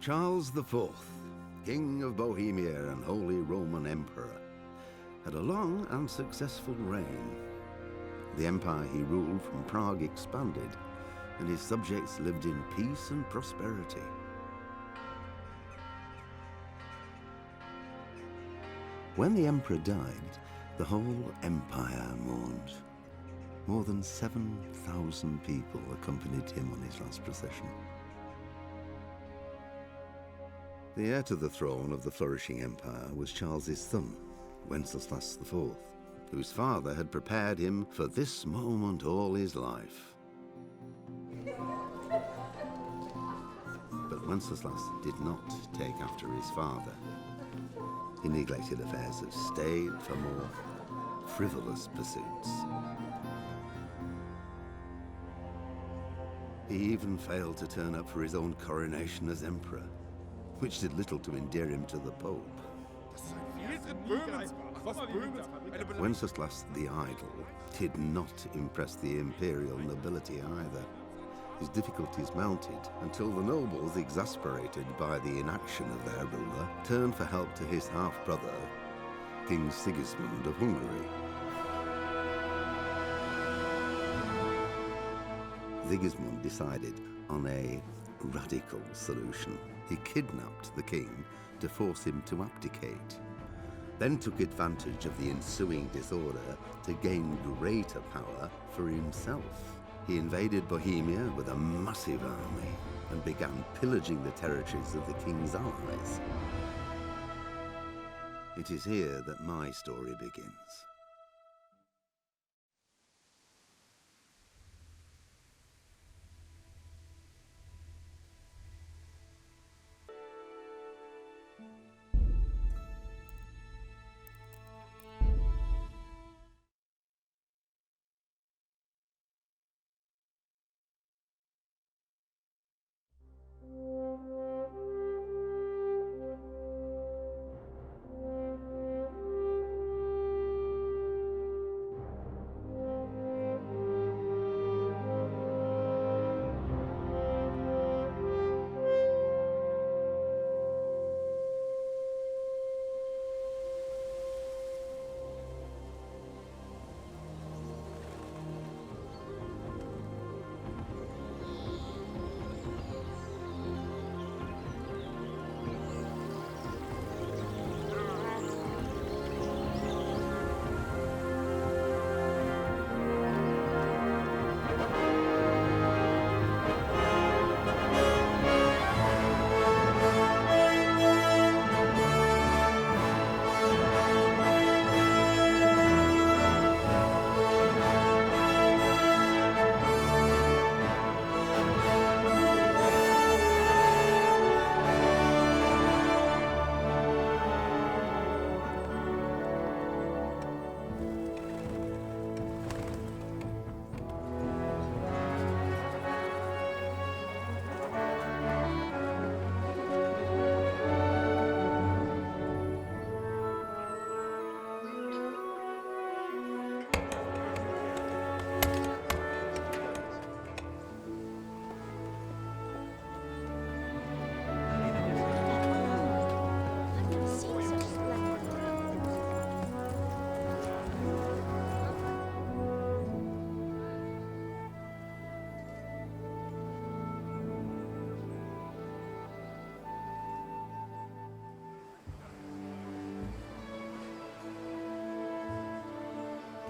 Charles IV, King of Bohemia and Holy Roman Emperor, had a long and successful reign. The empire he ruled from Prague expanded, and his subjects lived in peace and prosperity. When the emperor died, the whole empire mourned. More than 7,000 people accompanied him on his last procession. The heir to the throne of the flourishing empire was Charles's son, Wenceslas IV, whose father had prepared him for this moment all his life. But Wenceslas did not take after his father. He neglected affairs of state for more frivolous pursuits. He even failed to turn up for his own coronation as emperor, which did little to endear him to the Pope. Wenceslas the Idle did not impress the imperial nobility either. His difficulties mounted until the nobles, exasperated by the inaction of their ruler, turned for help to his half-brother, King Sigismund of Hungary. Sigismund decided on a radical solution. He kidnapped the king to force him to abdicate, then took advantage of the ensuing disorder to gain greater power for himself. He invaded Bohemia with a massive army and began pillaging the territories of the king's allies. It is here that my story begins.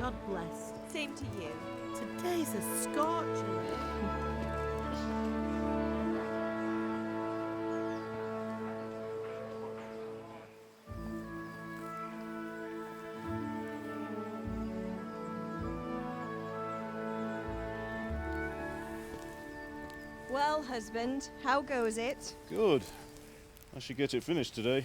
God bless. Same to you. Today's a scorcher. Well, husband, how goes it? Good. I should get it finished today.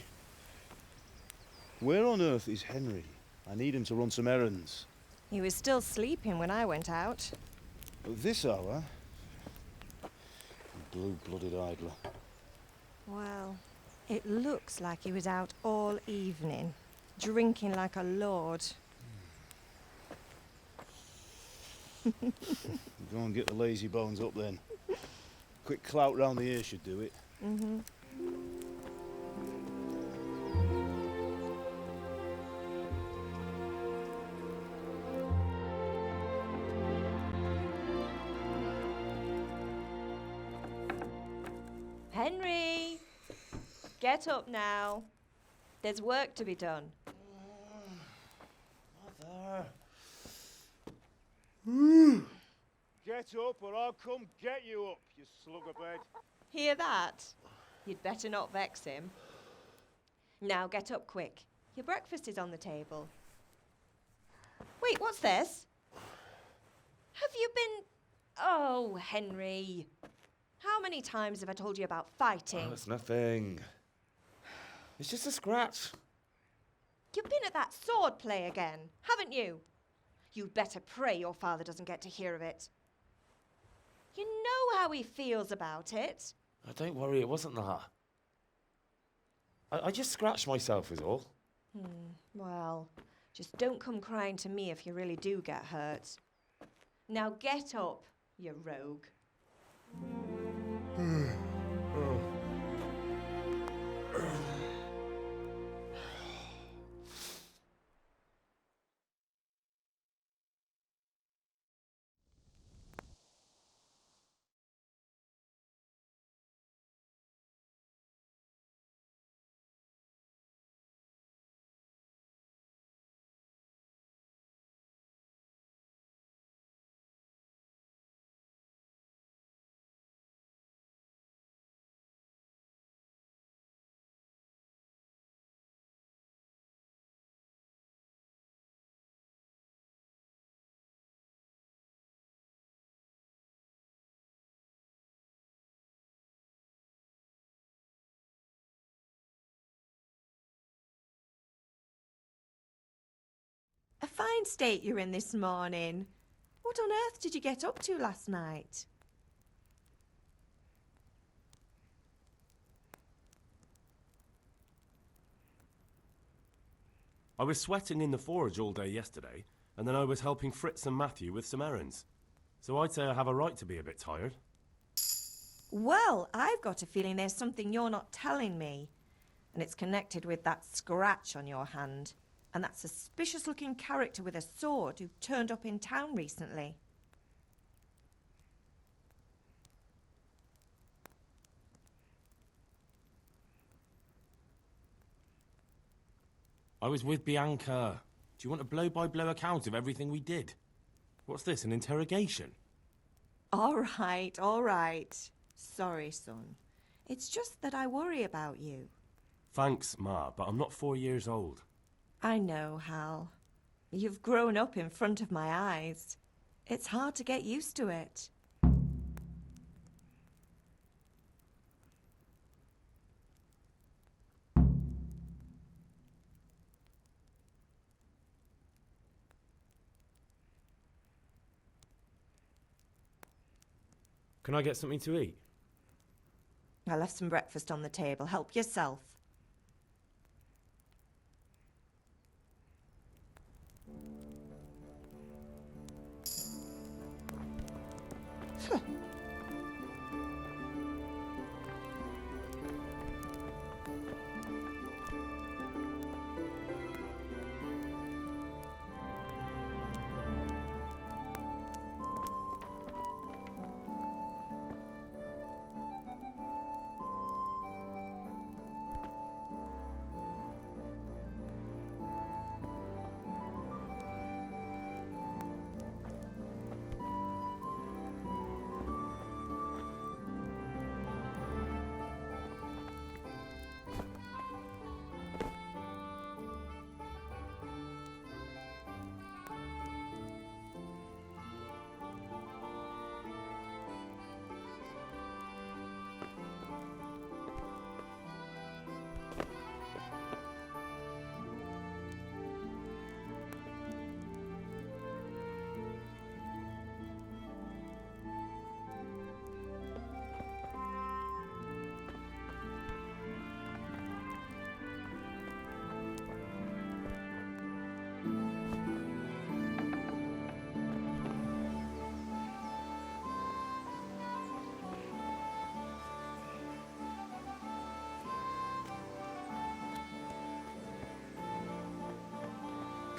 Where on earth is Henry? I need him to run some errands. He was still sleeping when I went out. At this hour? Blue-blooded idler. Well, it looks like he was out all evening, drinking like a lord. Go and get the lazy bones up then. Quick clout round the ear should do it. Mm-hmm. Henry! Get up now. There's work to be done. Mother! Get up or I'll come get you up, you slugabed. Hear that? You'd better not vex him. Now get up quick. Your breakfast is on the table. Wait, what's this? Have you been... Oh, Henry. How many times have I told you about fighting? Oh, it's nothing. It's just a scratch. You've been at that sword play again, haven't you? You'd better pray your father doesn't get to hear of it. You know how he feels about it. Oh, don't worry, it wasn't that. I just scratched myself is all. Well, just don't come crying to me if you really do get hurt. Now get up, you rogue. A fine state you're in this morning. What on earth did you get up to last night? I was sweating in the forge all day yesterday, and then I was helping Fritz and Matthew with some errands. So I'd say I have a right to be a bit tired. Well, I've got a feeling there's something you're not telling me. And it's connected with that scratch on your hand. And that suspicious-looking character with a sword who turned up in town recently. I was with Bianca. Do you want a blow-by-blow account of everything we did? What's this, an interrogation? All right. Sorry, son. It's just that I worry about you. Thanks, Ma, but I'm not 4 years old. I know, Hal. You've grown up in front of my eyes. It's hard to get used to it. Can I get something to eat? I left some breakfast on the table. Help yourself.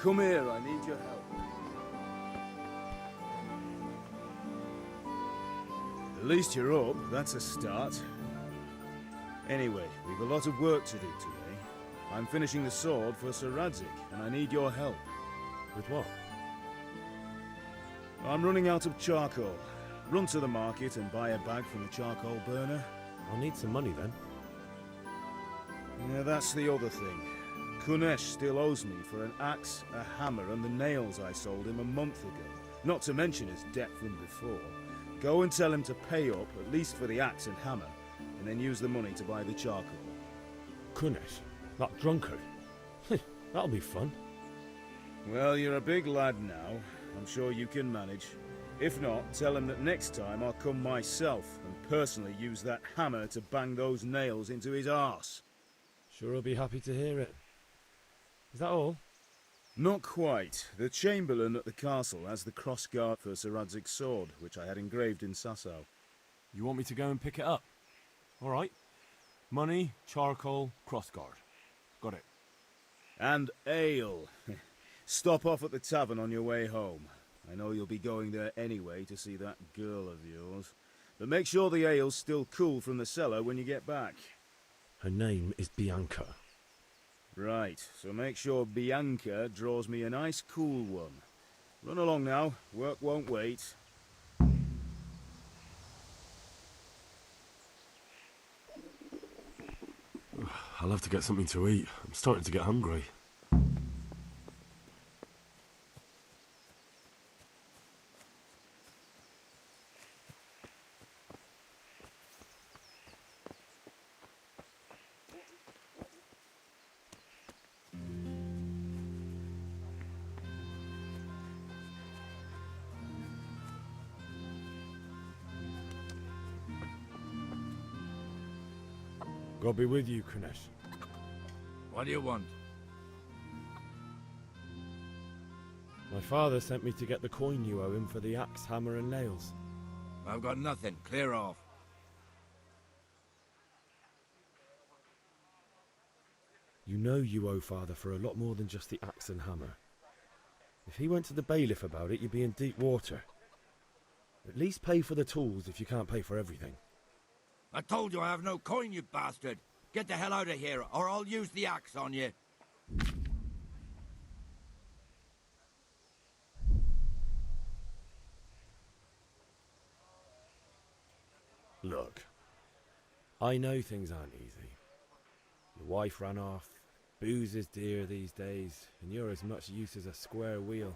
Come here, I need your help. At least you're up, that's a start. Anyway, we've a lot of work to do today. I'm finishing the sword for Sir Radzig, and I need your help. With what? I'm running out of charcoal. Run to the market and buy a bag from the charcoal burner. I'll need some money then. Yeah, that's the other thing. Kunesh still owes me for an axe, a hammer, and the nails I sold him a month ago. Not to mention his debt from before. Go and tell him to pay up, at least for the axe and hammer, and then use the money to buy the charcoal. Kunesh? That drunkard? That'll be fun. Well, you're a big lad now. I'm sure you can manage. If not, tell him that next time I'll come myself and personally use that hammer to bang those nails into his arse. Sure, I'll be happy to hear it. Is that all? Not quite. The Chamberlain at the castle has the crossguard for Sir Radzig's sword, which I had engraved in Sasau. You want me to go and pick it up? All right. Money, charcoal, crossguard. Got it. And ale. Stop off at the tavern on your way home. I know you'll be going there anyway to see that girl of yours. But make sure the ale's still cool from the cellar when you get back. Her name is Bianca. Right, so make sure Bianca draws me a nice cool one. Run along now, work won't wait. I'll have to get something to eat. I'm starting to get hungry. God be with you, Kunesh. What do you want? My father sent me to get the coin you owe him for the axe, hammer and nails. I've got nothing. Clear off. You know you owe father for a lot more than just the axe and hammer. If he went to the bailiff about it, you'd be in deep water. At least pay for the tools if you can't pay for everything. I told you I have no coin, you bastard. Get the hell out of here, or I'll use the axe on you. Look, I know things aren't easy. Your wife ran off, booze is dear these days, and you're as much use as a square wheel.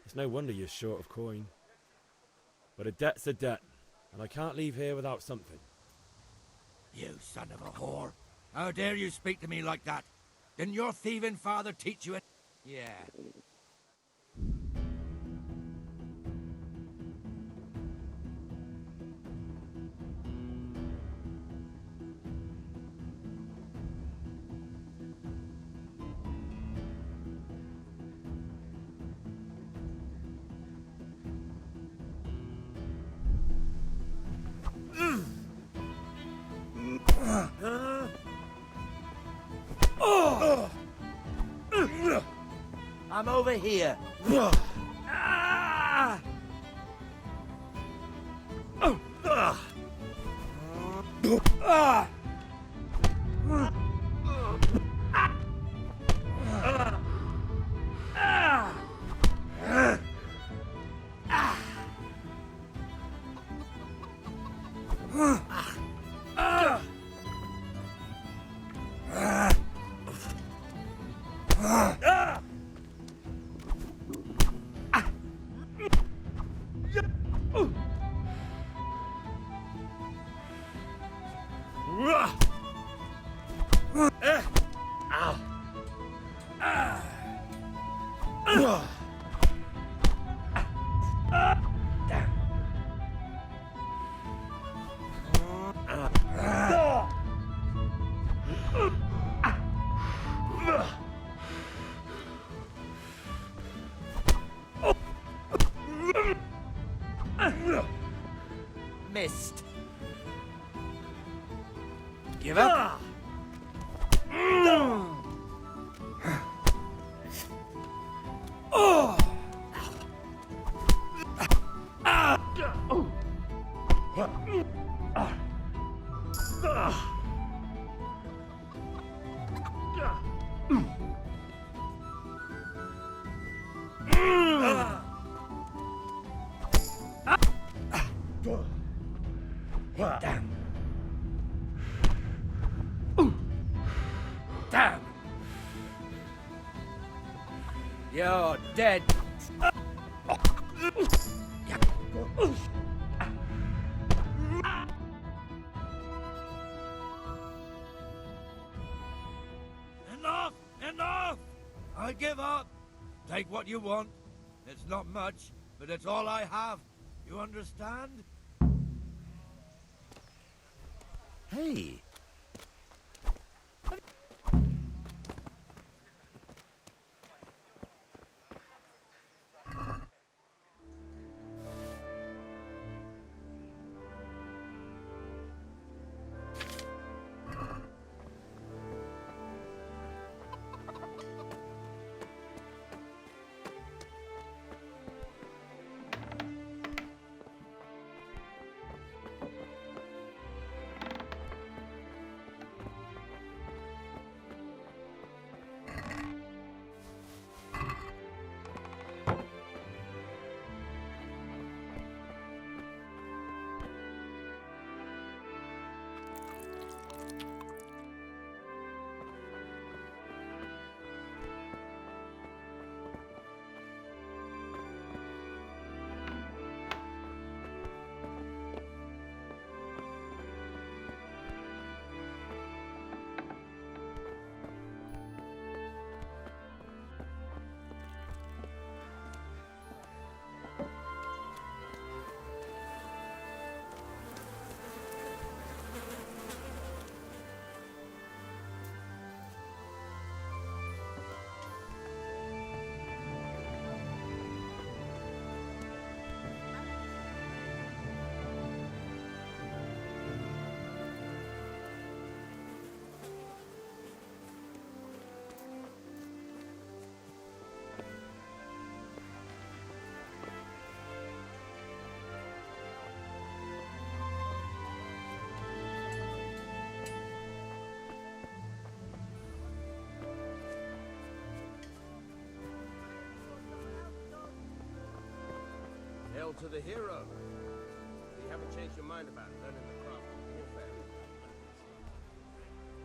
It's no wonder you're short of coin. But a debt's a debt, and I can't leave here without something. You son of a whore. How dare you speak to me like that? Didn't your thieving father teach you it? Yeah. I'm over here. Missed. Give up? Damn. Damn. You're dead. Enough! Enough! I give up. Take what you want. It's not much, but it's all I have. You understand? Hey, Hail to the hero. You haven't changed your mind about learning the craft of warfare.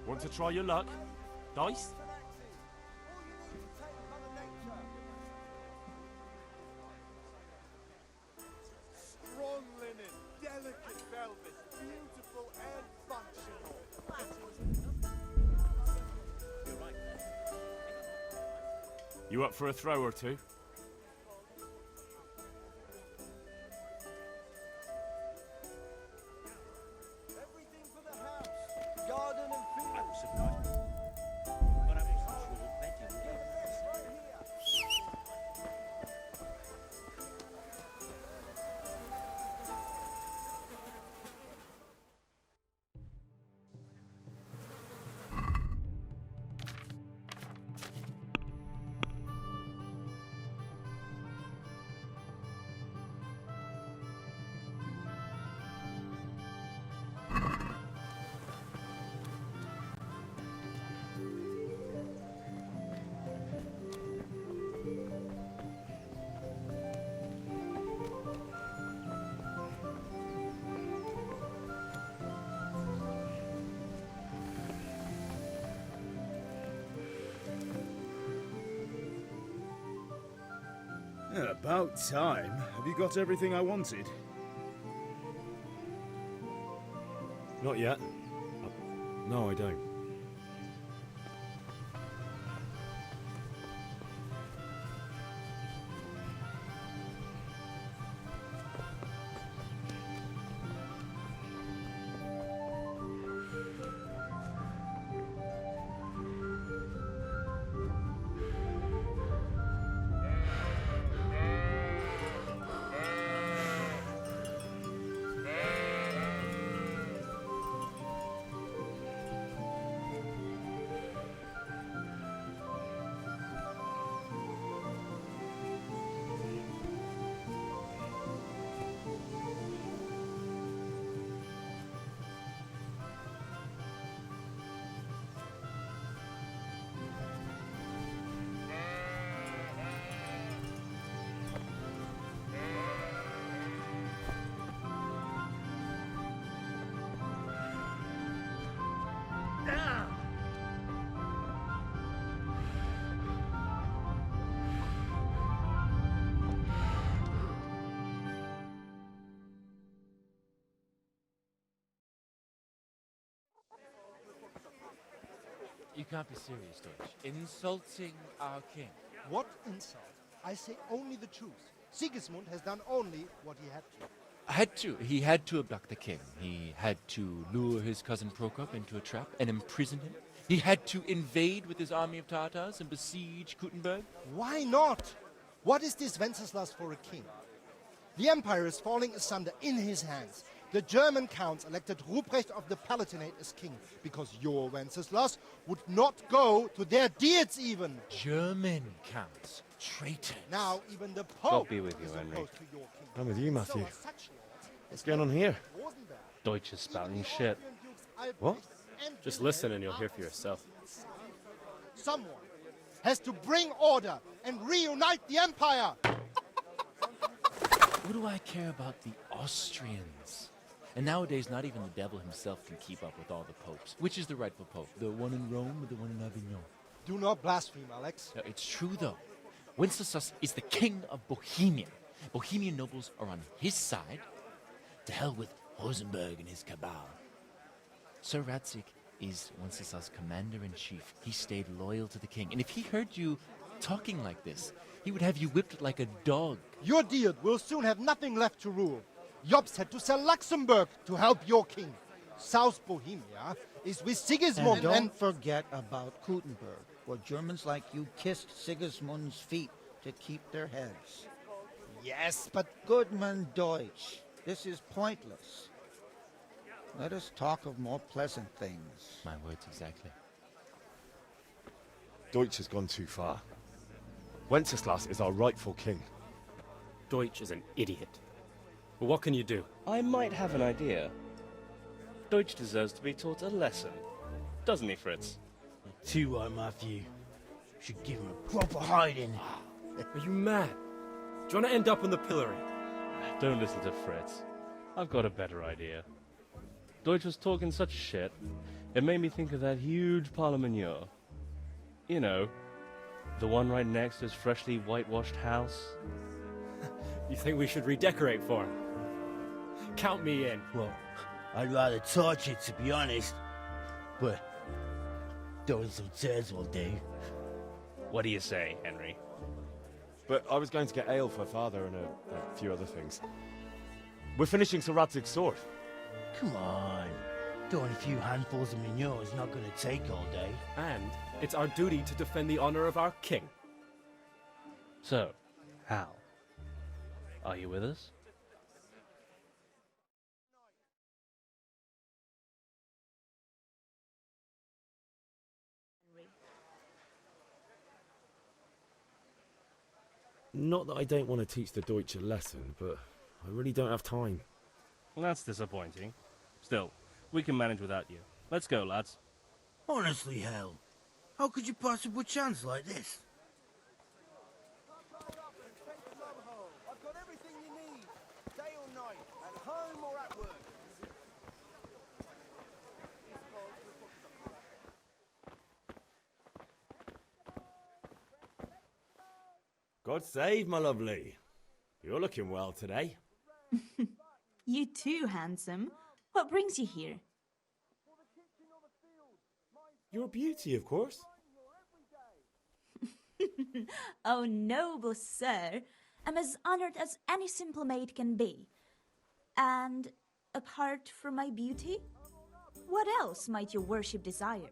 Want to try your luck? Dice? Strong linen, delicate velvet, beautiful and functional. You up for a throw or two? Everything for the house, garden and fields. Yeah, about time. Have you got everything I wanted? Not yet. No, I don't. You can't be serious, Deutsch. Insulting our king. What insult? I say only the truth. Sigismund has done only what he had to. He had to abduct the king. He had to lure his cousin Prokop into a trap and imprison him. He had to invade with his army of Tatars and besiege Kuttenberg. Why not? What is this Wenceslas for a king? The empire is falling asunder in his hands. The German counts elected Ruprecht of the Palatinate as king because your Wenceslas would not go to their deeds even. German counts. Traitors. Now even the Pope be with you, is Henry. opposed to your king. I'm with you, So Matthew. are such lords What's going on here? Rosenberg, Deutsch is spouting shit. What? Just listen and you'll hear for yourself. Someone has to bring order and reunite the empire. What do I care about the Austrians? And nowadays, not even the devil himself can keep up with all the popes. Which is the rightful pope? The one in Rome or the one in Avignon? Do not blaspheme, Alex. No, it's true, though. Wenceslas is the king of Bohemia. Bohemian nobles are on his side. To hell with Rosenberg and his cabal. Sir Radzik is Wenceslas' commander-in-chief. He stayed loyal to the king. And if he heard you talking like this, he would have you whipped like a dog. Your Diet will soon have nothing left to rule. Jobst had to sell Luxembourg to help your king. South Bohemia is with Sigismund And don't forget about Kuttenberg, where Germans like you kissed Sigismund's feet to keep their heads. Yes, but Goodman Deutsch, this is pointless. Let us talk of more pleasant things. My words exactly. Deutsch has gone too far. Wenceslas is our rightful king. Deutsch is an idiot. But what can you do? I might have an idea. Deutsch deserves to be taught a lesson. Doesn't he, Fritz? Too right, Matthew. Should give him a proper hiding. Are you mad? Do you want to end up on the pillory? Don't listen to Fritz. I've got a better idea. Deutsch was talking such shit, it made me think of that huge parliament. You know, the one right next to his freshly whitewashed house. You think we should redecorate for him? Count me in. Well, I'd rather torch it, to be honest. But throwing some tears will do. What do you say, Henry? But I was going to get ale for father and a few other things. We're finishing Sir Radzig's sword. Come on. Throwing a few handfuls of manure is not going to take all day. And it's our duty to defend the honor of our king. So, Hal, are you with us? Not that I don't want to teach the Deutsch a lesson, but I really don't have time. Well, that's disappointing. Still, we can manage without you. Let's go, lads. Honestly, Hal, how could you possibly chance like this? I've got everything you need, day or night, at home or at work. God save, my lovely. You're looking well today. You too, handsome. What brings you here? Your beauty, of course. Oh, noble sir. I'm as honored as any simple maid can be. And apart from my beauty, what else might your worship desire?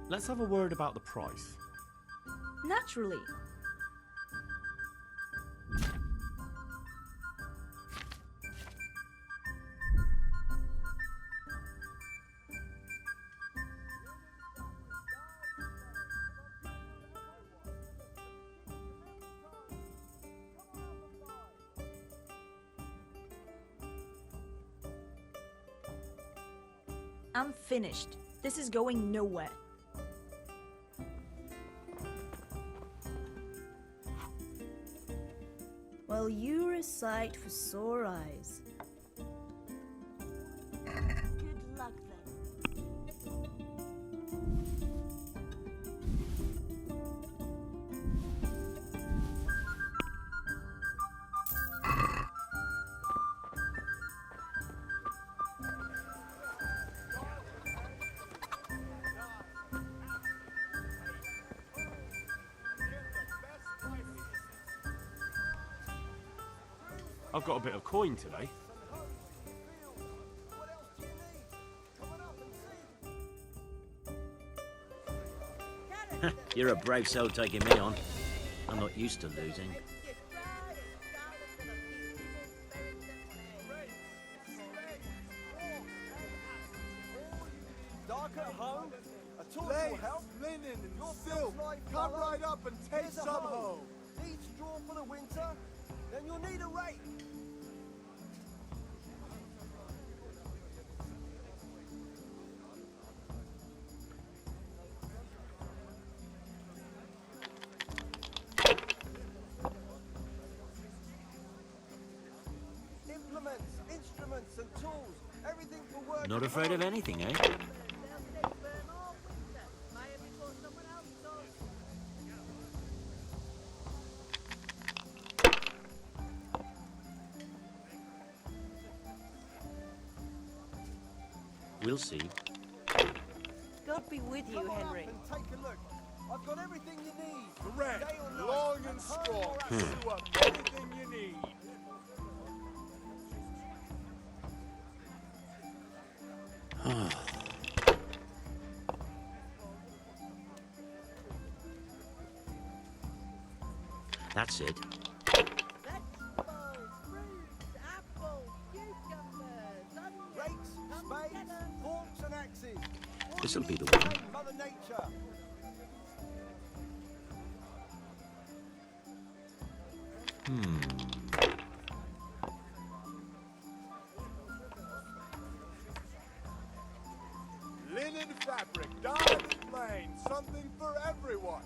Let's have a word about the price. Naturally. I'm finished. This is going nowhere. Well, you're a sight for sore eyes. Good luck then. I've got a bit of coin today. You're a brave soul taking me on. I'm not used to losing. Dark at home? A torch will help. Linen and silk. Come right up and take some home. Need straw for the winter? Then you'll need a rake. Implements, instruments and tools. Everything for work. Not afraid of anything, eh? We'll see. God be with you, Henry. And take a look. I've got everything you need. Correct. Day or night, Long and home strong. or Sew out. up everything you need. That's it. Rakes, spades, forks and axes. All This'll you be need the to one. tame Mother Nature. Linen fabric, dyed and plain, something for everyone.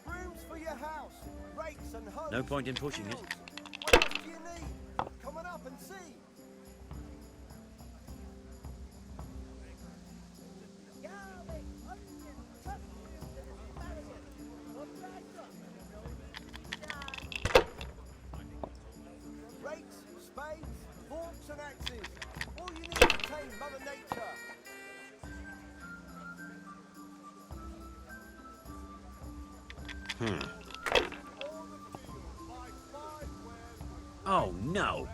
Brooms for your house, rakes and hoes. No point in pushing it. What else do you need? Come on up and see. Rakes, spades, forks and axes. All you need to tame Mother Nature. Oh, no.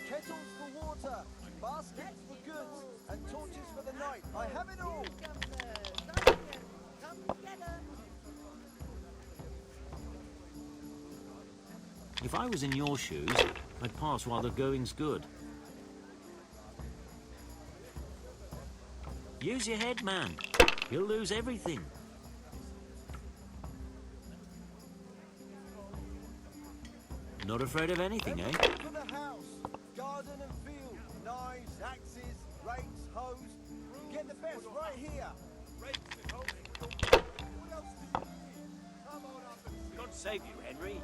Kettles for water, baskets for goods, and torches for the night. I have it all. If I was in your shoes, I'd pass while the going's good. Use your head, man. You'll lose everything. Not afraid of anything, eh? For the house, garden and field, knives, axes, rakes, hoes. Get the best right here. God save you, Henry.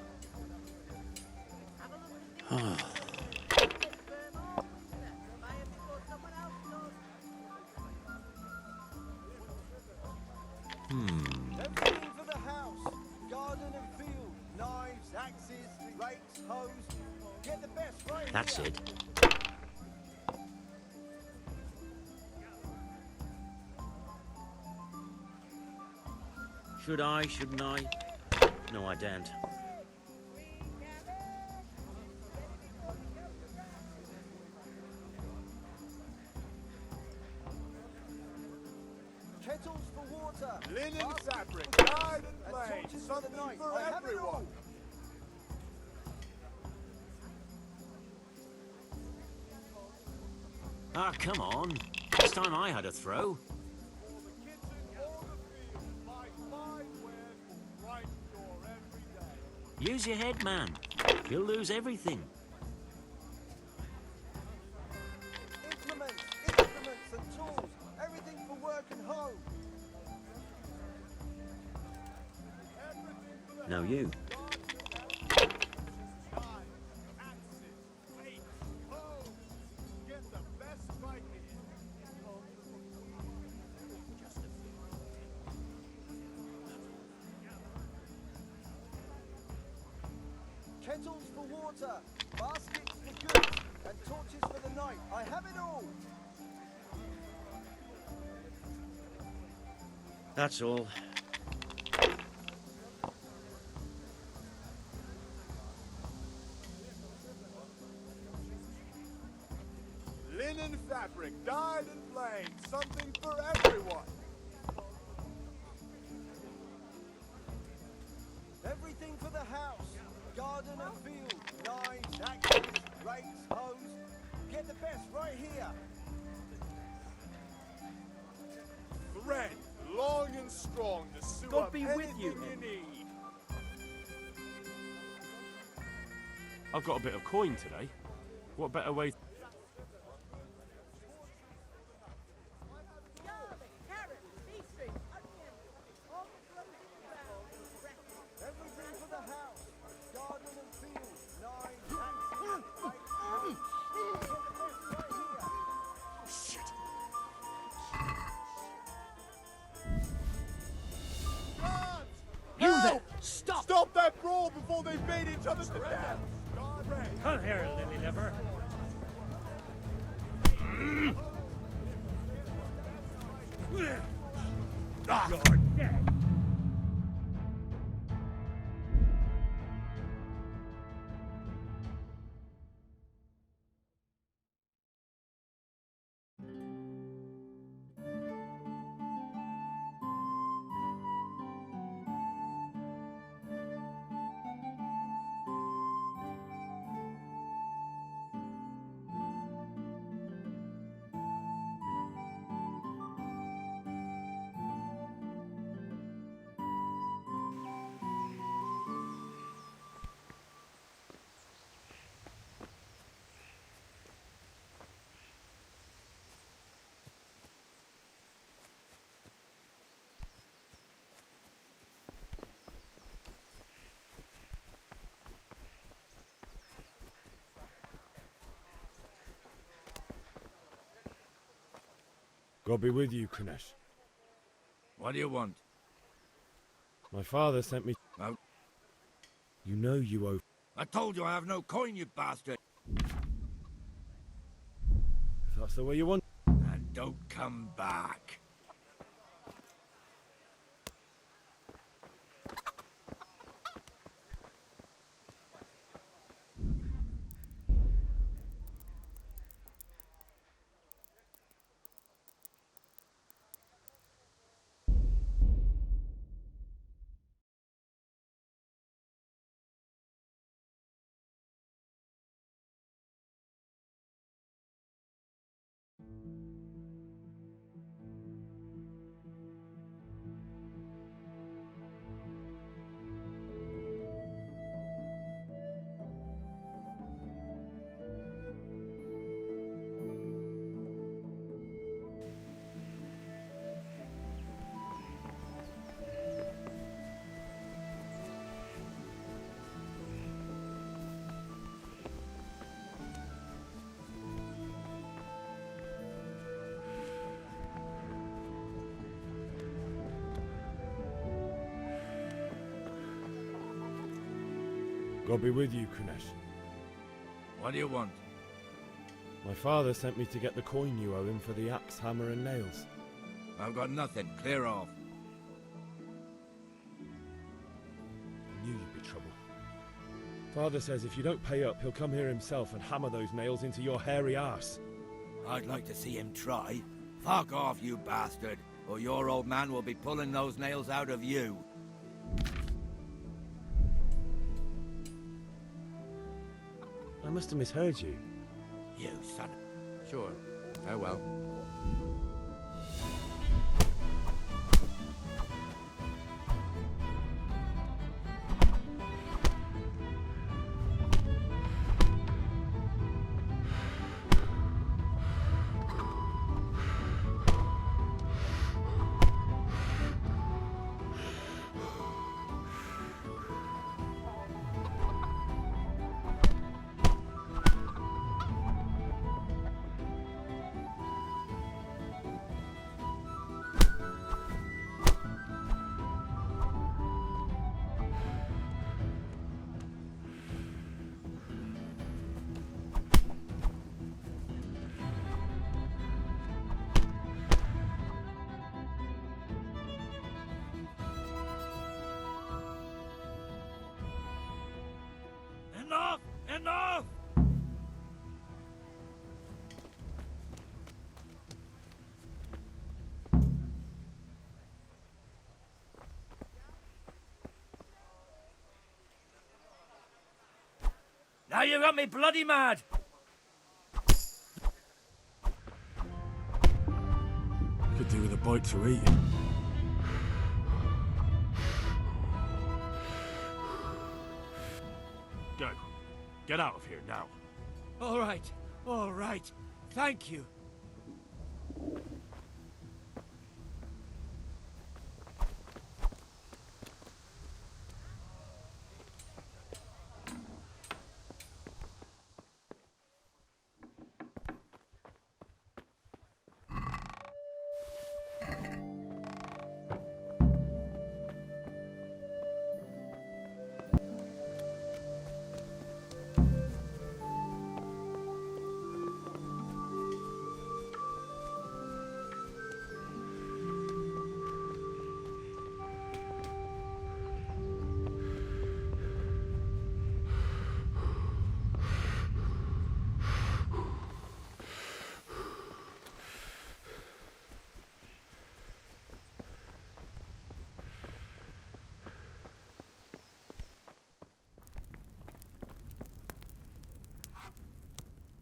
Everything for the house, garden and field, knives, axes, rakes, hoes. Get the best right That's here. it. Should I, shouldn't I? No, I daren't. Kettles for water, Linen baskets fabric, for goods, dyed and and plain, torches for the something night. for I have it everyone. all. Ah, come on. This time I had a throw. Use your head, man. You'll lose everything. Now you. Kettles for water, baskets for goods, and torches for the night. I have it all. That's all. Linen fabric, dyed and plain, something for everyone. Everything for the house. Garden and field, knives, axes, rakes, hoes. Get the best right here. Thread, long and strong to sew God up be with anything you, you need. I've got a bit of coin today. What better way? Everything for the house. Garden and field, knives, axes, rakes, hoes. Get the best right here. Shit. Help! Stop! Stop that brawl before they beat each other to death! Come here, lily liver. You're dead. God be with you, Kunesh. What do you want? My father sent me. Oh. You know you owe. I told you I have no coin, you bastard. If that's the way you want. And don't come back. God be with you, Kunesh. What do you want? My father sent me to get the coin you owe him for the axe, hammer, and nails. I've got nothing. Clear off. I knew you'd be trouble. Father says if you don't pay up, he'll come here himself and hammer those nails into your hairy arse. I'd like to see him try. Fuck off, you bastard, or your old man will be pulling those nails out of you. I must have misheard you. You son of... Sure. Oh well. Now you got me bloody mad! Could do with a bite to eat. Go. Get out of here now. All right. All right. Thank you.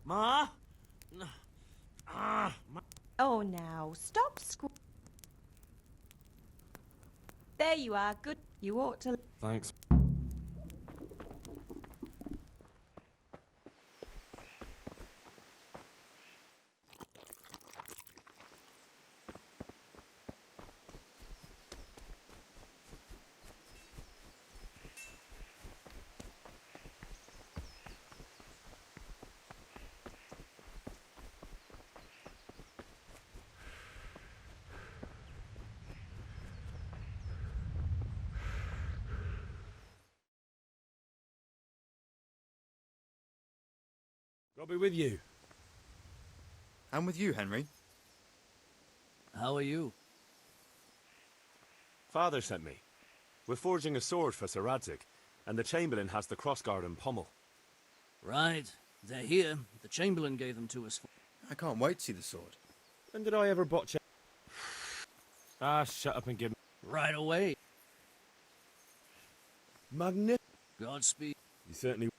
Ma? Oh, now, stop There you are, good. You ought to... Thanks. I'll be with you. I'm with you, Henry. How are you? Father sent me. We're forging a sword for Sir Radzig, and the Chamberlain has the crossguard and pommel. Right. They're here. The Chamberlain gave them to us. I can't wait to see the sword. When did I ever botch it? Ah, shut up and give me... Right away. Magnificent. Godspeed. You certainly...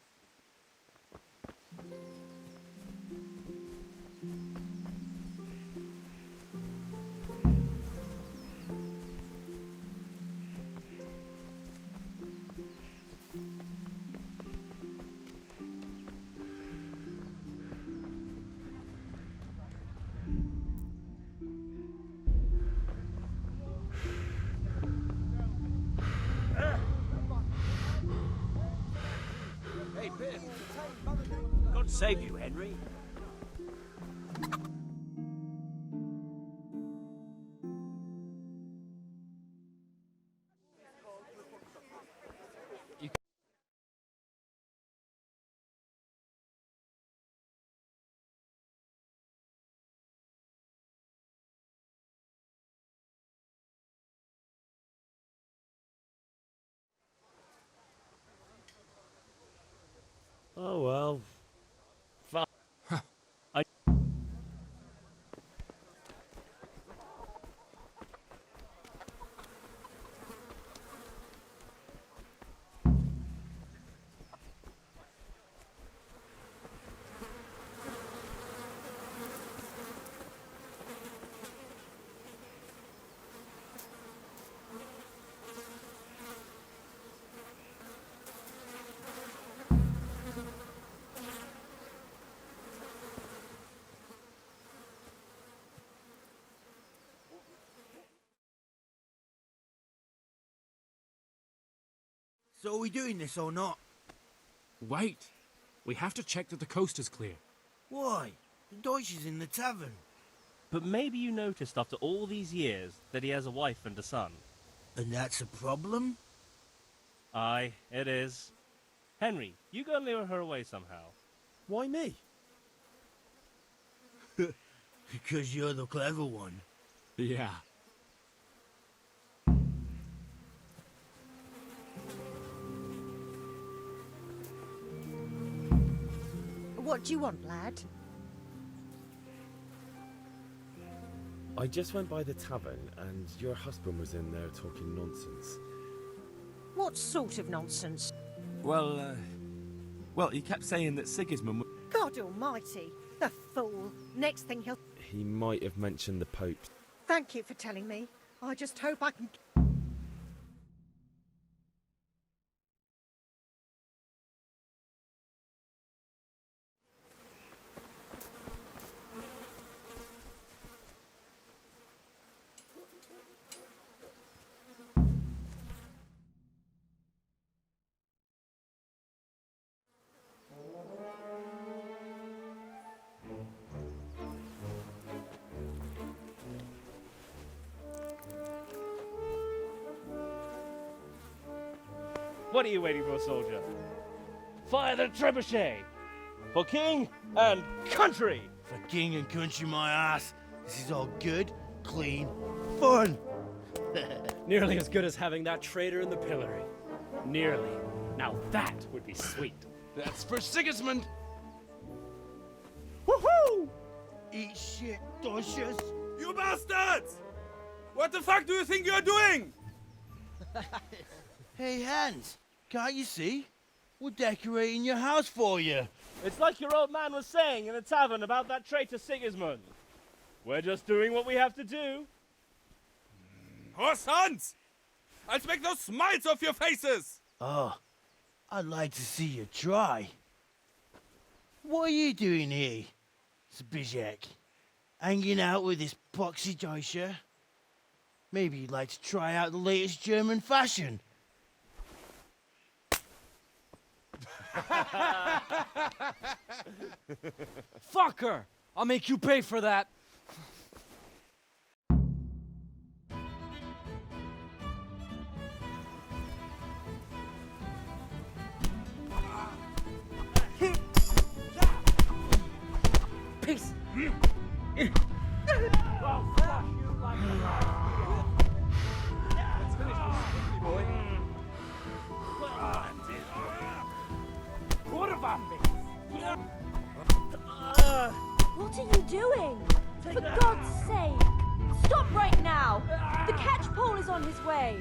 Hey, Biff. God save you, Henry. Oh well. So are we doing this or not? Wait. We have to check that the coast is clear. Why? The Deutsch is in the tavern. But maybe you noticed after all these years that he has a wife and a son. And that's a problem? Aye, it is. Henry, you go and lure her away somehow. Why me? Because you're the clever one. Yeah. What do you want, lad? I just went by the tavern and your husband was in there talking nonsense. What sort of nonsense? Well, Well, he kept saying that Sigismund... God almighty, the fool. Next thing he'll... He might have mentioned the Pope. Thank you for telling me. I just hope I can... What are you waiting for, soldier? Fire the trebuchet! For king and country! For king and country, my ass. This is all good, clean, fun. Nearly as good as having that traitor in the pillory. Nearly. Now that would be sweet. That's for Sigismund! Woohoo! Eat shit, Docious. You bastards! What the fuck do you think you're doing? Hey, Hans, can't you see? We're decorating your house for you. It's like your old man was saying in the tavern about that traitor Sigismund. We're just doing what we have to do. Oh, sons! I'll make those smiles off your faces! Oh, I'd like to see you try. What are you doing here, Zbyszek? Hanging out with this poxy Deutscher? Maybe you'd like to try out the latest German fashion. Fucker! I'll make you pay for that. Peace. Well, flush you like a light. Let's finish this quickly, boy. What are you doing? For God's sake! Stop right now! The catchpole is on his way!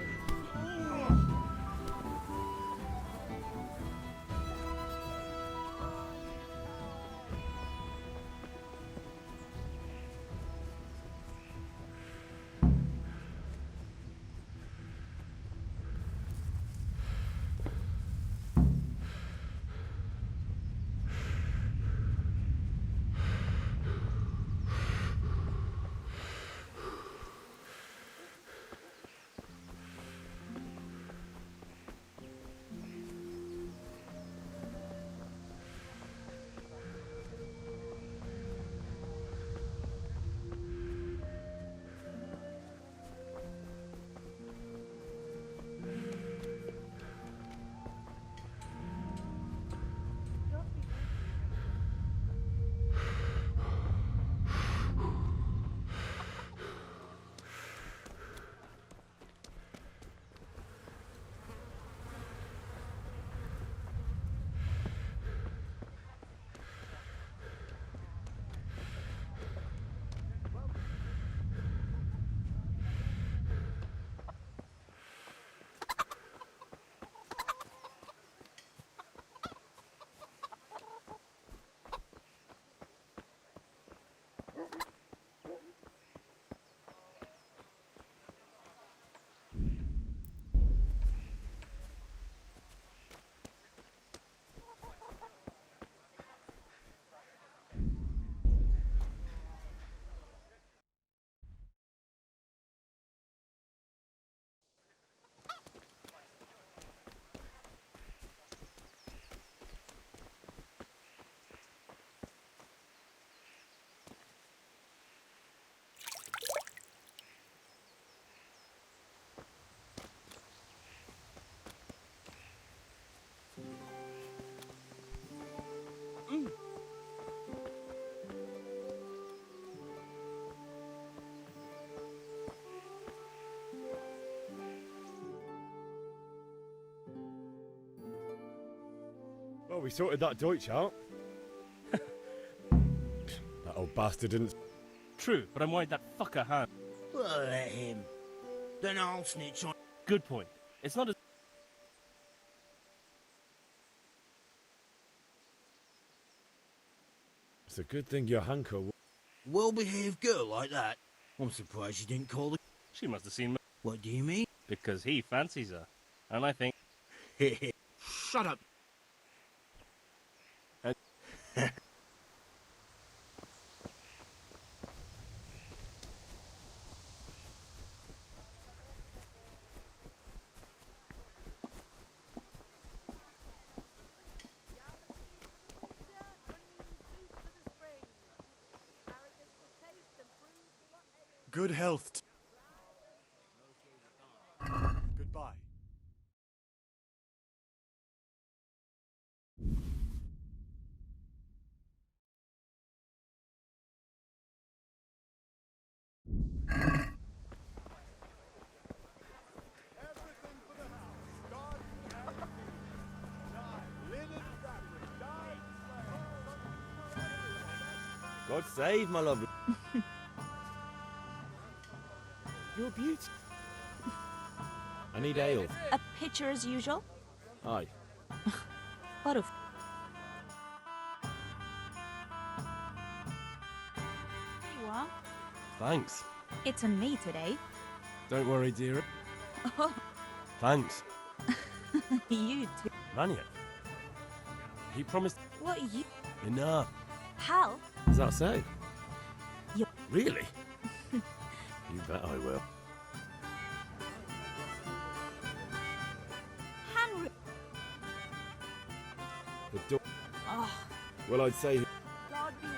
Well, we sorted that Deutsch out. That old bastard didn't... True, but I'm worried that fucker has. Well, let him. Then I'll snitch on... Good point. It's not as... It's a good thing your hunker... Well-behaved girl like that. I'm surprised you didn't call the... She must have seen me. What do you mean? Because he fancies her. And I think... Shut up. Good health. Goodbye. God save my lovely... You're beautiful. I need ale. A pitcher as usual? Aye. What of... There you are. Thanks. It's on me today. Don't worry, dear. Oh, Thanks. you too. Vanya. He promised... What you... Enough. Hal? Is that so? You... Really? You bet I will. Henry! The door... Oh, Well, I'd say... God be with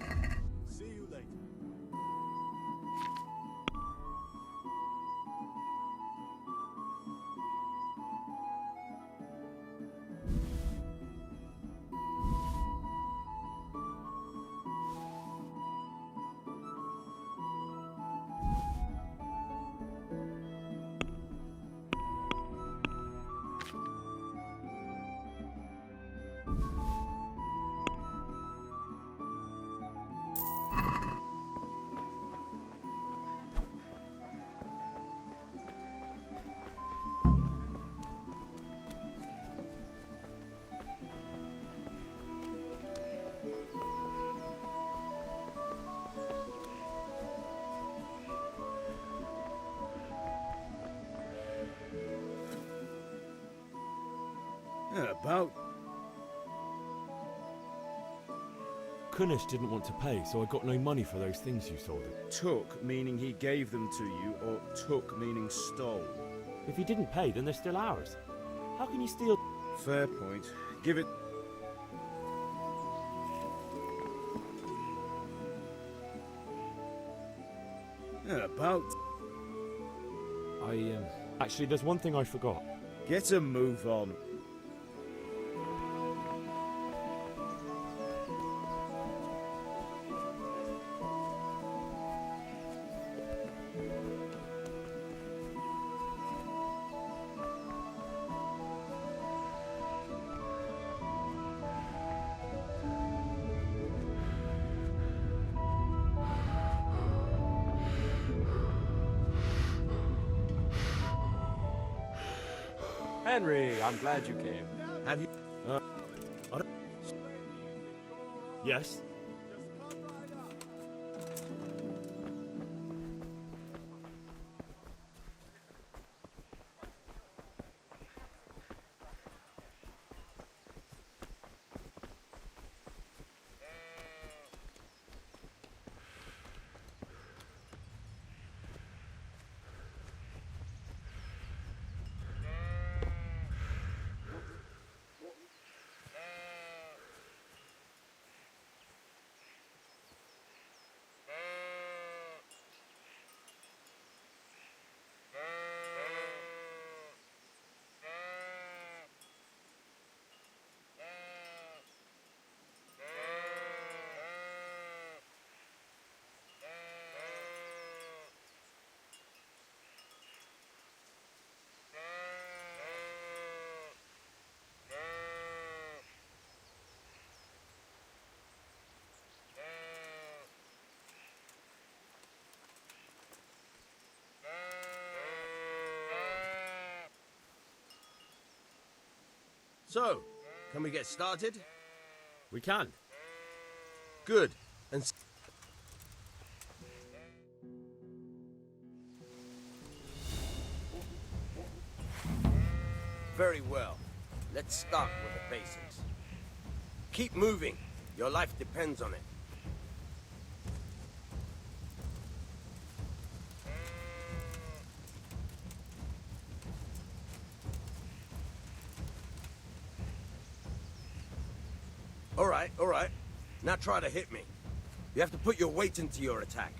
you. See you later. Yeah, about... Kunish didn't want to pay, so I got no money for those things you sold him. Took, meaning he gave them to you, or took, meaning stole? If he didn't pay, then they're still ours. How can you steal... Fair point. Give it... Yeah, about... Actually, there's one thing I forgot. Get a move on. Henry, I'm glad you came. Have you... Yes? So, can we get started? We can. Good. And very well. Let's start with the basics. Keep moving. Your life depends on it. All right. Now try to hit me. You have to put your weight into your attack.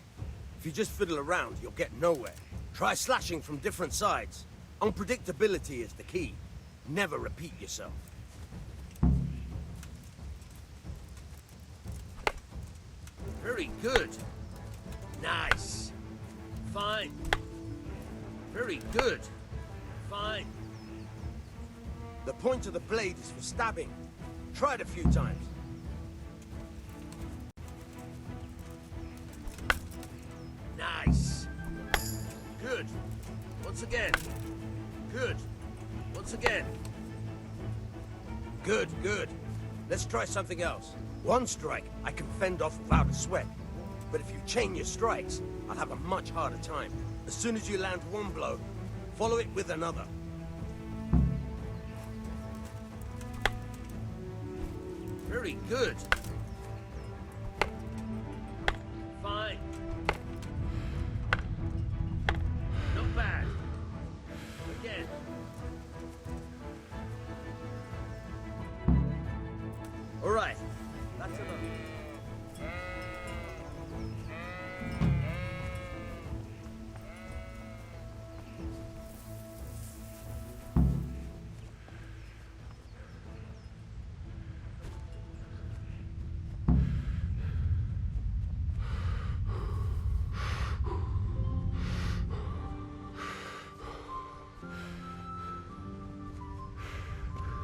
If you just fiddle around, you'll get nowhere. Try slashing from different sides. Unpredictability is the key. Never repeat yourself. Very good. Nice. Fine. Very good. Fine. The point of the blade is for stabbing. Try it a few times. Nice. Good. Once again. Good. Once again. Good, good. Let's try something else. One strike I can fend off without a sweat. But if you chain your strikes, I'll have a much harder time. As soon as you land one blow, follow it with another. Very good. Fine. Not bad. Again. All right. That's enough.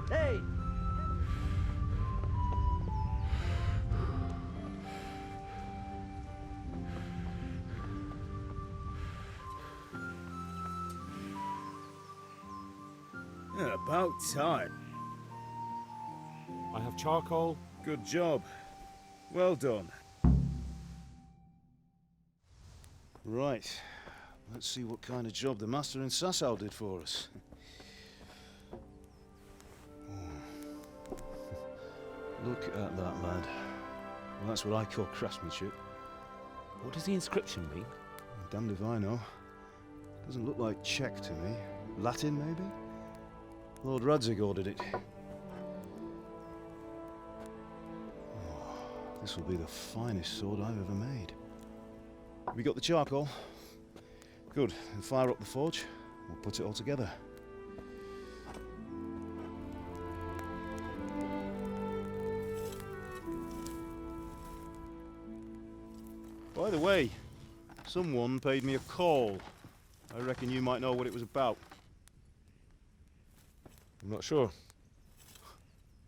Hey! Yeah, about time. I have charcoal. Good job. Well done. Right. Let's see what kind of job the master in Sasau did for us. Look at that, lad. Well, that's what I call craftsmanship. What does the inscription mean? Damned if I know. Doesn't look like Czech to me. Latin, maybe? Lord Radzig ordered it. Oh, this will be the finest sword I've ever made. We got the charcoal? Good. Then fire up the forge. We'll put it all together. By the way, someone paid me a call. I reckon you might know what it was about. I'm not sure.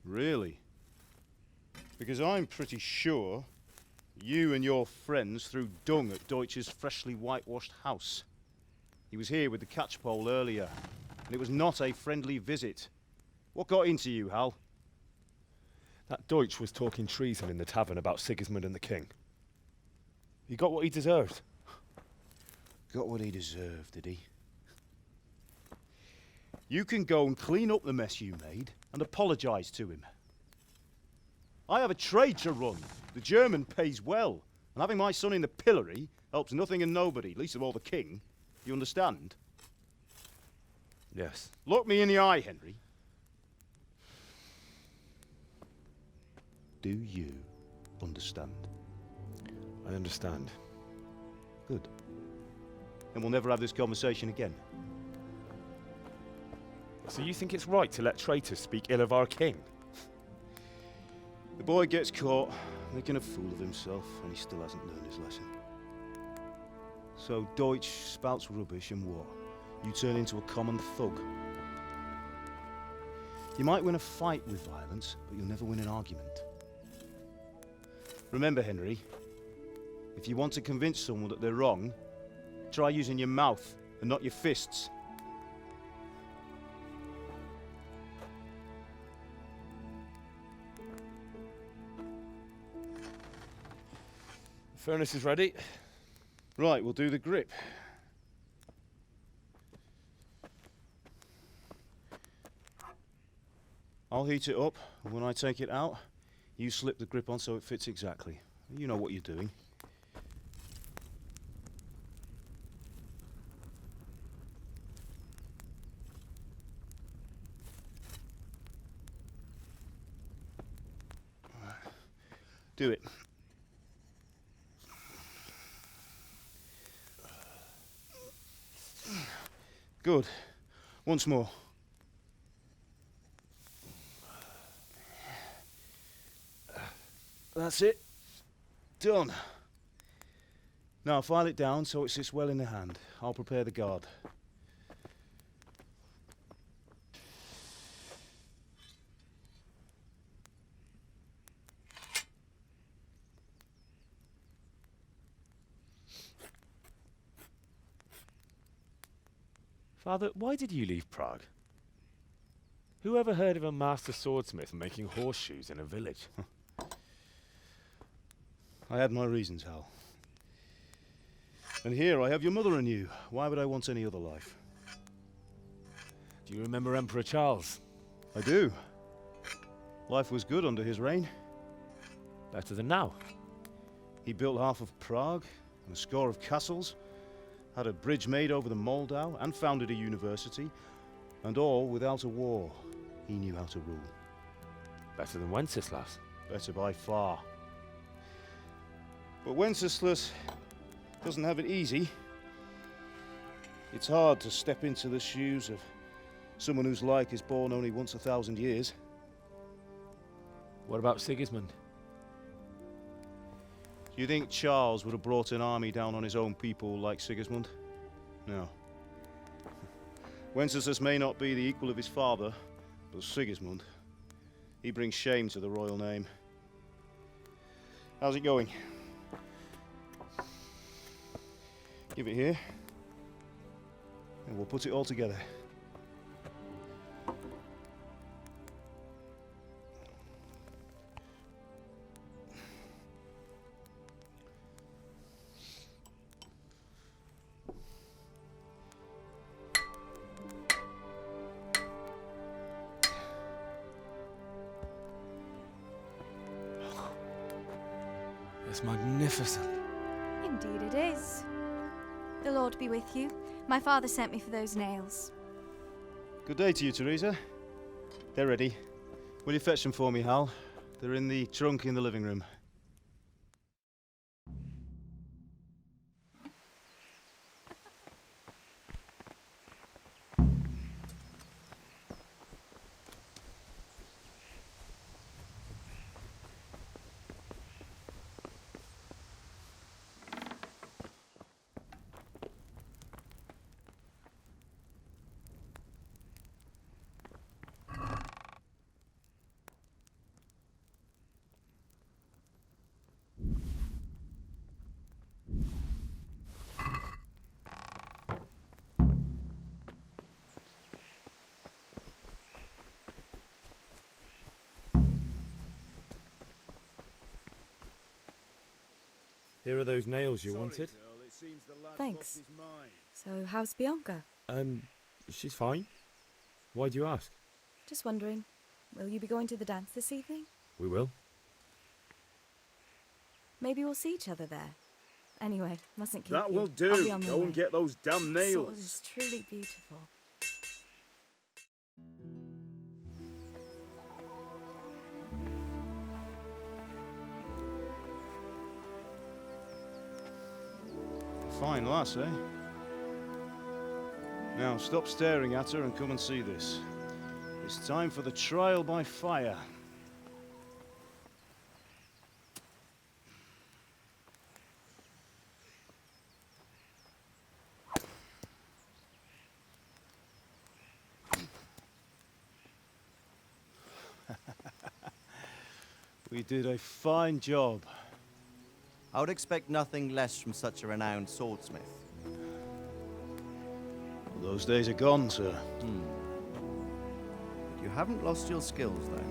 Really? Because I'm pretty sure you and your friends threw dung at Deutsch's freshly whitewashed house. He was here with the catchpole earlier, and it was not a friendly visit. What got into you, Hal? That Deutsch was talking treason in the tavern about Sigismund and the king. He got what he deserved. Got what he deserved, did he? You can go and clean up the mess you made and apologise to him. I have a trade to run. The German pays well, and having my son in the pillory helps nothing and nobody, least of all the king. You understand? Yes. Look me in the eye, Henry. Do you understand? I understand. Good. And we'll never have this conversation again. So you think it's right to let traitors speak ill of our king? The boy gets caught, making a fool of himself, and he still hasn't learned his lesson. So Deutsch spouts rubbish, and what? You turn into a common thug. You might win a fight with violence, but you'll never win an argument. Remember, Henry, if you want to convince someone that they're wrong, try using your mouth and not your fists. Furnace is ready. Right, we'll do the grip. I'll heat it up, and when I take it out, you slip the grip on so it fits exactly. You know what you're doing. Do it. Good. Once more. That's it. Done. Now file it down so it sits well in the hand. I'll prepare the guard. Father, why did you leave Prague? Who ever heard of a master swordsmith making horseshoes in a village? I had my reasons, Hal. And here I have your mother and you. Why would I want any other life? Do you remember Emperor Charles? I do. Life was good under his reign. Better than now. He built half of Prague and a score of castles, had a bridge made over the Moldau, and founded a university, and all without a war. He knew how to rule. Better than Wenceslas. Better by far. But Wenceslas doesn't have it easy. It's hard to step into the shoes of someone whose like is born only once 1,000 years. What about Sigismund? Do you think Charles would have brought an army down on his own people like Sigismund? No. Wenceslas may not be the equal of his father, but Sigismund, he brings shame to the royal name. How's it going? Give it here, and we'll put it all together. It's magnificent. Indeed it is. The Lord be with you. My father sent me for those nails. Good day to you, Teresa. They're ready. Will you fetch them for me, Hal? They're in the trunk in the living room. Here are those nails you wanted. Thanks. So, how's Bianca? She's fine. Why do you ask? Just wondering, will you be going to the dance this evening? We will. Maybe we'll see each other there. Anyway, mustn't keep That you. will do. I'll be on my Go way. and get those damn This sword nails. is truly beautiful. Fine lass, eh? Now stop staring at her and come and see this. It's time for the trial by fire. We did a fine job. I would expect nothing less from such a renowned swordsmith. Those days are gone, sir. You haven't lost your skills, though.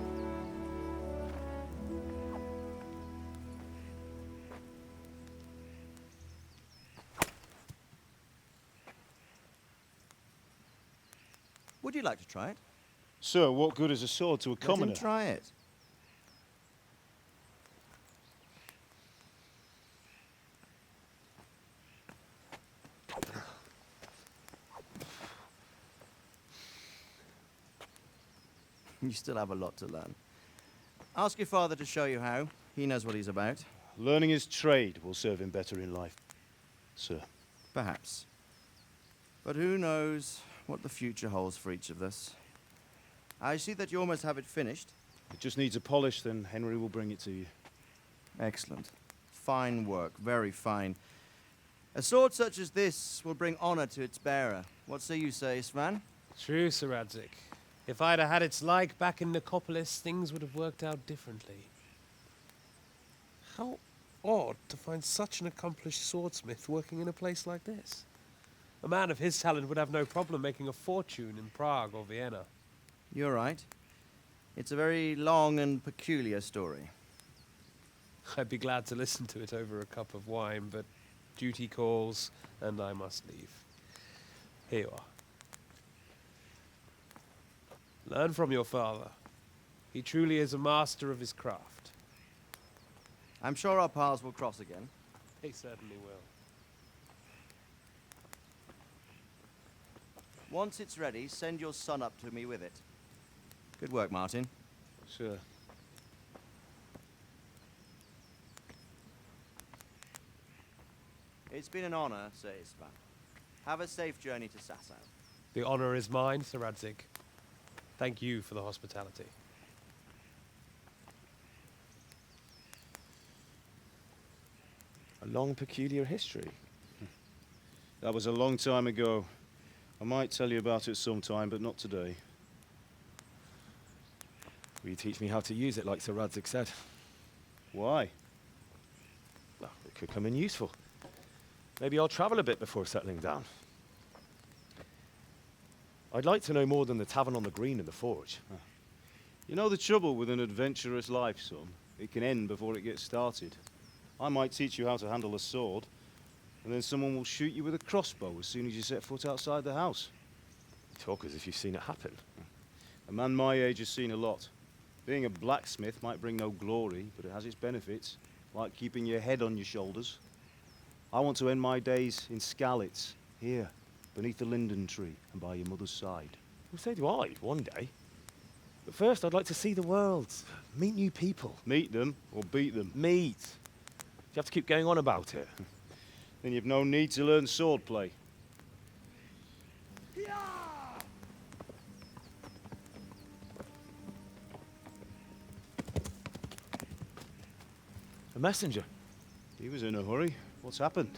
Would you like to try it? Sir, what good is a sword to a commoner? Let him try it. You still have a lot to learn. Ask your father to show you how. He knows what he's about. Learning his trade will serve him better in life, sir. Perhaps. But who knows what the future holds for each of us. I see that you almost have it finished. It just needs a polish, then Henry will bring it to you. Excellent. Fine work, very fine. A sword such as this will bring honor to its bearer. What say you, Svan? True, Sir Radzik. If I'd have had its like back in Nicopolis, things would have worked out differently. How odd to find such an accomplished swordsmith working in a place like this. A man of his talent would have no problem making a fortune in Prague or Vienna. You're right. It's a very long and peculiar story. I'd be glad to listen to it over a cup of wine, but duty calls, and I must leave. Here you are. Learn from your father. He truly is a master of his craft. I'm sure our paths will cross again. They certainly will. Once it's ready, send your son up to me with it. Good work, Martin. Sure. It's been an honor, Sir Istvan. Have a safe journey to Sasau. The honor is mine, Sir Radzik. Thank you for the hospitality. A long, peculiar history. That was a long time ago. I might tell you about it sometime, but not today. Will you teach me how to use it, like Sir Radzik said? Why? Well, it could come in useful. Maybe I'll travel a bit before settling down. I'd like to know more than the tavern on the green and the forge. You know the trouble with an adventurous life, son? It can end before it gets started. I might teach you how to handle a sword, and then someone will shoot you with a crossbow as soon as you set foot outside the house. You talk as if you've seen it happen. A man my age has seen a lot. Being a blacksmith might bring no glory, but it has its benefits, like keeping your head on your shoulders. I want to end my days in Skalitz, here, beneath the linden tree and by your mother's side. Well, so do I, one day. But first, I'd like to see the world, meet new people. Meet them or beat them? Meet. You have to keep going on about it. Then you've no need to learn swordplay. A messenger. He was in a hurry. What's happened?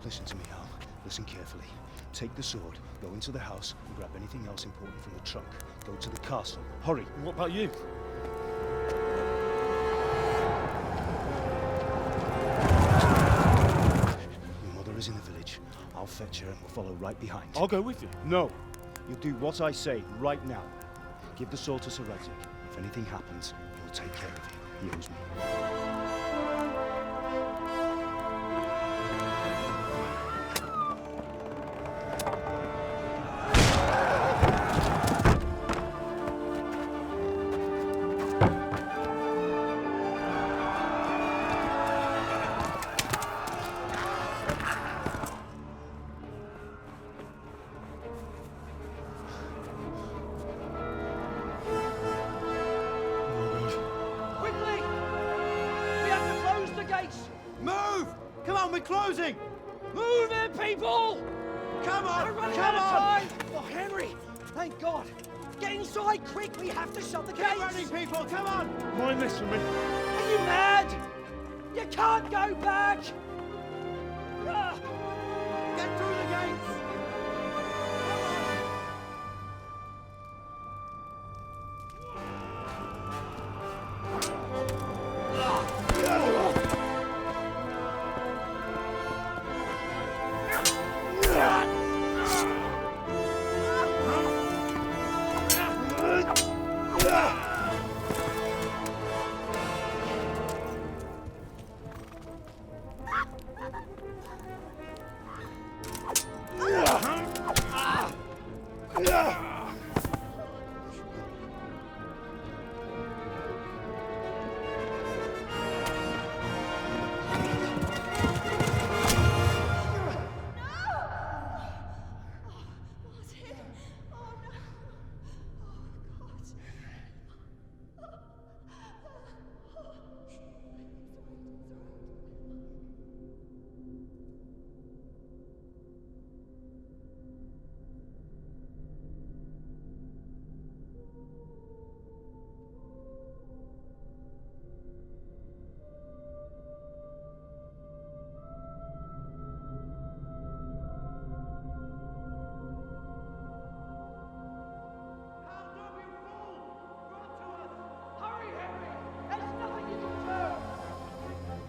Listen to me, Halp. Listen carefully. Take the sword, go into the house, and grab anything else important from the trunk. Go to the castle. Hurry. And what about you? Your mother is in the village. I'll fetch her and we'll follow right behind. I'll go with you. No. You'll do what I say right now. Give the sword to Sir Radzik. If anything happens, he'll take care of you. He owes me. Move! Come on, we're closing! Move it, people! Come on! We're running Come out of on! time! Oh, Henry! Thank God! Get inside, quick! We have to shut the gates! Get running, people! Come on! Mind this for me. Are you mad? You can't go back! Ah! Get through the gates!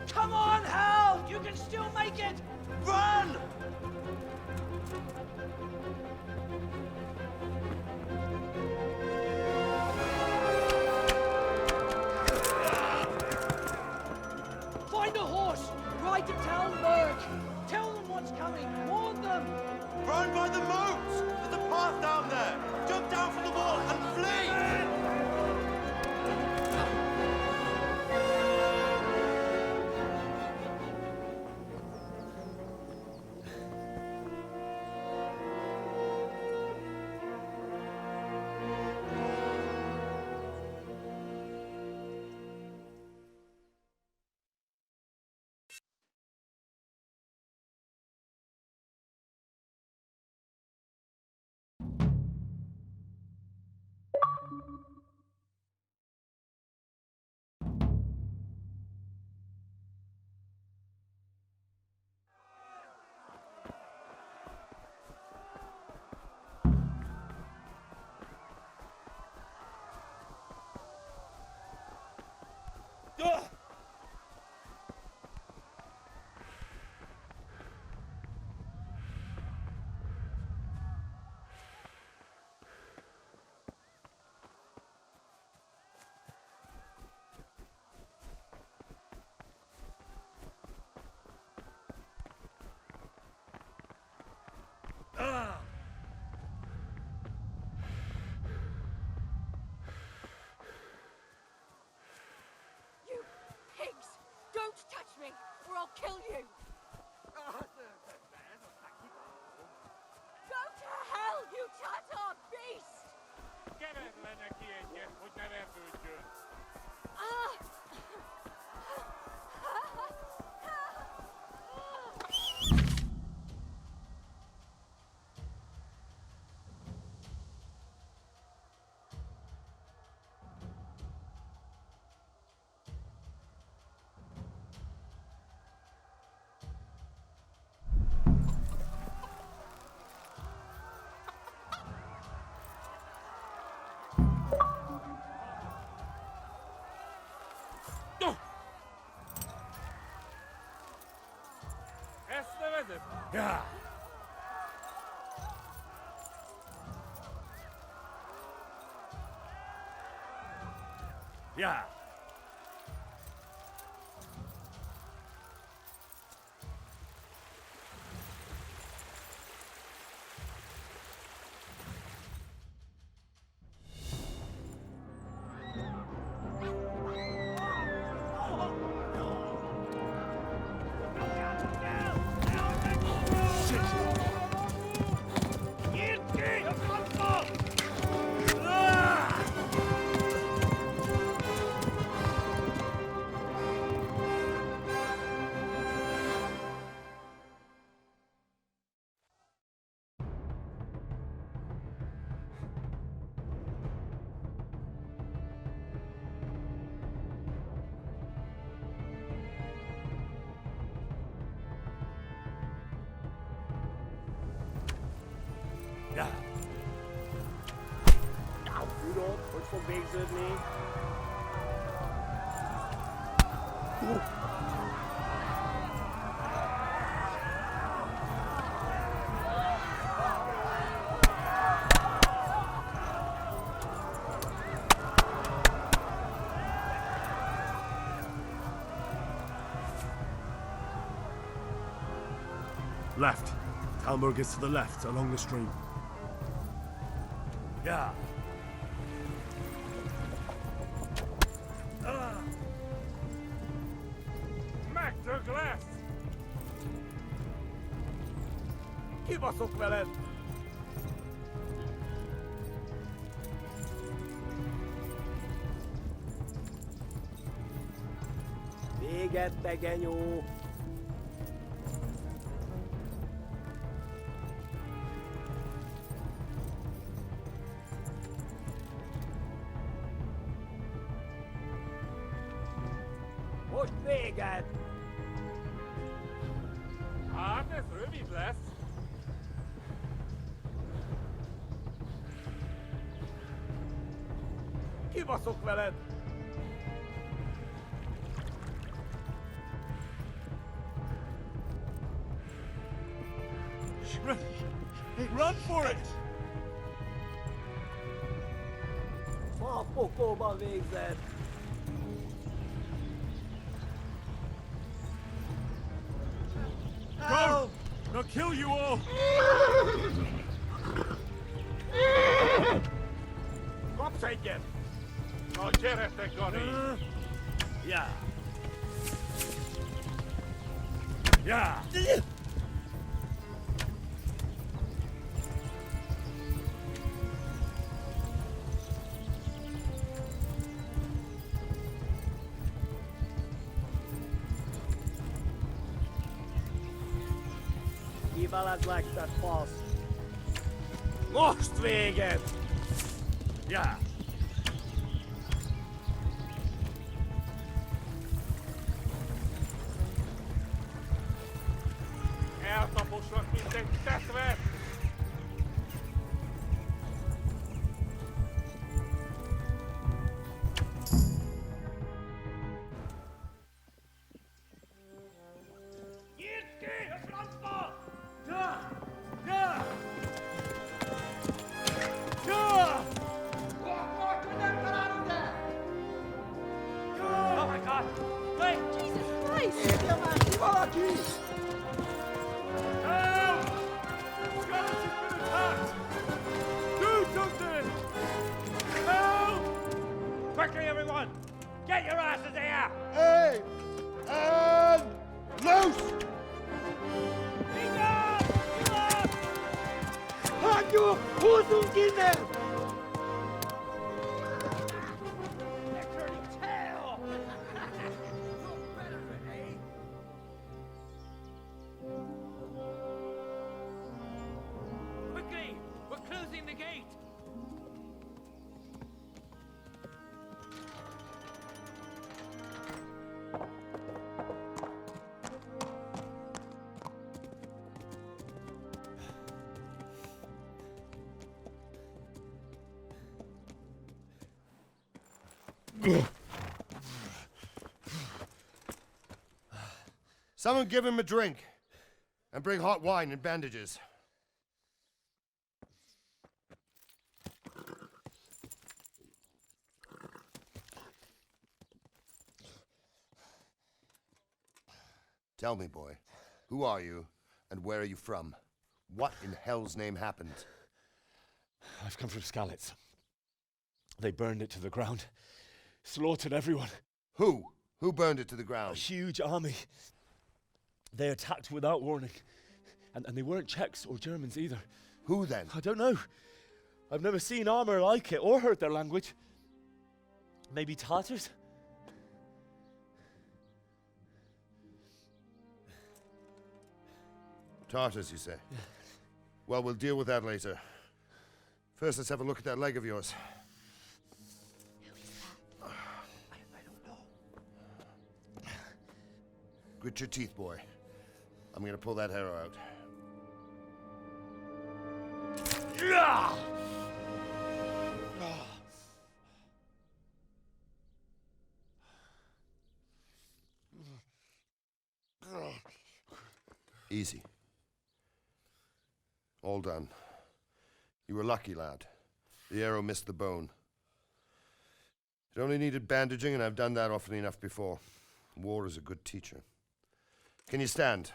Come on, Hal! You can still make it! Run! Find a horse! Ride to Talmberg! Tell them what's coming! Warn them! Run by the moat! There's a path down there! Jump down from the wall and flee! You pigs! Don't touch me, or I'll kill you! Go to hell, you Tatar beast! Ah! Yeah. Yeah. Ja. Nou, Rudolf, wordt voor bezig niet. Left. Talmberg is to the left, along the stream. Ja. Meg the glass! Kibaszok veled! Véget, tegenyó! Most véged! Hát ez rövid lesz. Kibaszok veled! Run for it! Ma a pokóban végzed! Go! They'll kill you all! Kapsz egyet! Na gyertek, Gani! Ja! Ja! Kiveled legtett fasz! Most véged! Ja! Eltaposlak, mint egy tetvet! Nyitd ki a francba! Ja! Ja! Ja! Oh my god! Wait! Jesus Christ! Érje már ki valaki! Help! Scarlet has been attacked! Do something! Help! Quickly, everyone! Get your asses here! Hey! And loose! Hagyjuk! Húzzunk innen! Quickly! We're closing the gate! Someone give him a drink. And bring hot wine and bandages. Tell me, boy, who are you and where are you from? What in hell's name happened? I've come from Skalitz. They burned it to the ground. Slaughtered everyone. Who? Who burned it to the A ground? huge army. They attacked without warning. And they weren't Czechs or Germans either. Who then? I don't know. I've never seen armor like it or heard their language. Maybe Tatars? Tartars, you say? Well, we'll deal with that later. First, let's have a look at that leg of yours. Grit your teeth, boy. I'm gonna pull that arrow out. Easy. All done. You were lucky, lad. The arrow missed the bone. It only needed bandaging, and I've done that often enough before. War is a good teacher. Can you stand?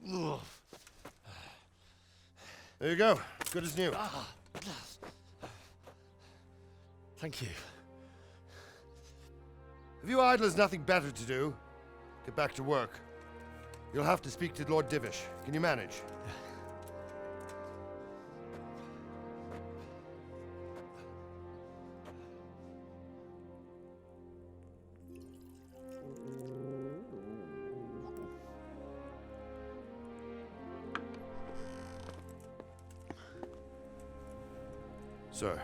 There you go. Good as new. Thank you. Have you idlers nothing better to do? Get back to work. You'll have to speak to Lord Divish. Can you manage? Sir,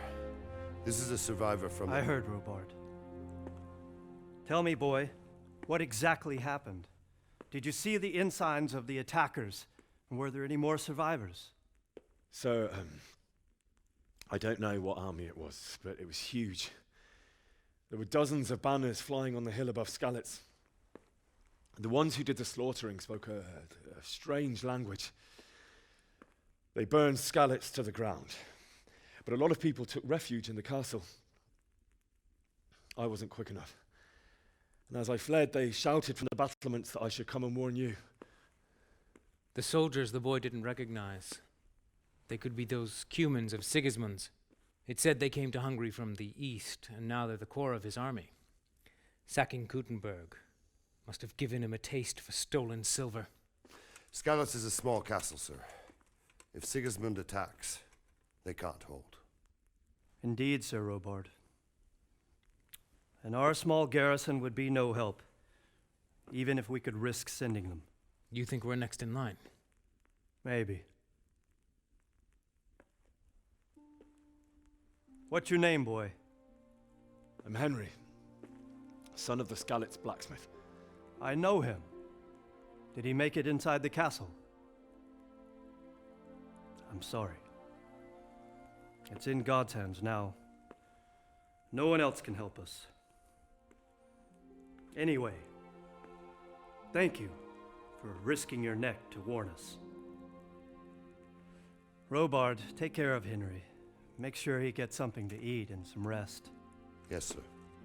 this is a survivor from... I heard, Robard. Tell me, boy, what exactly happened? Did you see the ensigns of the attackers? And were there any more survivors? So, I don't know what army it was, but it was huge. There were dozens of banners flying on the hill above Skalitz. The ones who did the slaughtering spoke a strange language. They burned Skalitz to the ground. But a lot of people took refuge in the castle. I wasn't quick enough. And as I fled, they shouted from the battlements that I should come and warn you. The soldiers the boy didn't recognize. They could be those Cumans of Sigismund's. It said they came to Hungary from the east, and now they're the core of his army. Sacking Gutenberg must have given him a taste for stolen silver. Skalitz is a small castle, sir. If Sigismund attacks, they can't hold. Indeed, Sir Robard. And our small garrison would be no help, even if we could risk sending them. You think we're next in line? Maybe. What's your name, boy? I'm Henry, son of the Skalitz blacksmith. I know him. Did he make it inside the castle? I'm sorry. It's in God's hands now. No one else can help us. Anyway, thank you for risking your neck to warn us. Robard, take care of Henry. Make sure he gets something to eat and some rest. Yes, sir.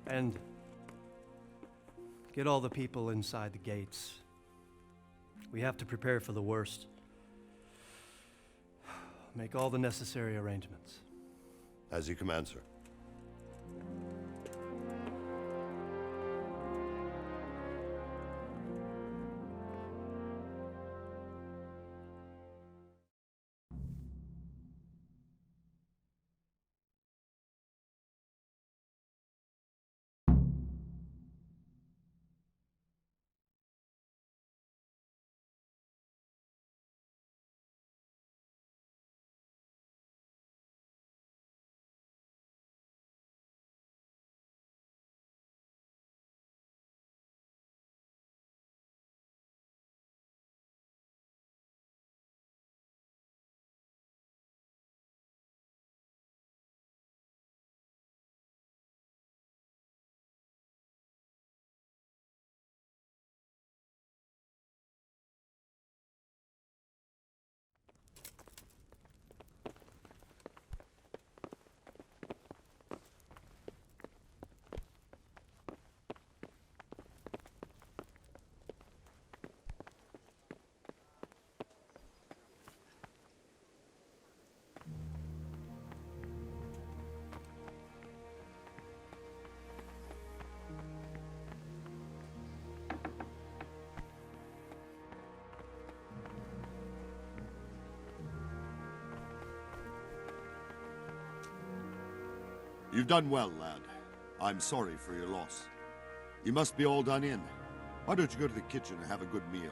And get all the people inside the gates. We have to prepare for the worst. Make all the necessary arrangements. As you command, sir. You've done well, lad. I'm sorry for your loss. You must be all done in. Why don't you go to the kitchen and have a good meal?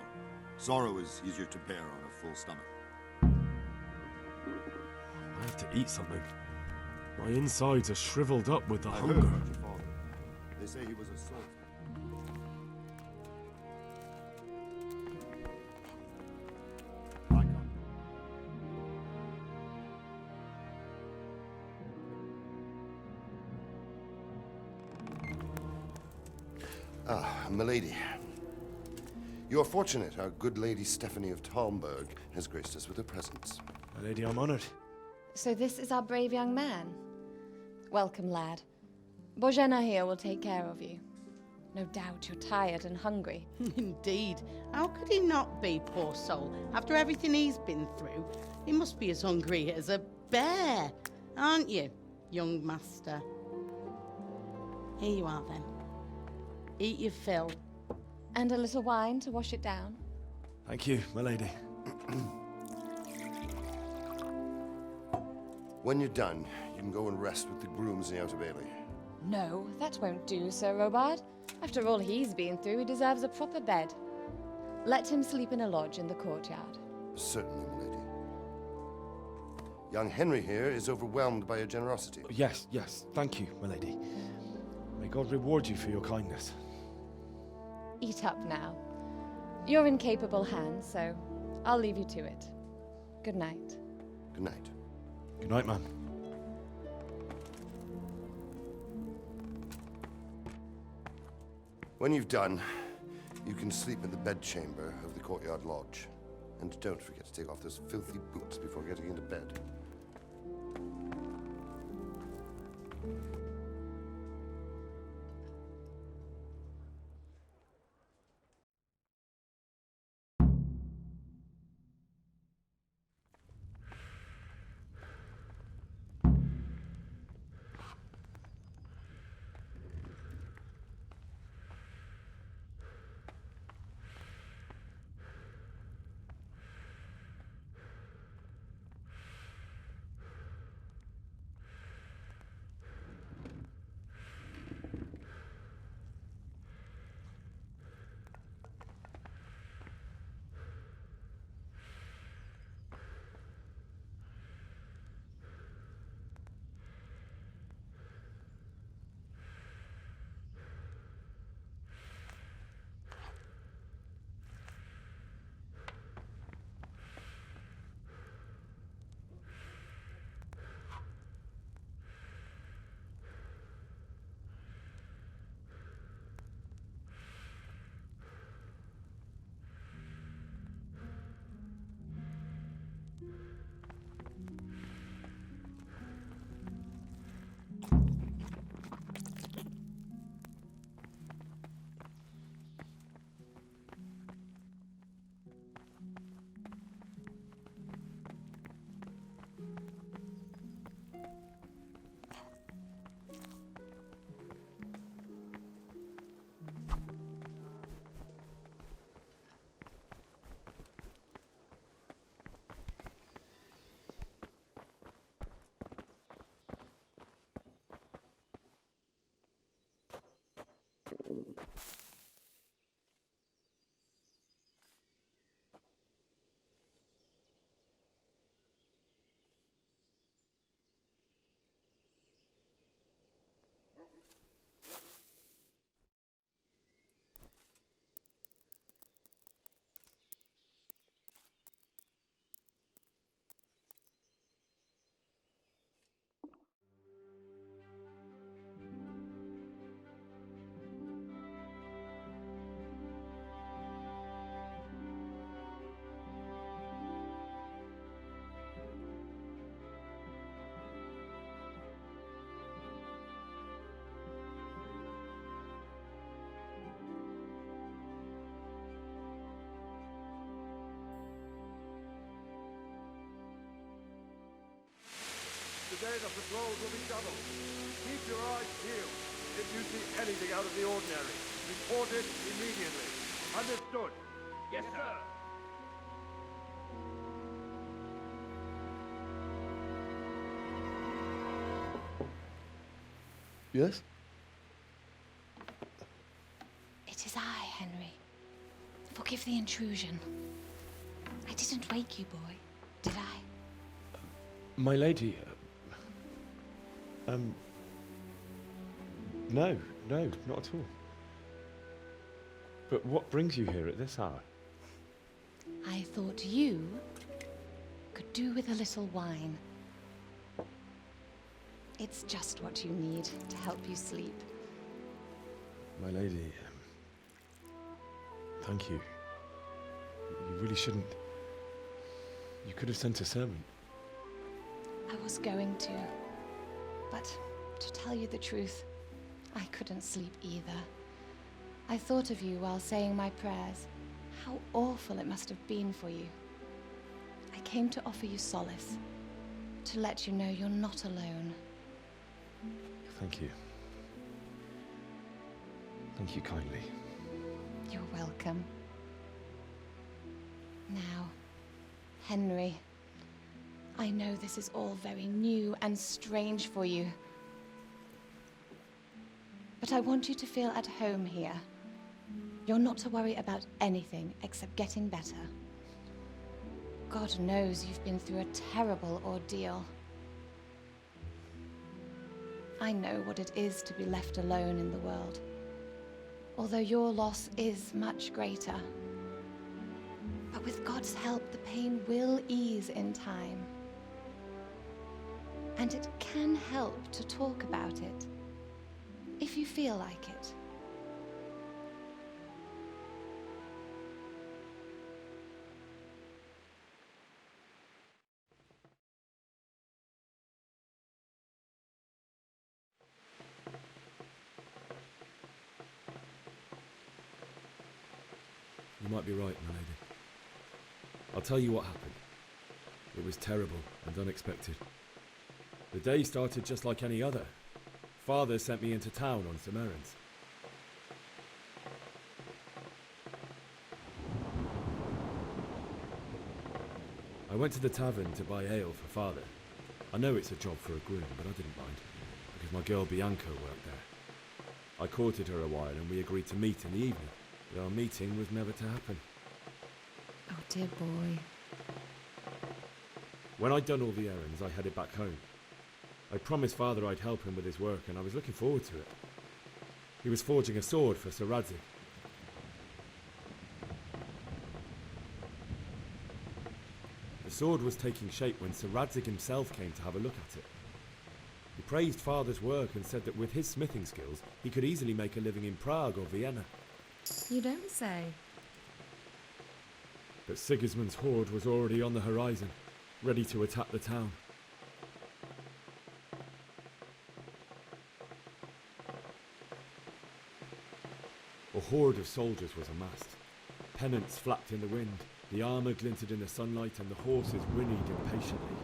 Sorrow is easier to bear on a full stomach. I have to eat something. My insides are shriveled up with the I hunger. heard about your father. They say he was a swordsman. Ah, milady. You are fortunate our good lady Stephanie of Talmberg has graced us with her presence. My lady, I'm honored. So this is our brave young man. Welcome, lad. Bojena here will take care of you. No doubt you're tired and hungry. Indeed. How could he not be, poor soul? After everything he's been through, he must be as hungry as a bear, aren't you, young master? Here you are, then. Eat your fill. And a little wine to wash it down. Thank you, my lady. When you're done, you can go and rest with the grooms in the Outer Bailey. No, that won't do, Sir Robard. After all he's been through, he deserves a proper bed. Let him sleep in a lodge in the courtyard. Certainly, milady. Young Henry here is overwhelmed by your generosity. Yes, yes, thank you, my lady. May God reward you for your kindness. Eat up now. You're in capable hands, so I'll leave you to it. Good night. Good night. Good night, ma'am. When you've done, you can sleep in the bedchamber of the courtyard lodge. And don't forget to take off those filthy boots before getting into bed. Today the patrols will be doubled. Keep your eyes peeled. If you see anything out of the ordinary, report it immediately. Understood? Yes, sir. Yes? It is I, Henry. Forgive the intrusion. I didn't wake you, boy, did I? My lady, no, not at all. But what brings you here at this hour? I thought you could do with a little wine. It's just what you need to help you sleep. My lady, Thank you. You really shouldn't. You could have sent a servant. I was going to. But to tell you the truth, I couldn't sleep either. I thought of you while saying my prayers. How awful it must have been for you. I came to offer you solace, to let you know you're not alone. Thank you. Thank you kindly. You're welcome. Now, Henry, I know this is all very new and strange for you. But I want you to feel at home here. You're not to worry about anything except getting better. God knows you've been through a terrible ordeal. I know what it is to be left alone in the world, although your loss is much greater. But with God's help, the pain will ease in time. And it can help to talk about it, if you feel like it. You might be right, my lady. I'll tell you what happened. It was terrible and unexpected. The day started just like any other. Father sent me into town on some errands. I went to the tavern to buy ale for Father. I know it's a job for a groom, but I didn't mind, because my girl Bianca worked there. I courted her a while and we agreed to meet in the evening, but our meeting was never to happen. Oh, dear boy. When I'd done all the errands, I headed back home. I promised Father I'd help him with his work, and I was looking forward to it. He was forging a sword for Sir Radzig. The sword was taking shape when Sir Radzig himself came to have a look at it. He praised Father's work and said that with his smithing skills, he could easily make a living in Prague or Vienna. You don't say. But Sigismund's horde was already on the horizon, ready to attack the town. A horde of soldiers was amassed. Pennants flapped in the wind, the armour glinted in the sunlight, and the horses whinnied impatiently.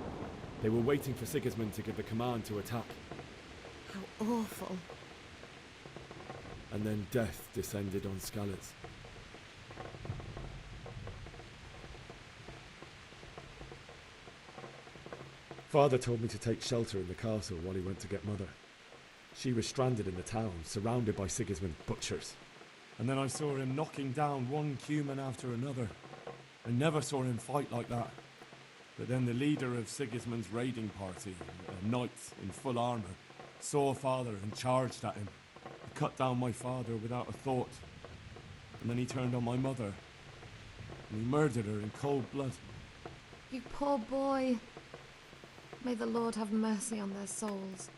They were waiting for Sigismund to give the command to attack. How awful. And then death descended on Skalitz. Father told me to take shelter in the castle while he went to get Mother. She was stranded in the town, surrounded by Sigismund's butchers. And then I saw him knocking down one Cuman after another. I never saw him fight like that. But then the leader of Sigismund's raiding party, a knight in full armour, saw Father and charged at him. He cut down my father without a thought. And then he turned on my mother. And he murdered her in cold blood. You poor boy. May the Lord have mercy on their souls.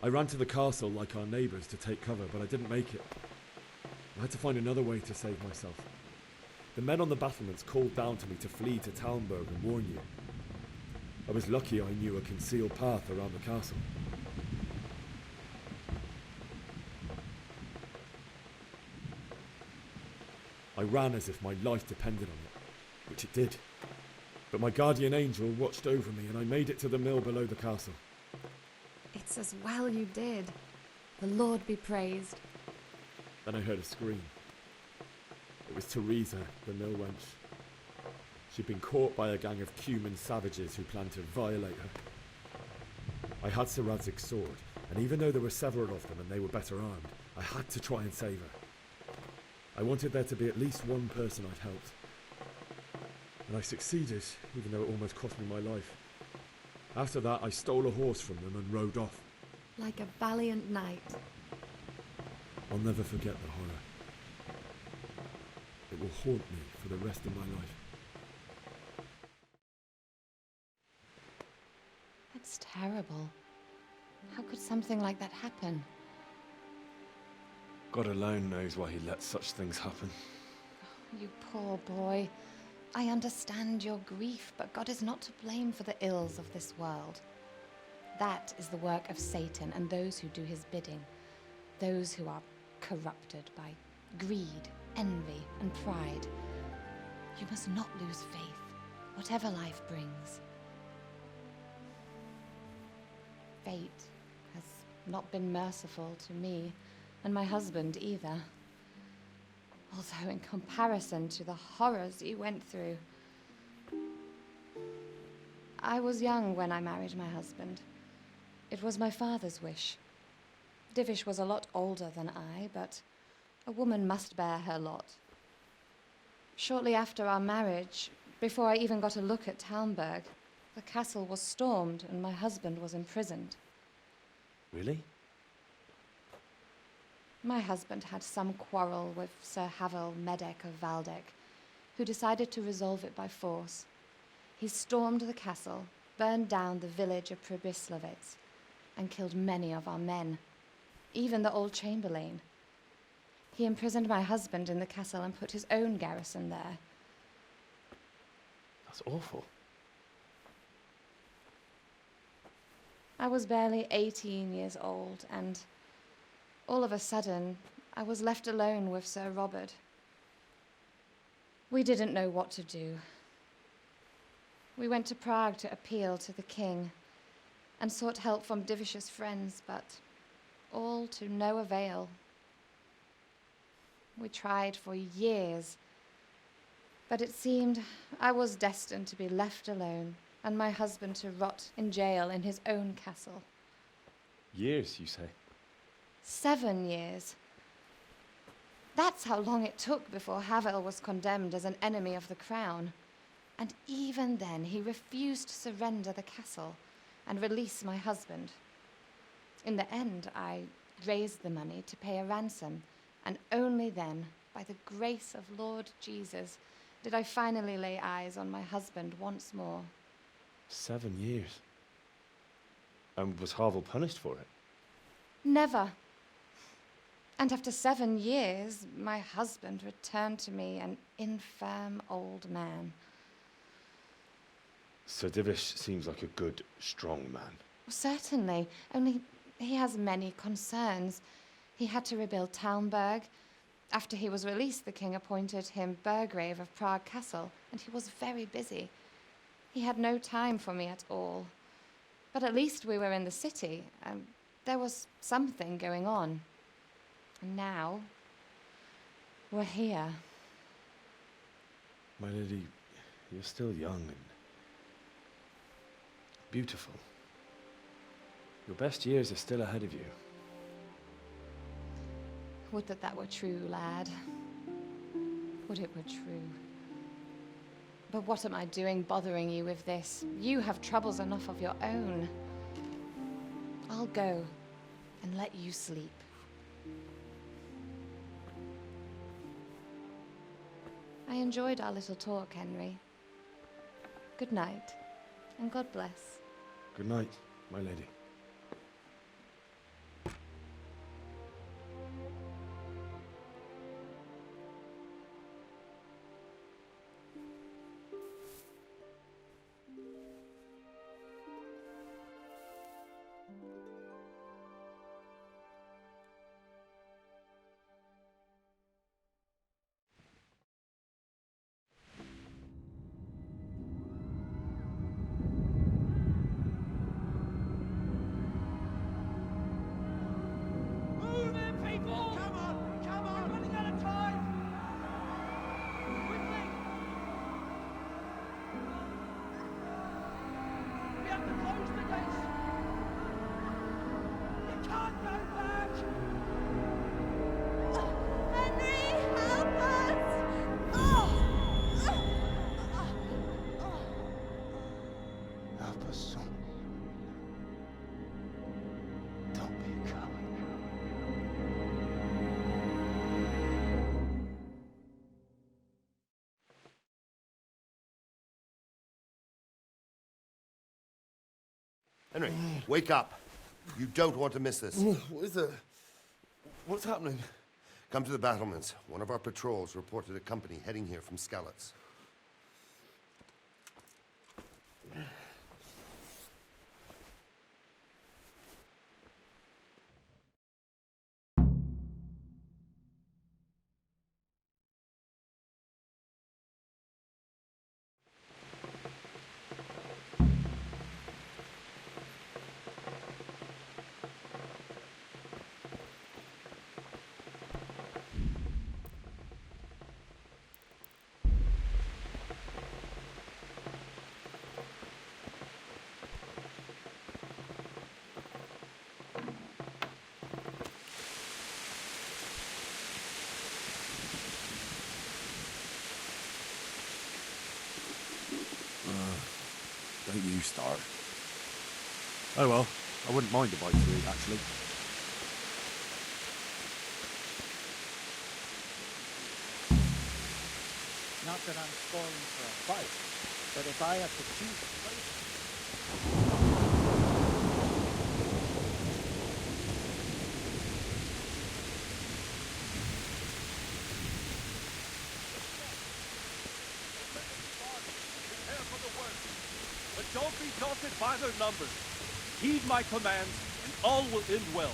I ran to the castle like our neighbours to take cover, but I didn't make it. I had to find another way to save myself. The men on the battlements called down to me to flee to Talmberg and warn you. I was lucky I knew a concealed path around the castle. I ran as if my life depended on it, which it did. But my guardian angel watched over me and I made it to the mill below the castle. It's as well you did. The Lord be praised. Then I heard a scream. It was Teresa, the mill wench. She'd been caught by a gang of Cuman savages who planned to violate her. I had Sir Radzig's sword, and even though there were several of them and they were better armed, I had to try and save her. I wanted there to be at least one person I'd helped. And I succeeded, even though it almost cost me my life. After that, I stole a horse from them and rode off. Like a valiant knight. I'll never forget the horror. It will haunt me for the rest of my life. That's terrible. How could something like that happen? God alone knows why he lets such things happen. You poor boy. I understand your grief, but God is not to blame for the ills of this world. That is the work of Satan and those who do his bidding, those who are corrupted by greed, envy, and pride. You must not lose faith, whatever life brings. Fate has not been merciful to me, and my husband either. Although in comparison to the horrors you went through. I was young when I married my husband. It was my father's wish. Divish was a lot older than I, but a woman must bear her lot. Shortly after our marriage, before I even got a look at Talmberg, the castle was stormed and my husband was imprisoned. Really? My husband had some quarrel with Sir Havel Medek of Valdek, who decided to resolve it by force. He stormed the castle, burned down the village of Pribyslavitz, and killed many of our men, even the old chamberlain. He imprisoned my husband in the castle and put his own garrison there. That's awful. I was barely 18 years old, and all of a sudden, I was left alone with Sir Robert. We didn't know what to do. We went to Prague to appeal to the king and sought help from Divish's friends, but all to no avail. We tried for years, but it seemed I was destined to be left alone and my husband to rot in jail in his own castle. Years, you say? 7 years. That's how long it took before Havel was condemned as an enemy of the crown. And even then, he refused to surrender the castle and release my husband. In the end, I raised the money to pay a ransom, and only then, by the grace of Lord Jesus, did I finally lay eyes on my husband once more. 7 years? And was Havel punished for it? Never. And after 7 years, my husband returned to me an infirm old man. Sir Divish seems like a good, strong man. Certainly, only he has many concerns. He had to rebuild Talmberg. After he was released, the king appointed him Burgrave of Prague Castle, and he was very busy. He had no time for me at all. But at least we were in the city, and there was something going on. And now, we're here. My lady, you're still young and beautiful. Your best years are still ahead of you. Would that that were true, lad. Would it were true. But what am I doing bothering you with this? You have troubles enough of your own. I'll go and let you sleep. I enjoyed our little talk, Henry. Good night, and God bless. Good night, my lady. Henry, wake up. You don't want to miss this. What is it? What's happening? Come to the battlements. One of our patrols reported a company heading here from Skalitz. Don't you start. Oh well, I wouldn't mind a bite to eat, actually. Not that I'm scoring for a fight, but if I have to choose a place... But don't be daunted by their numbers. Heed my commands, and all will end well.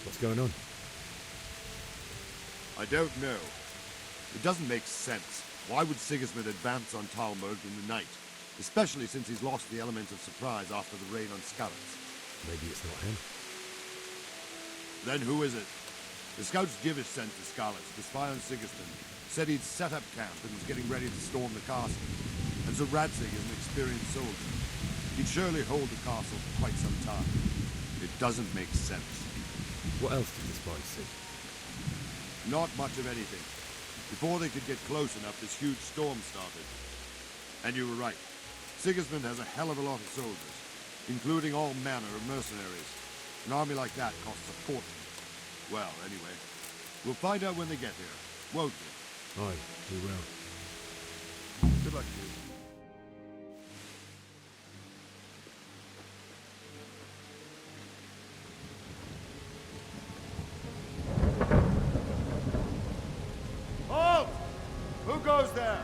What's going on? I don't know. It doesn't make sense. Why would Sigismund advance on Talmberg in the night? Especially since he's lost the element of surprise after the raid on Skalitz. Maybe it's not him. Then who is it? The scouts Divish sent to Skalitz to spy on Sigismund said he'd set up camp and was getting ready to storm the castle. And so Radzig is an experienced soldier. He'd surely hold the castle for quite some time. It doesn't make sense. What else did the spies see? Not much of anything. Before they could get close enough, this huge storm started. And you were right. Sigismund has a hell of a lot of soldiers, including all manner of mercenaries. An army like that costs a fortune. Well, anyway, we'll find out when they get here, won't we? Aye, we will. Good luck to you. Halt! Who goes there?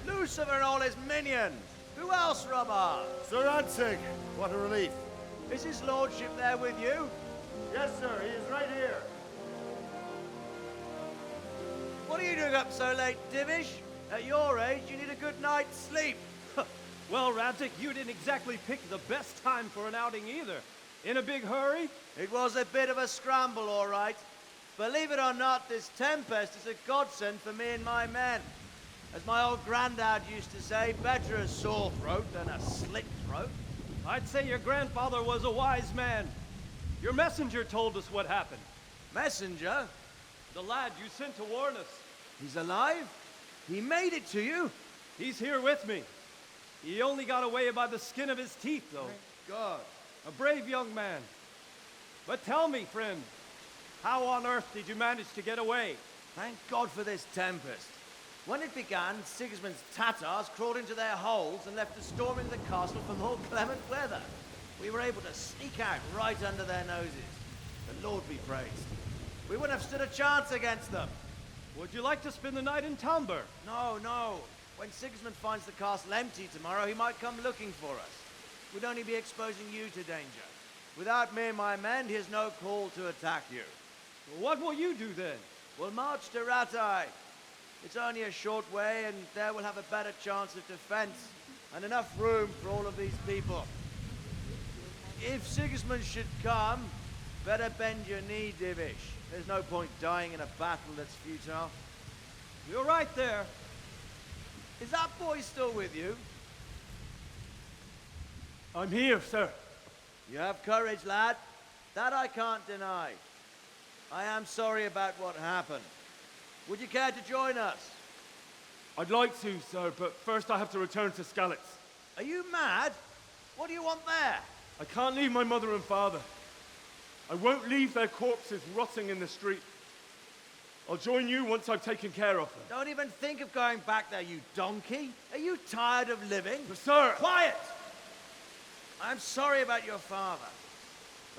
Lucifer and all his minions! Who else, Robber? Sir Radzig, what a relief. Is his lordship there with you? Yes, sir, he is right here. What are you doing up so late, Divish? At your age, you need a good night's sleep. Well, Radzig, you didn't exactly pick the best time for an outing either. In a big hurry? It was a bit of a scramble, all right. Believe it or not, this tempest is a godsend for me and my men. As my old granddad used to say, better a sore throat than a slit throat. I'd say your grandfather was a wise man. Your messenger told us what happened. Messenger? The lad you sent to warn us. He's alive? He made it to you? He's here with me. He only got away by the skin of his teeth, though. Thank God. A brave young man. But tell me, friend, how on earth did you manage to get away? Thank God for this tempest. When it began, Sigismund's Tatars crawled into their holes and left us storming the castle for more clement weather. We were able to sneak out right under their noses. The Lord be praised. We wouldn't have stood a chance against them. Would you like to spend the night in Talmberg? No, no. When Sigismund finds the castle empty tomorrow, he might come looking for us. We'd only be exposing you to danger. Without me and my men, he has no call to attack you. What will you do then? We'll march to Ratai. It's only a short way, and there we'll have a better chance of defense and enough room for all of these people. If Sigismund should come, better bend your knee, Divish. There's no point dying in a battle that's futile. You're right there. Is that boy still with you? I'm here, sir. You have courage, lad. That I can't deny. I am sorry about what happened. Would you care to join us? I'd like to, sir, but first I have to return to Skalitz. Are you mad? What do you want there? I can't leave my mother and father. I won't leave their corpses rotting in the street. I'll join you once I've taken care of them. Don't even think of going back there, you donkey. Are you tired of living? But, sir! Quiet! I'm sorry about your father.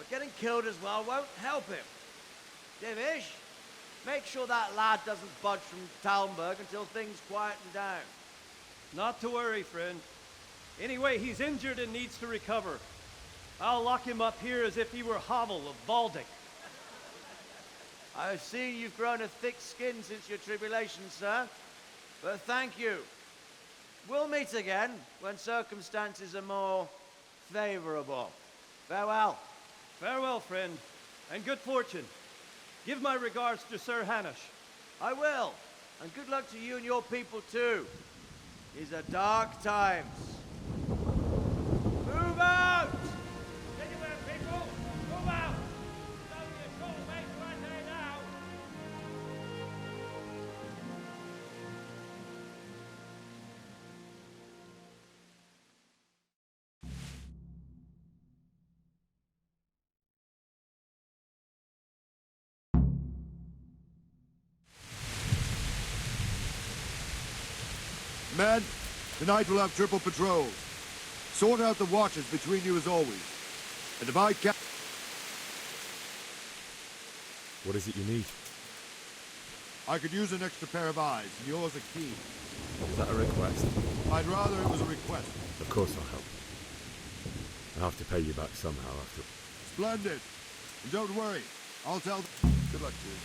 but getting killed as well won't help him. Divish, make sure that lad doesn't budge from Talmberg until things quieten down. Not to worry, friend. Anyway, he's injured and needs to recover. I'll lock him up here as if he were Havel of Valdic. I've seen you've grown a thick skin since your tribulation, sir. But thank you. We'll meet again when circumstances are more favorable. Farewell. Farewell, friend, and good fortune. Give my regards to Sir Hanush. I will. And good luck to you and your people, too. These are dark times. Move out! Anywhere, people! Move out! It's only a short way to Athe now! Men, tonight we'll have triple patrols. Sort out the watches between you as always. And if I can... What is it you need? I could use an extra pair of eyes, and yours are keen. Is that a request? I'd rather it was a request. Of course I'll help. I'll have to pay you back somehow after... Splendid. And don't worry, I'll tell... Good luck to you.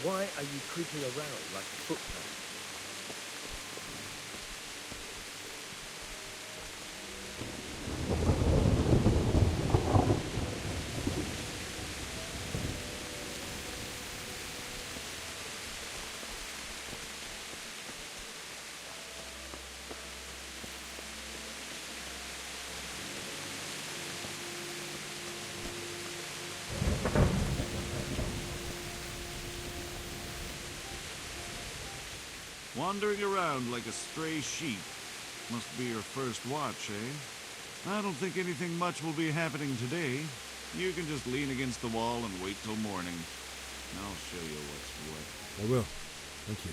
Why are you creeping around like a footpad? Wandering around like a stray sheep. Must be your first watch, eh? I don't think anything much will be happening today. You can just lean against the wall and wait till morning. I'll show you what's what. I will. Thank you.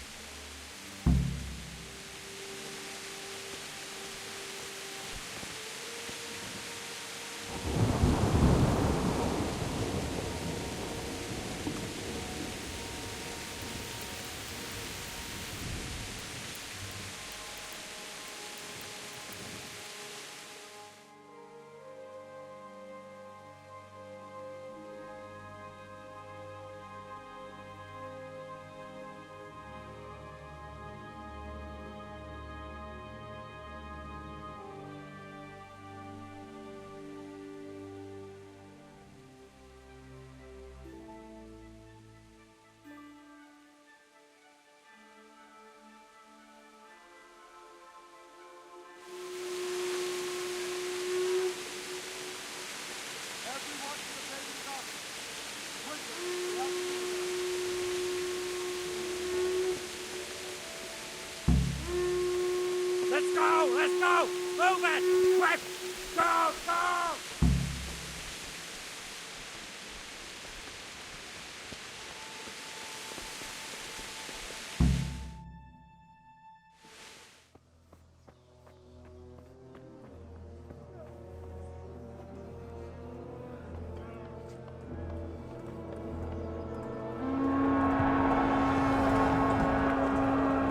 Let's go! Let's go! Move it! Quick! Go! Go!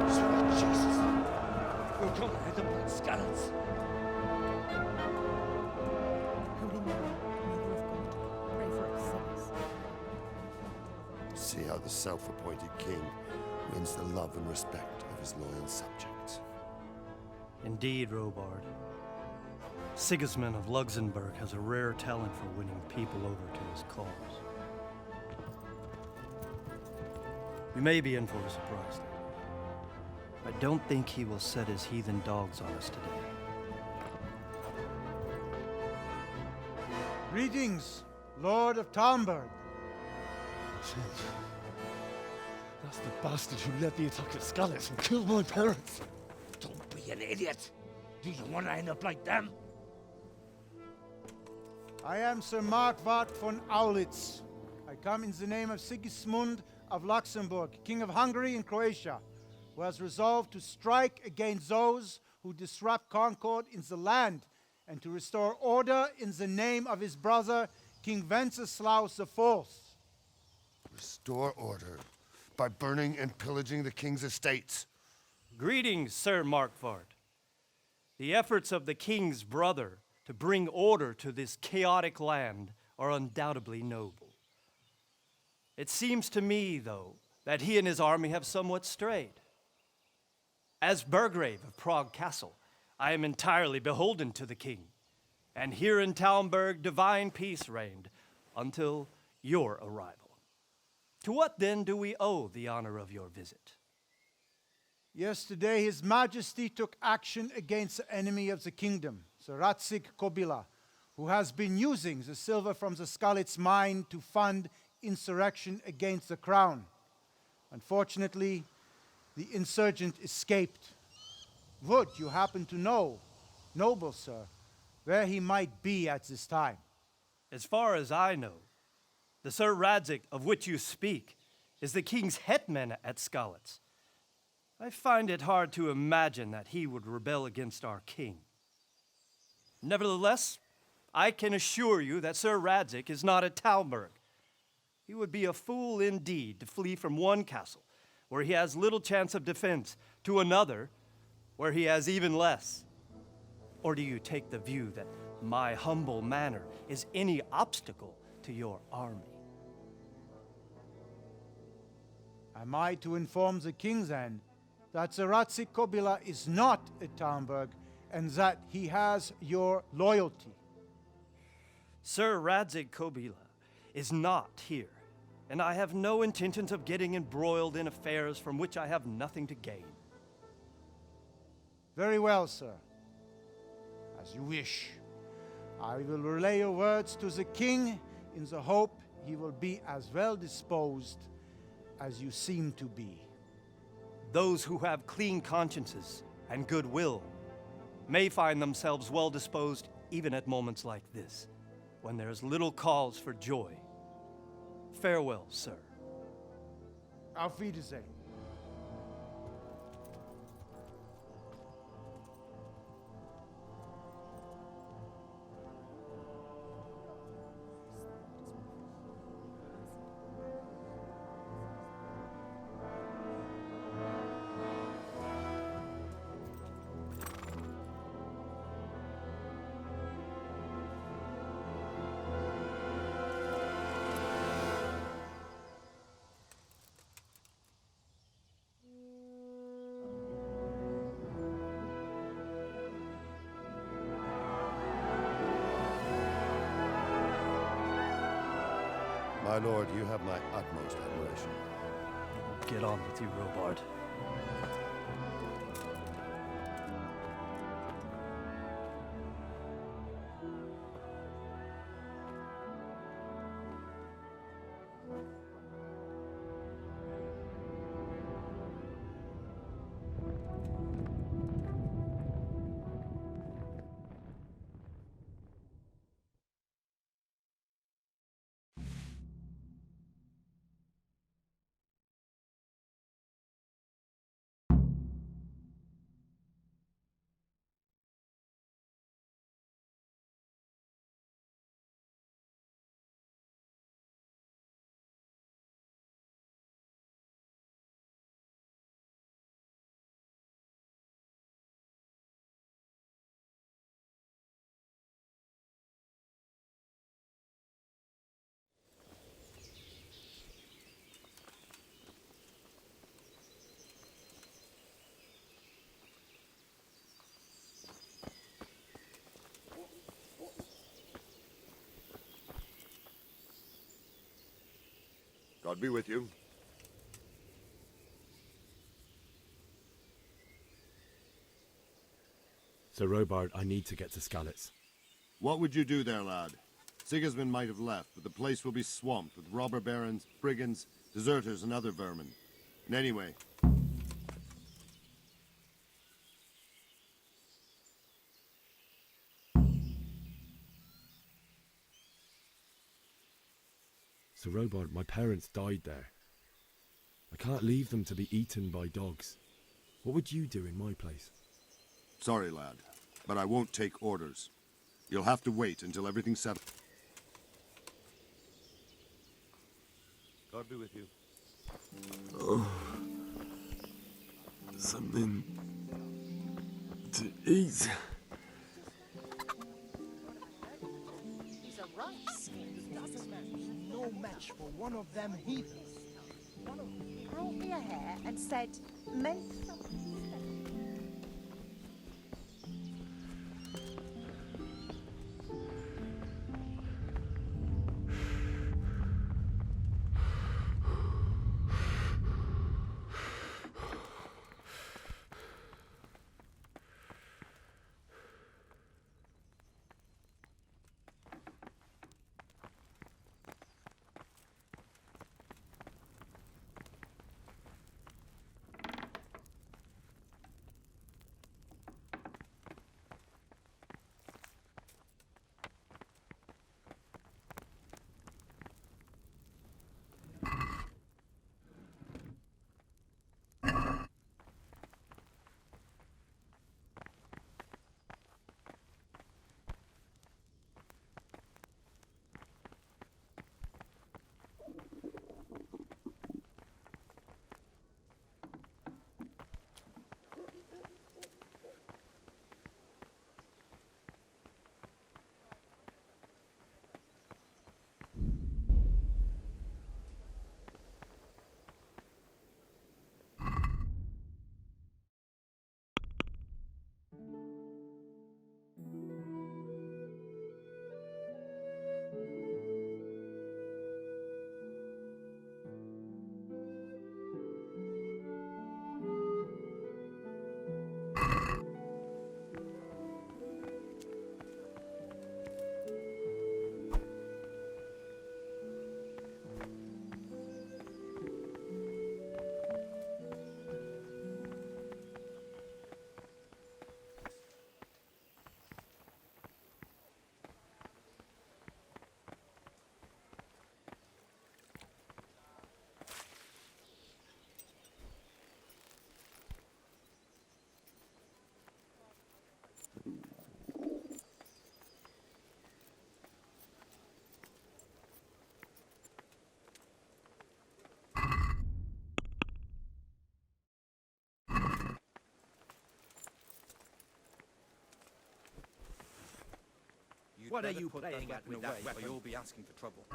Sweet Jesus! We'll come out of blood skeletons. Holy Mary, Mother of God, pray for us sinners. See how the self-appointed king wins the love and respect of his loyal subjects. Indeed, Robard. Sigismund of Luxembourg has a rare talent for winning people over to his cause. You may be in for a surprise, though. I don't think he will set his heathen dogs on us today. Greetings, Lord of Talmberg. That's the bastard who led the attack at Scarlet and killed my parents. Don't be an idiot. Do you want to end up like them? I am Sir Markwart von Aulitz. I come in the name of Sigismund of Luxembourg, King of Hungary and Croatia, who has resolved to strike against those who disrupt concord in the land and to restore order in the name of his brother, King Wenceslaus IV. Restore order by burning and pillaging the king's estates. Greetings, Sir Markwart. The efforts of the king's brother to bring order to this chaotic land are undoubtedly noble. It seems to me, though, that he and his army have somewhat strayed. As Burgrave of Prague Castle, I am entirely beholden to the king, and here in Talmberg divine peace reigned until your arrival. To what then do we owe the honor of your visit? Yesterday, His Majesty took action against the enemy of the kingdom, Sir Radzig Kobyla, who has been using the silver from the Skalitz mine to fund insurrection against the crown. Unfortunately, the insurgent escaped. Would you happen to know, noble sir, where he might be at this time? As far as I know, the Sir Radzig of which you speak is the king's hetman at Skalitz. I find it hard to imagine that he would rebel against our king. Nevertheless, I can assure you that Sir Radzig is not at Talmberg. He would be a fool indeed to flee from one castle, where he has little chance of defense, to another, where he has even less. Or do you take the view that my humble manner is any obstacle to your army? Am I to inform the king then that Sir Radzig Kobyla is not at Talmberg and that he has your loyalty? Sir Radzig Kobyla is not here, and I have no intentions of getting embroiled in affairs from which I have nothing to gain. Very well, sir. As you wish. I will relay your words to the king in the hope he will be as well disposed as you seem to be. Those who have clean consciences and goodwill may find themselves well disposed even at moments like this, when there is little cause for joy. Farewell, sir. Auf Wiedersehen. My lord, you have my utmost admiration. Get on with you, Robard. God be with you. Sir Robard, I need to get to Skalitz. What would you do there, lad? Sigismund might have left, but the place will be swamped with robber barons, brigands, deserters, and other vermin. And anyway... Sir Robard, my parents died there. I can't leave them to be eaten by dogs. What would you do in my place? Sorry, lad, but I won't take orders. You'll have to wait until everything's settled. God be with you. Oh, something to eat. He's a right skin, doesn't he? No match for one of them heathens. He brought me a hare and said, make something. What are you playing at with that weapon? You'll be asking for trouble.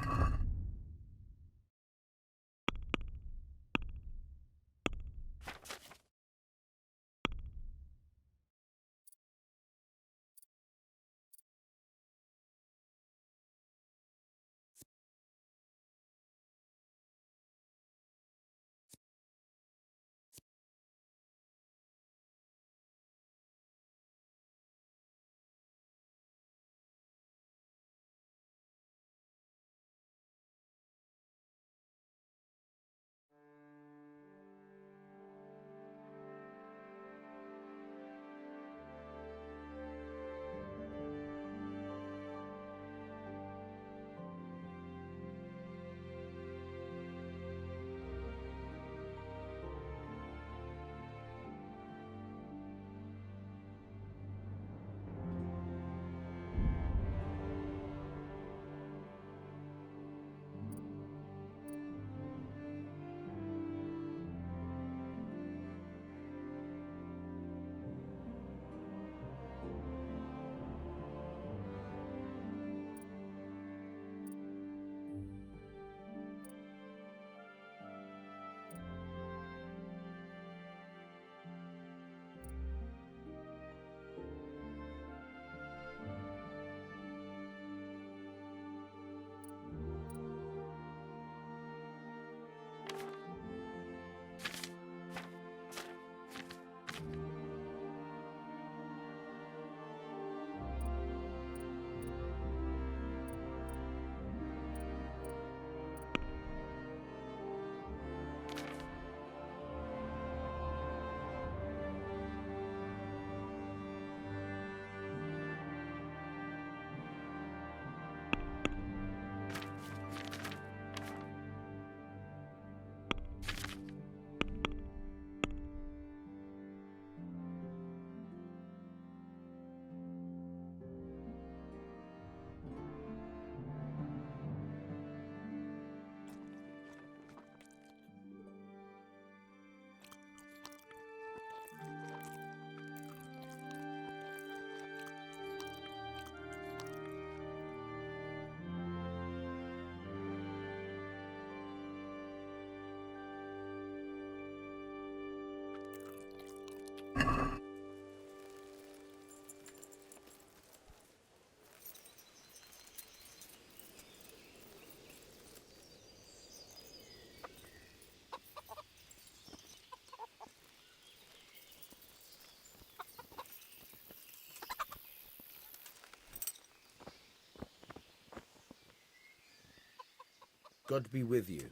God be with you.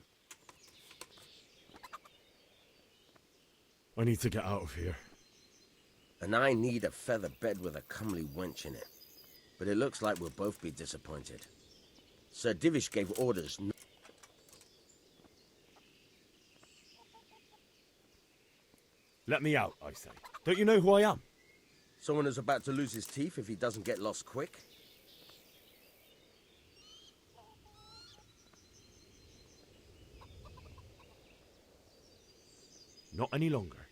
I need to get out of here. And I need a feather bed with a comely wench in it. But it looks like we'll both be disappointed. Sir Divish gave orders. Let me out, I say. Don't you know who I am? Someone who's about to lose his teeth if he doesn't get lost quick? Not any longer.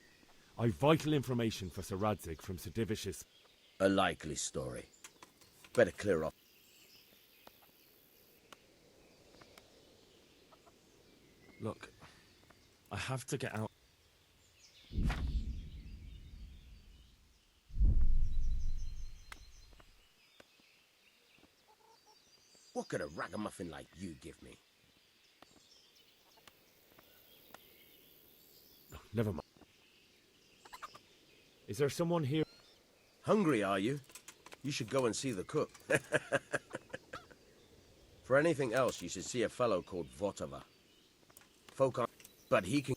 I've vital information for Sir Radzig from Sir Divish's... A likely story. Better clear off. Look, I have to get out. What could a ragamuffin like you give me? Never mind. Is there someone here? Hungry, are you? You should go and see the cook. For anything else, you should see a fellow called Votava. Folk on... But he can...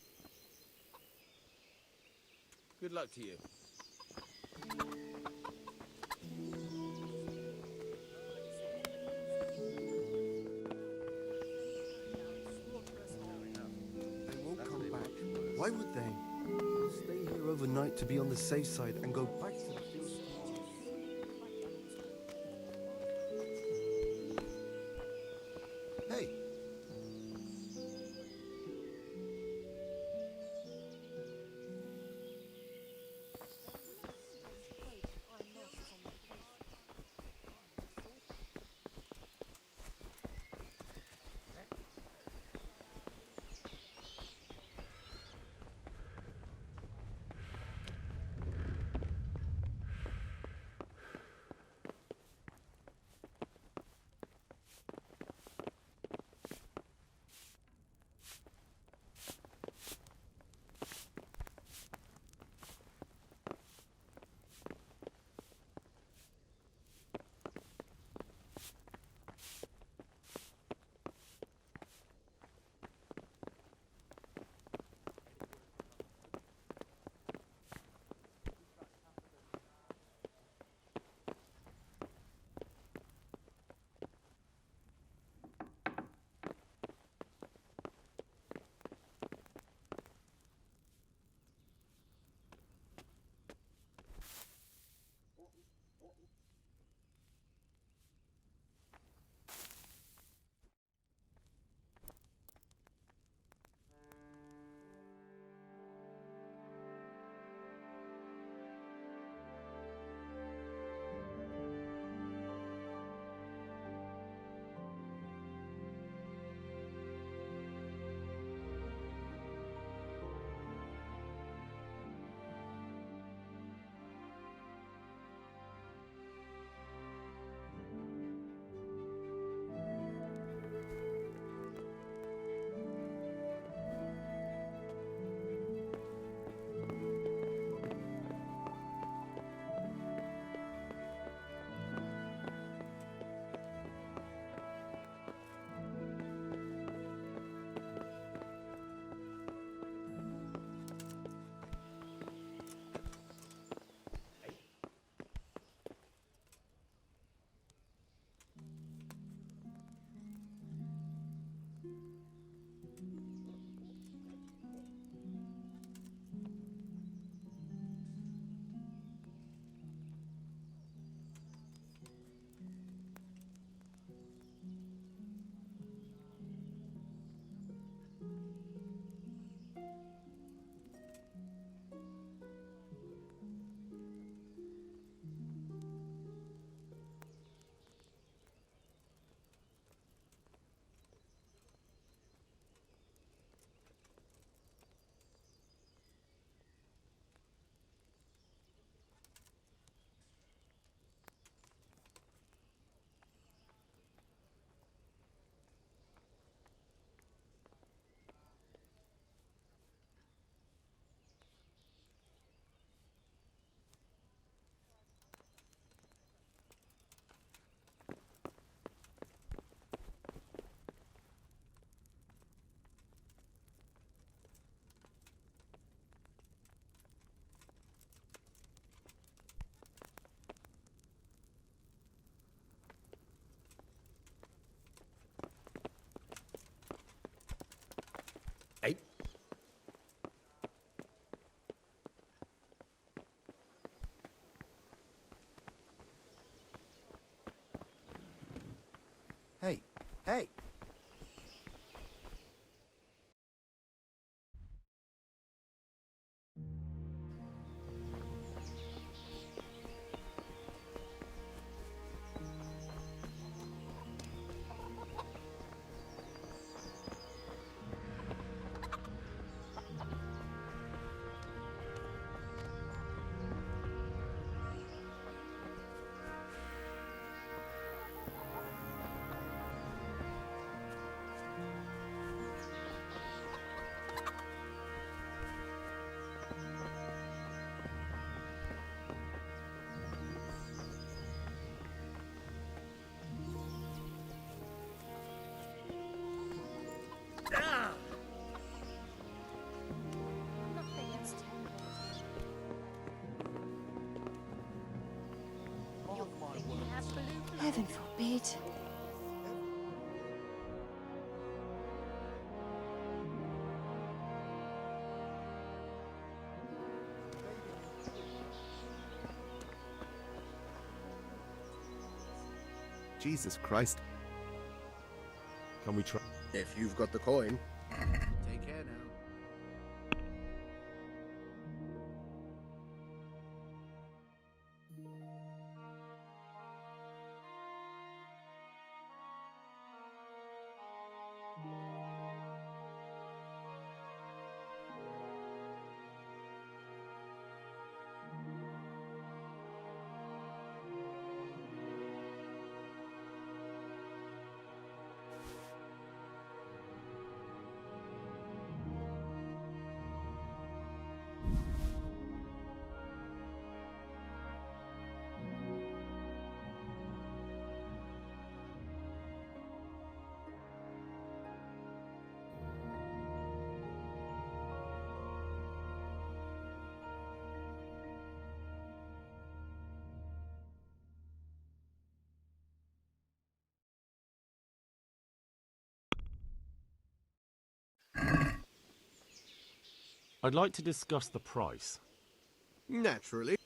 Good luck to you. They won't come back. Why would they? They'll stay here overnight to be on the safe side and go back to the field. Hey! Hey, Heaven forbid. Jesus Christ. Can we try? If you've got the coin. Take care now. I'd like to discuss the price. Naturally.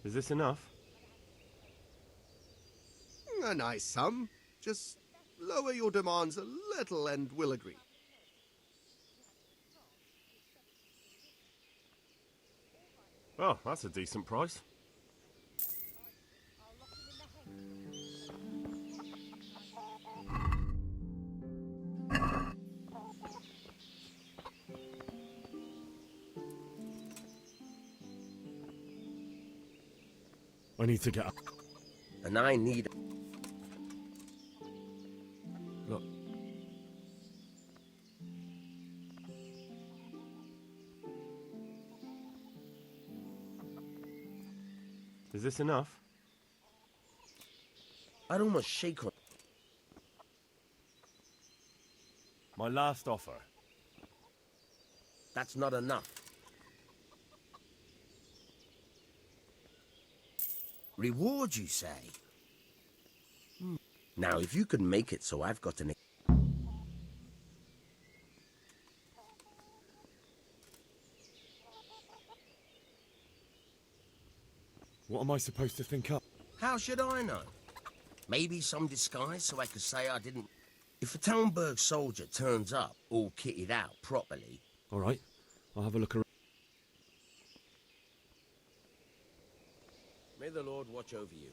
Is this enough? A nice sum. Just lower your demands a little and we'll agree. Oh, that's a decent price. I need to get up. And I need... Look. Is this enough? I'd almost shake on... My last offer. That's not enough. Reward, you say? Now, if you could make it so I've got an... What am I supposed to think up? How should I know? Maybe some disguise so I could say I didn't... If a Townburg soldier turns up, all kitted out properly... All right, I'll have a look around. May the Lord watch over you.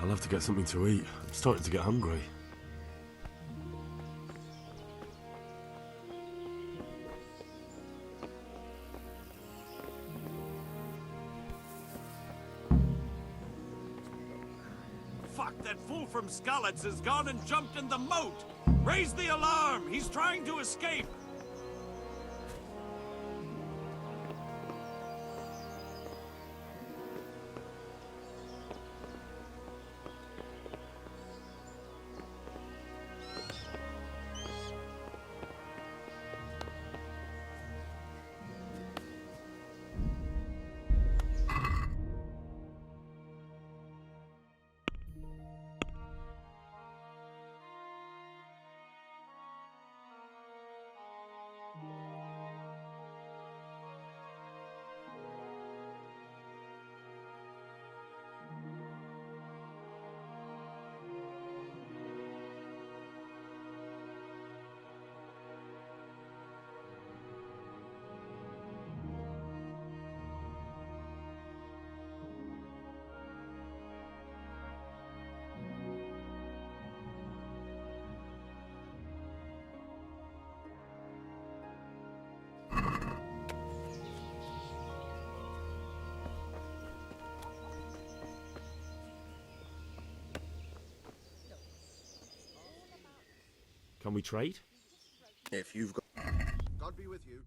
I'll have to get something to eat. I'm starting to get hungry. Fuck, that fool from Skalitz has gone and jumped in the moat! Raise the alarm! He's trying to escape! Can we trade? If you've got... God be with you.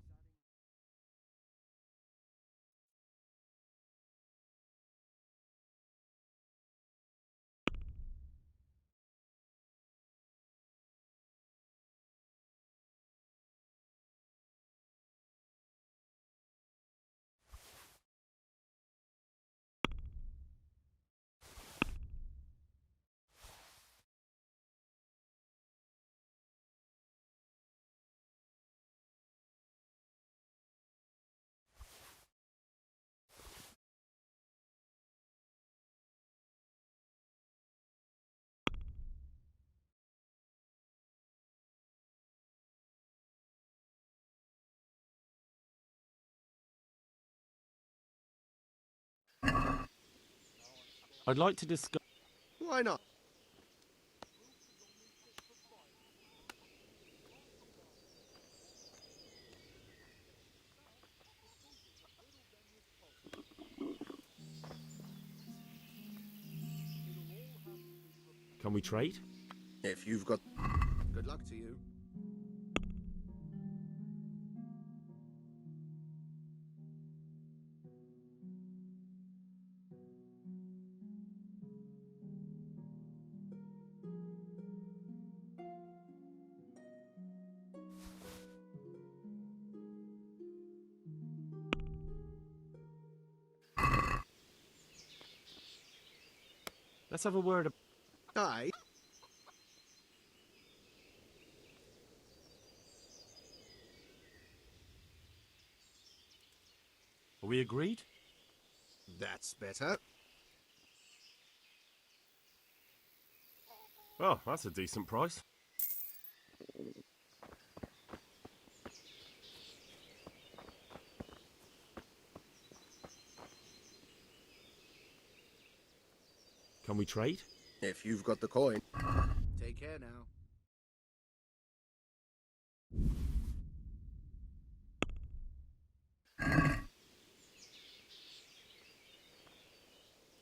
I'd like to discuss... Why not? Can we trade? If you've got... Good luck to you. Let's have a word. Aye. Are we agreed? That's better. Oh, that's a decent price. Can we trade? If you've got the coin. Take care now.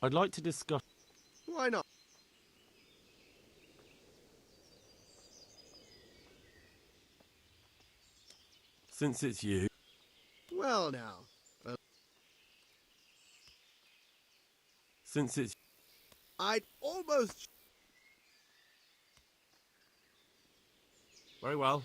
I'd like to discuss... Why not? Since it's you... Well now. Since it's... I'd almost... Very well.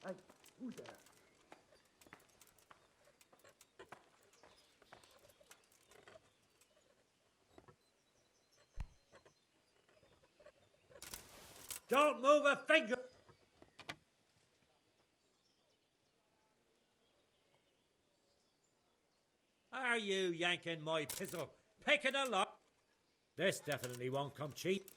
Hey, who's there? Don't move a finger! Are you yanking my pistol? Picking a lock? This definitely won't come cheap.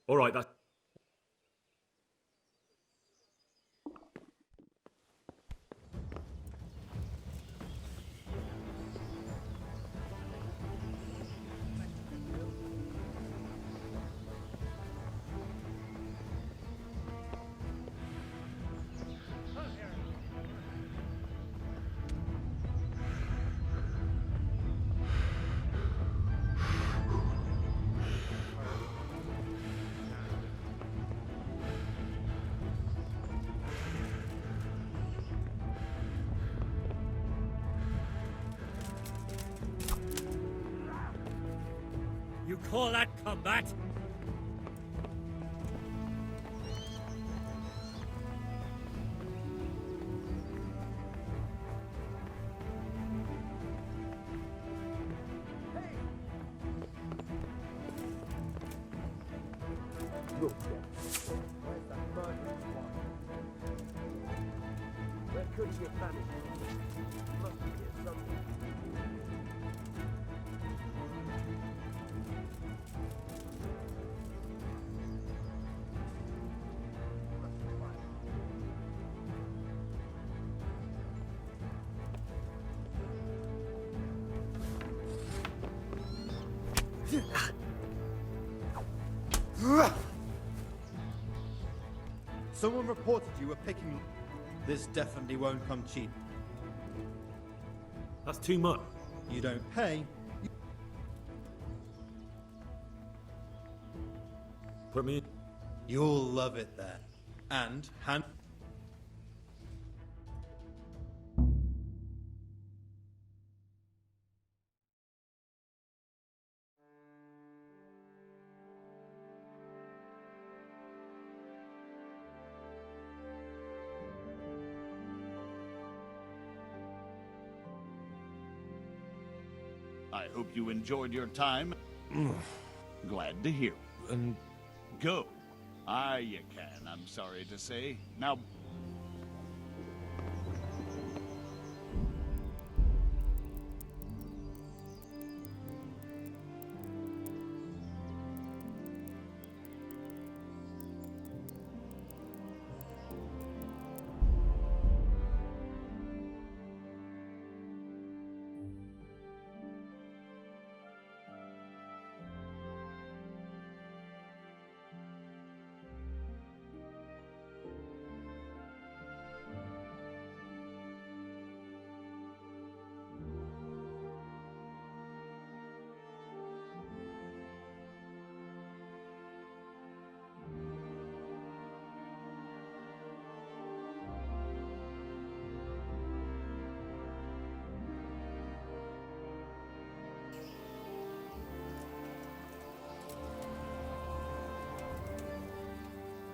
All right, that... You call that combat? Look, where's that murderous one? Where could he have vanished? Must be here somewhere. Someone reported you were picking... This definitely won't come cheap. That's too much. You don't pay. Put me in. You'll love it there. And hand... I hope you enjoyed your time. Glad to hear. And go. You can, I'm sorry to say. Now,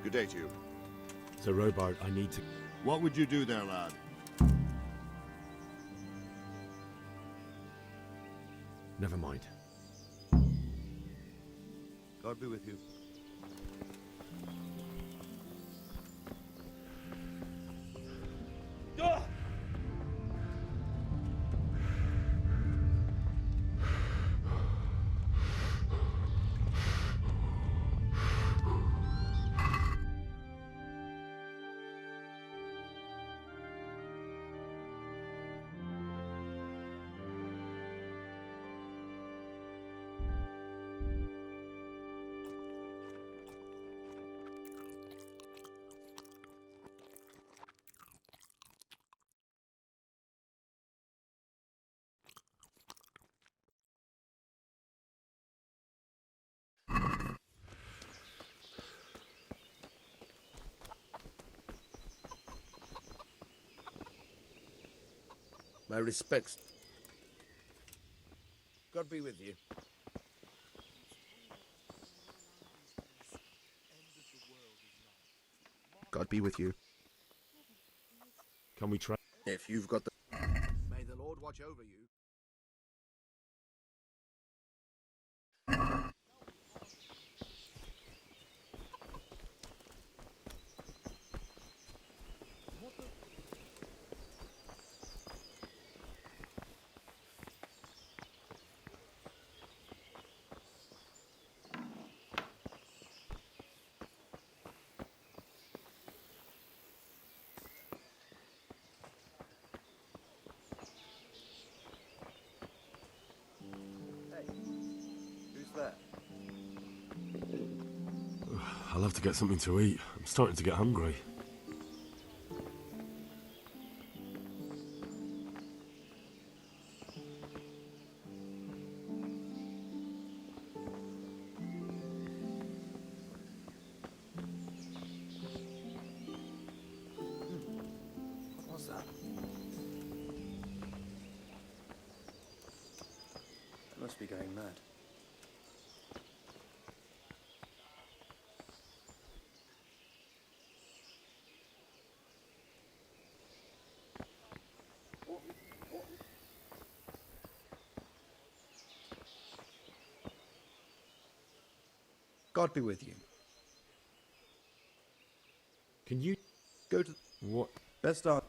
Good day to you. Sir Robart, I need to... What would you do there, lad? Never mind. God be with you. My respects. God be with you. God be with you. Can we try? If you've got the... May the Lord watch over you. Who's there? I'll have to get something to eat. I'm starting to get hungry. What's that? It must be going mad. God be with you. Can you go to what? Best start.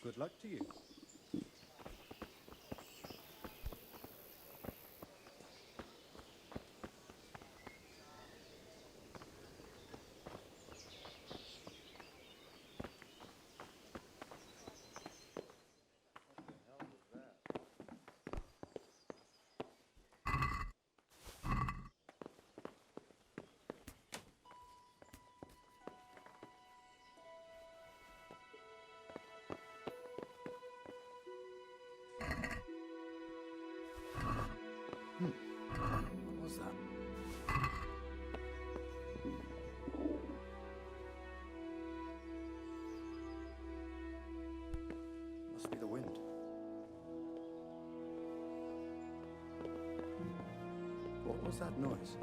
Good luck to you. What was that? Must be the wind. What was that noise?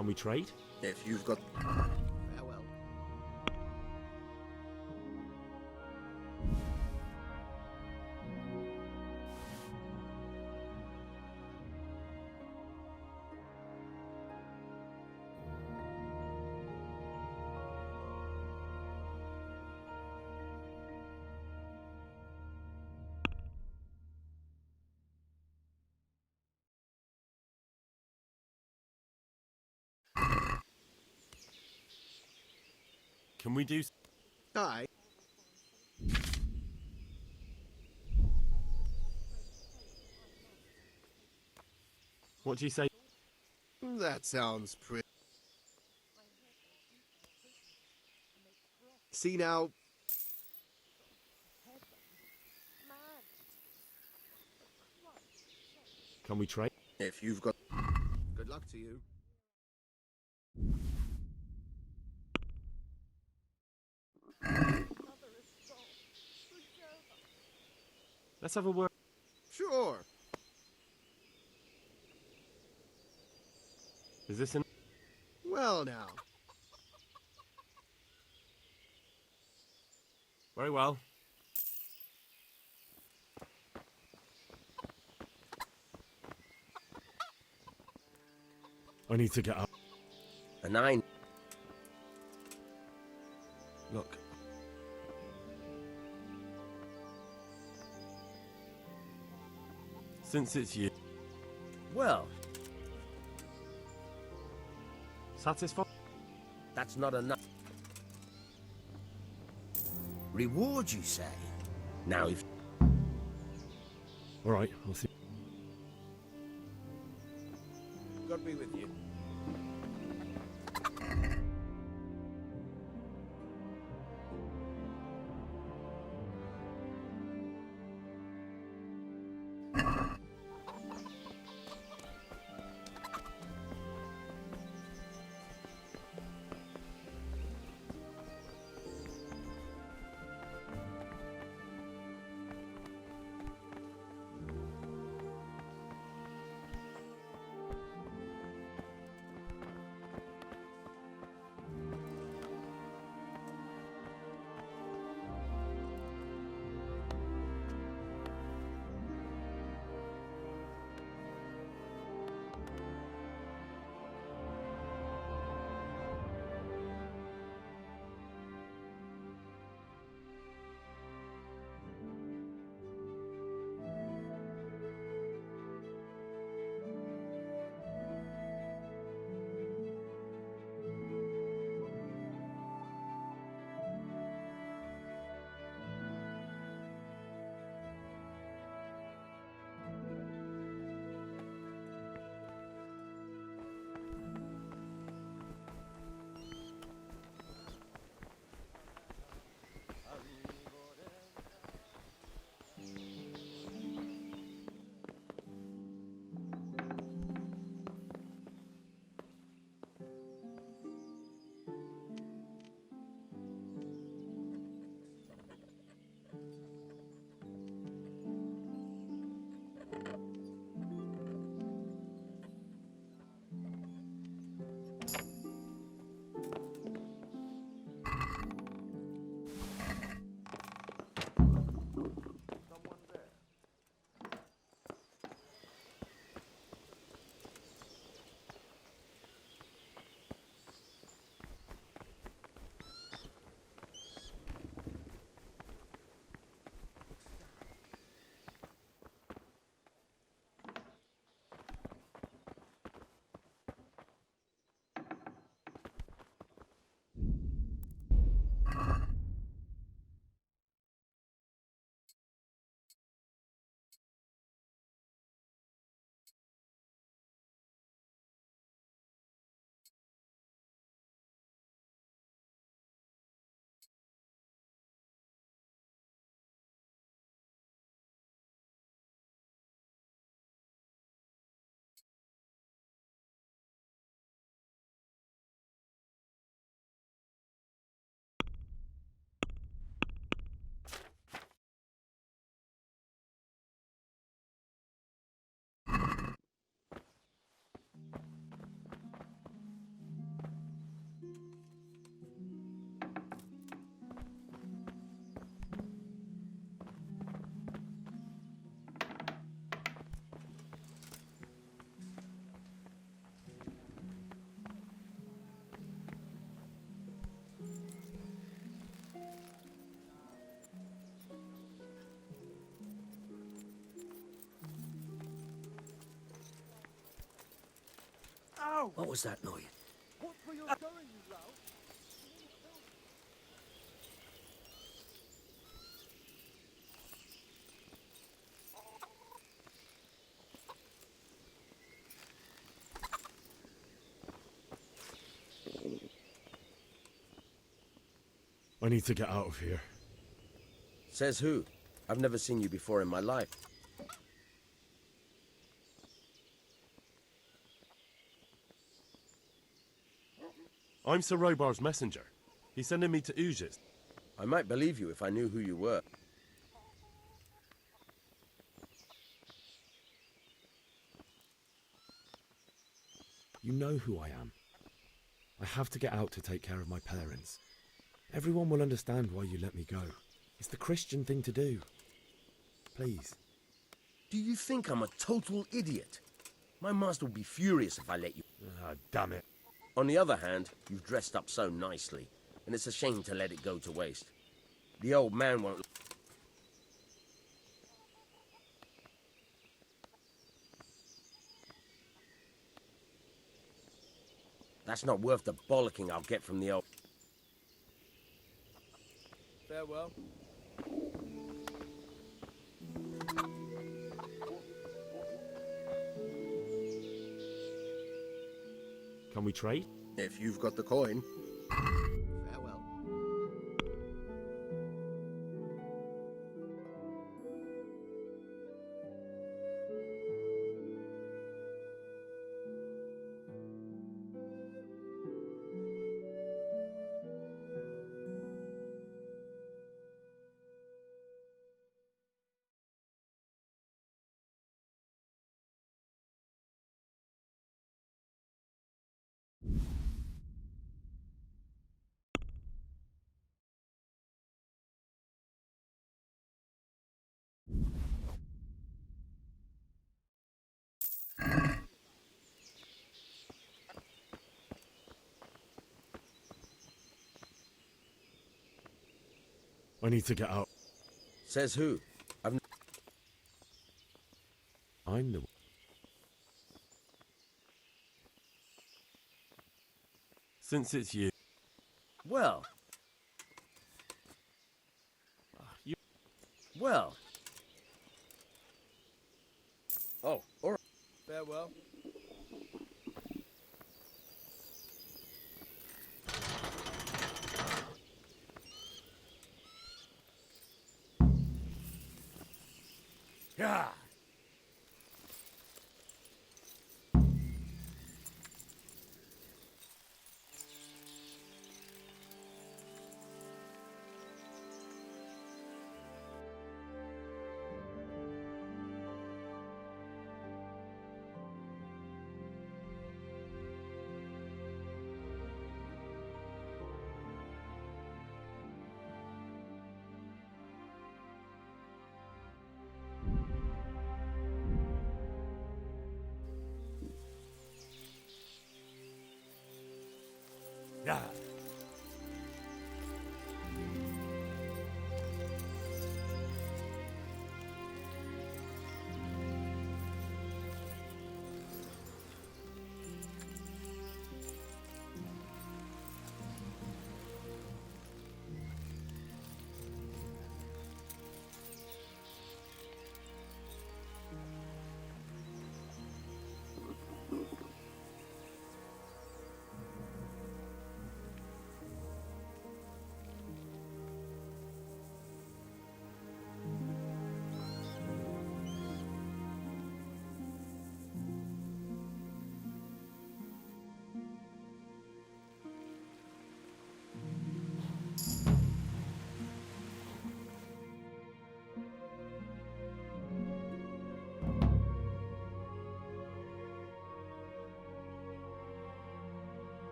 Can we trade? If you've got... Farewell. Can we do... Aye. What do you say? That sounds pretty... See now... Can we trade? If you've got... Good luck to you. Let's have a word. Sure. Is this an... Well now. Very well. I need to get up. And I... Look. Since it's you. Well, Satisfied? that's not enough. Reward, you say? Now, if... All right, I'll see. God be with you. What was that noise? Watch where you're going, you lout. I need to get out of here. Says who? I've never seen you before in my life. I'm Sir Robar's messenger. He's sending me to Ujis. I might believe you if I knew who you were. You know who I am. I have to get out to take care of my parents. Everyone will understand why you let me go. It's the Christian thing to do. Please. Do you think I'm a total idiot? My master would be furious if I let you... Ah, damn it. On the other hand, you've dressed up so nicely, and it's a shame to let it go to waste. The old man won't... That's not worth the bollocking I'll get from the old... Farewell. Can we trade? If you've got the coin. Farewell. I need to get out. Says who? I'm the... Since it's you. Well. Well. Oh, all right. Farewell. Yeah. Yeah.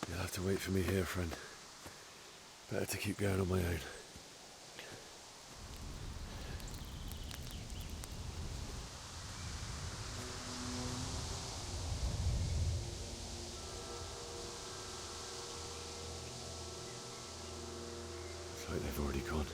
You'll have to wait for me here, friend. Better to keep going on my own. Looks like they've already gone.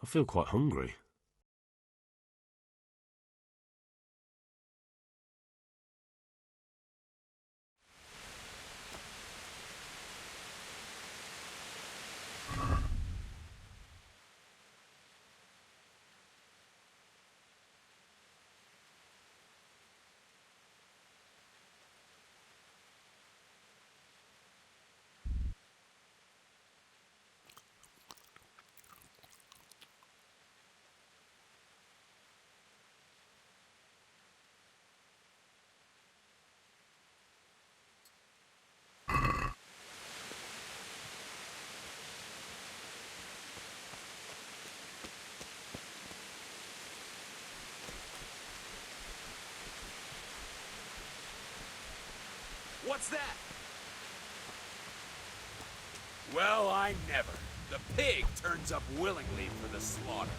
I feel quite hungry. What's that? Well, I never. The pig turns up willingly for the slaughter.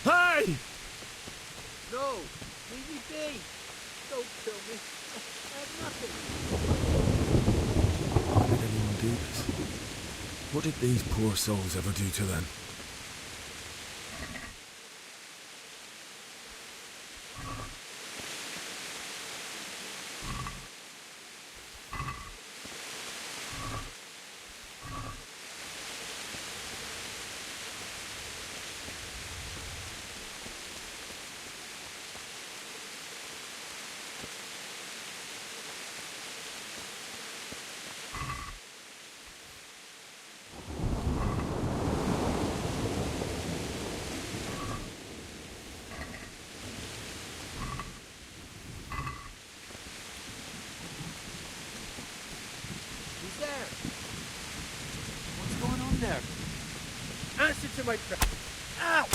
Hey! No, leave me be. Don't kill me. I have nothing. Why did anyone do this? What did these poor souls ever do to them? Answer to my prayer. Ow!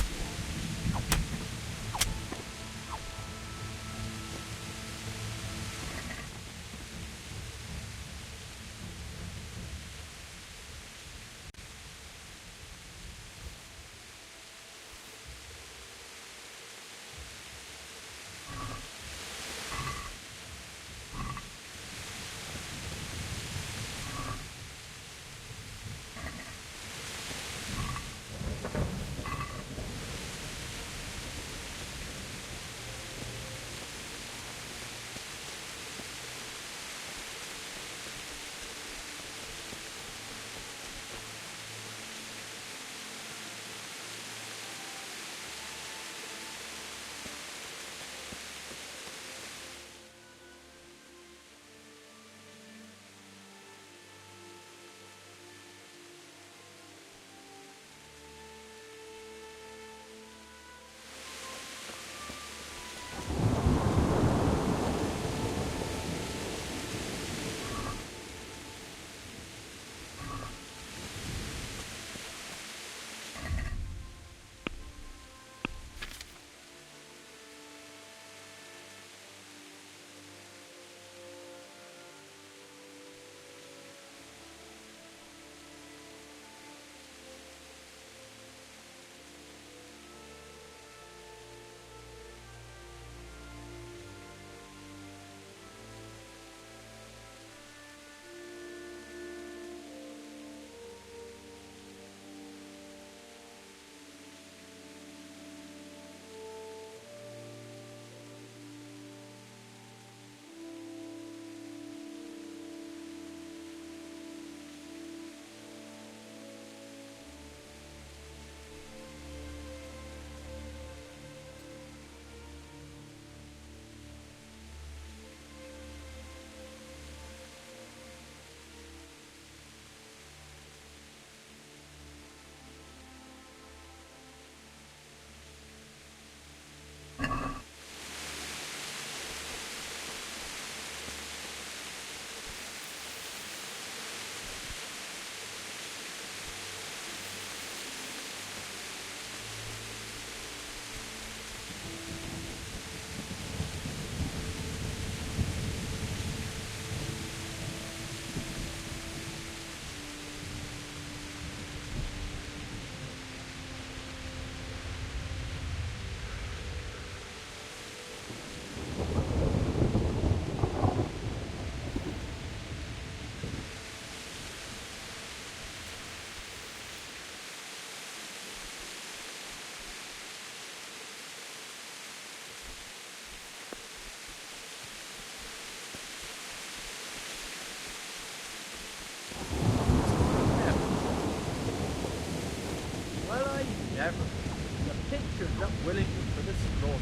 Never. The pig turned up willingly for the slaughter.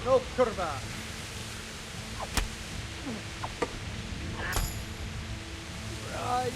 No curva. Right.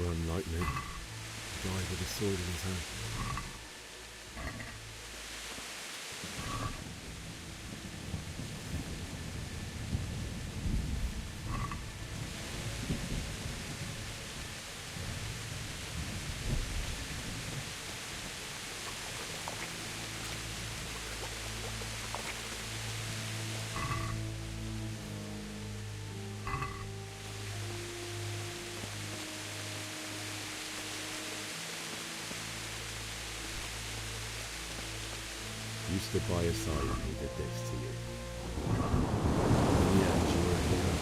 run like me. The guy with a sword in his hand. You stood by his side when he did this to you. In the end, you were a hero.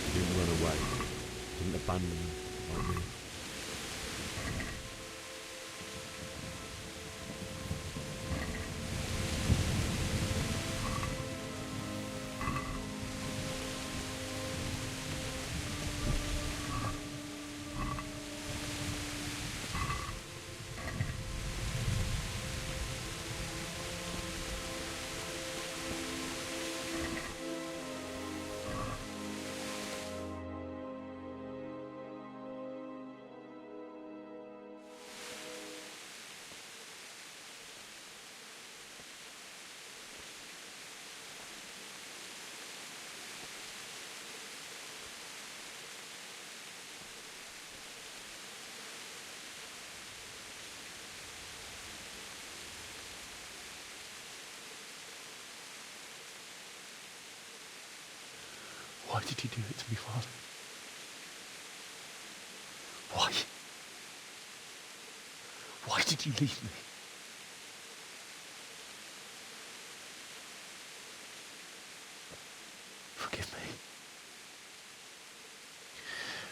You didn't run away. You didn't abandon him like me. Why did you do it to me, Father? Why? Why did you leave me? Forgive me.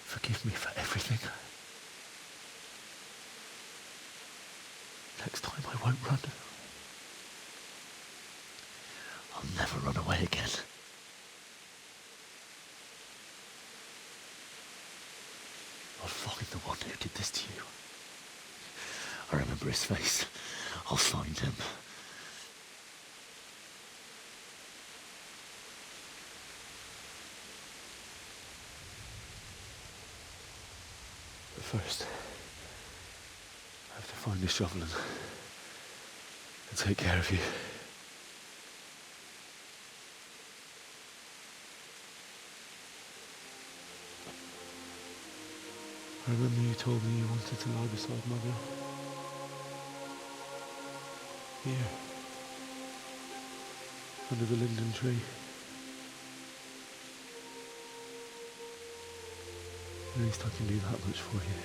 Forgive me for everything. Next time I won't run. I'll never run away again. I'll find the one who did this to you. I remember his face. I'll find him. But first, I have to find a shovel and take care of you. I remember you told me you wanted to lie beside Mother. Here. Under the linden tree. At least I can do that much for you.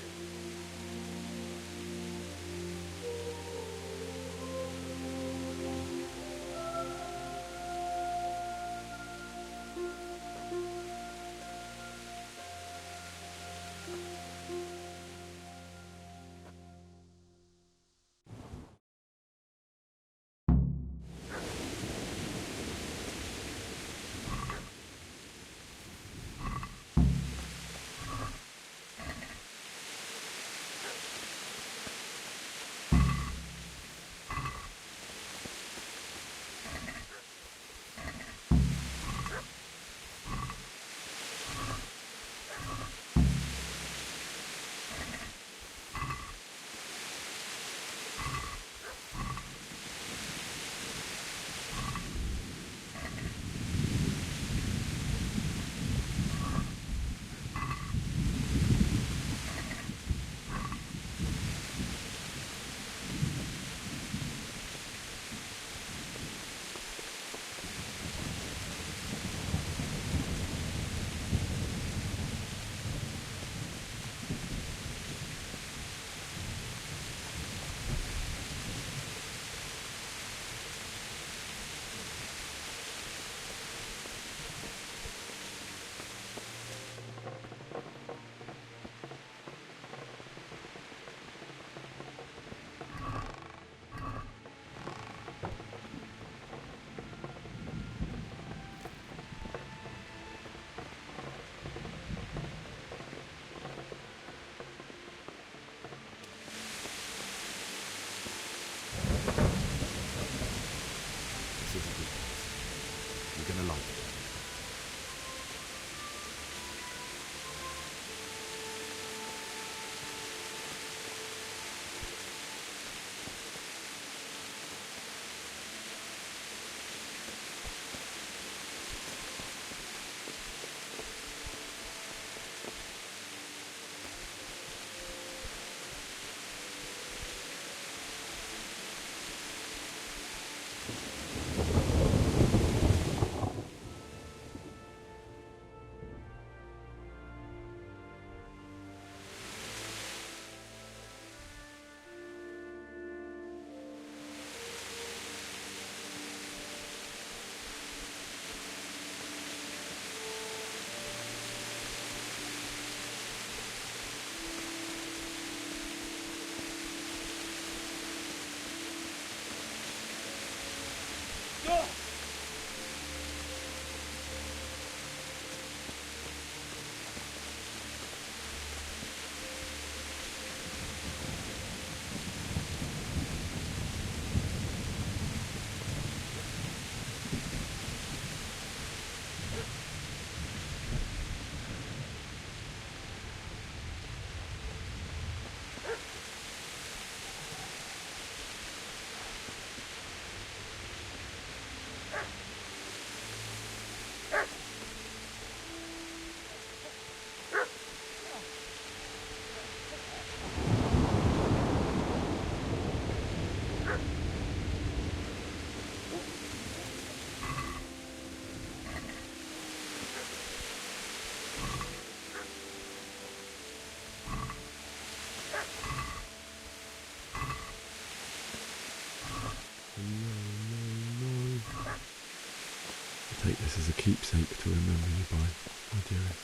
take this as a keepsake to remember you by, my dearest.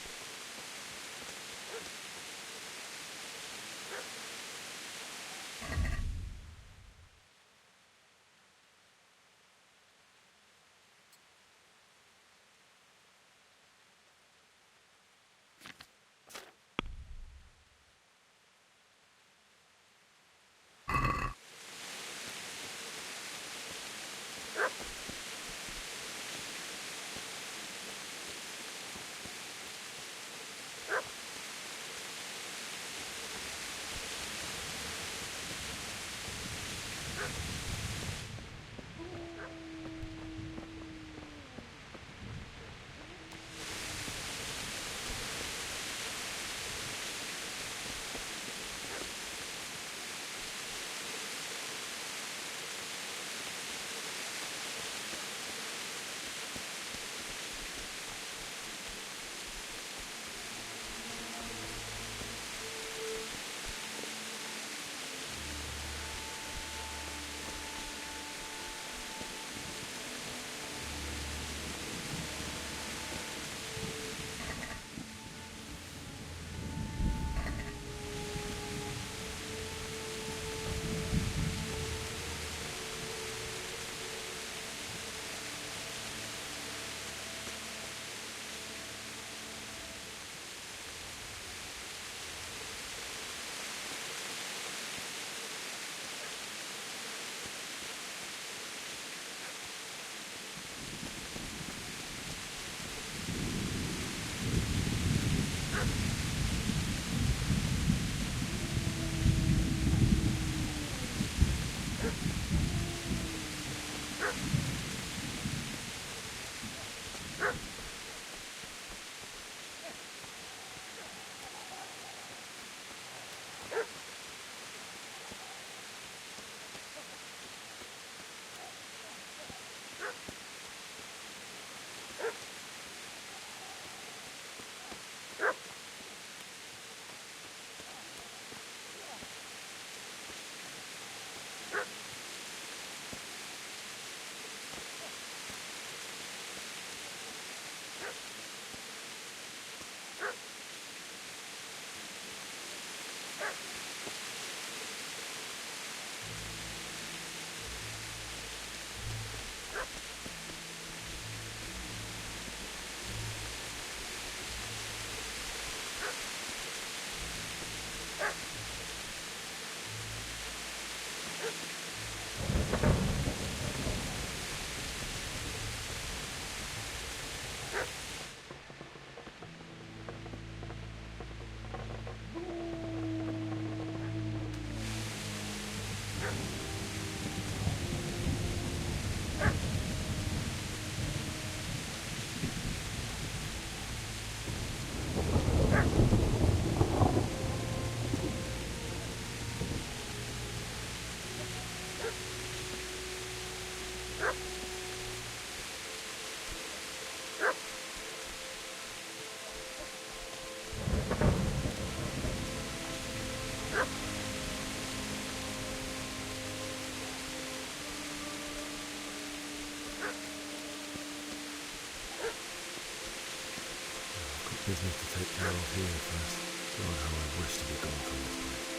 Business to take care of here first. God, how I wish to be gone from this place.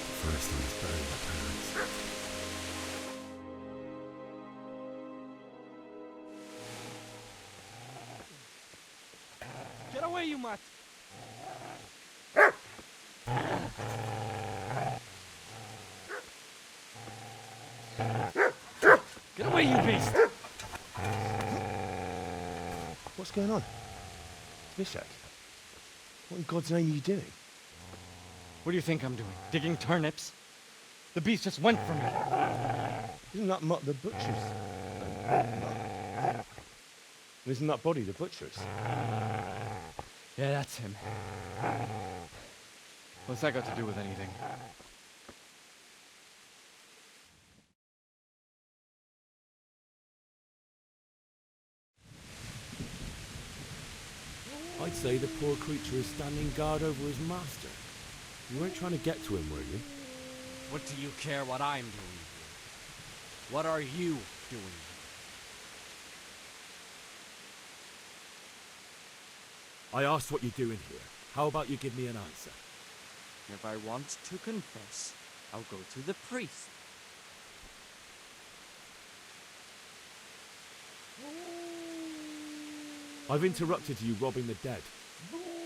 But first I must bury my parents. Get away, you mutt! Get away, you beast! What's going on? Vishak, what in God's name are you doing? What do you think I'm doing? Digging turnips? The beast just went for me. Isn't that Mutt the butcher's? Isn't that body the butcher's? Yeah, that's him. What's that got to do with anything? I'd say the poor creature is standing guard over his master. You weren't trying to get to him, were you? What do you care what I'm doing here? What are you doing? I asked what you're doing here. How about you give me an answer? If I want to confess, I'll go to the priest. I've interrupted you robbing the dead.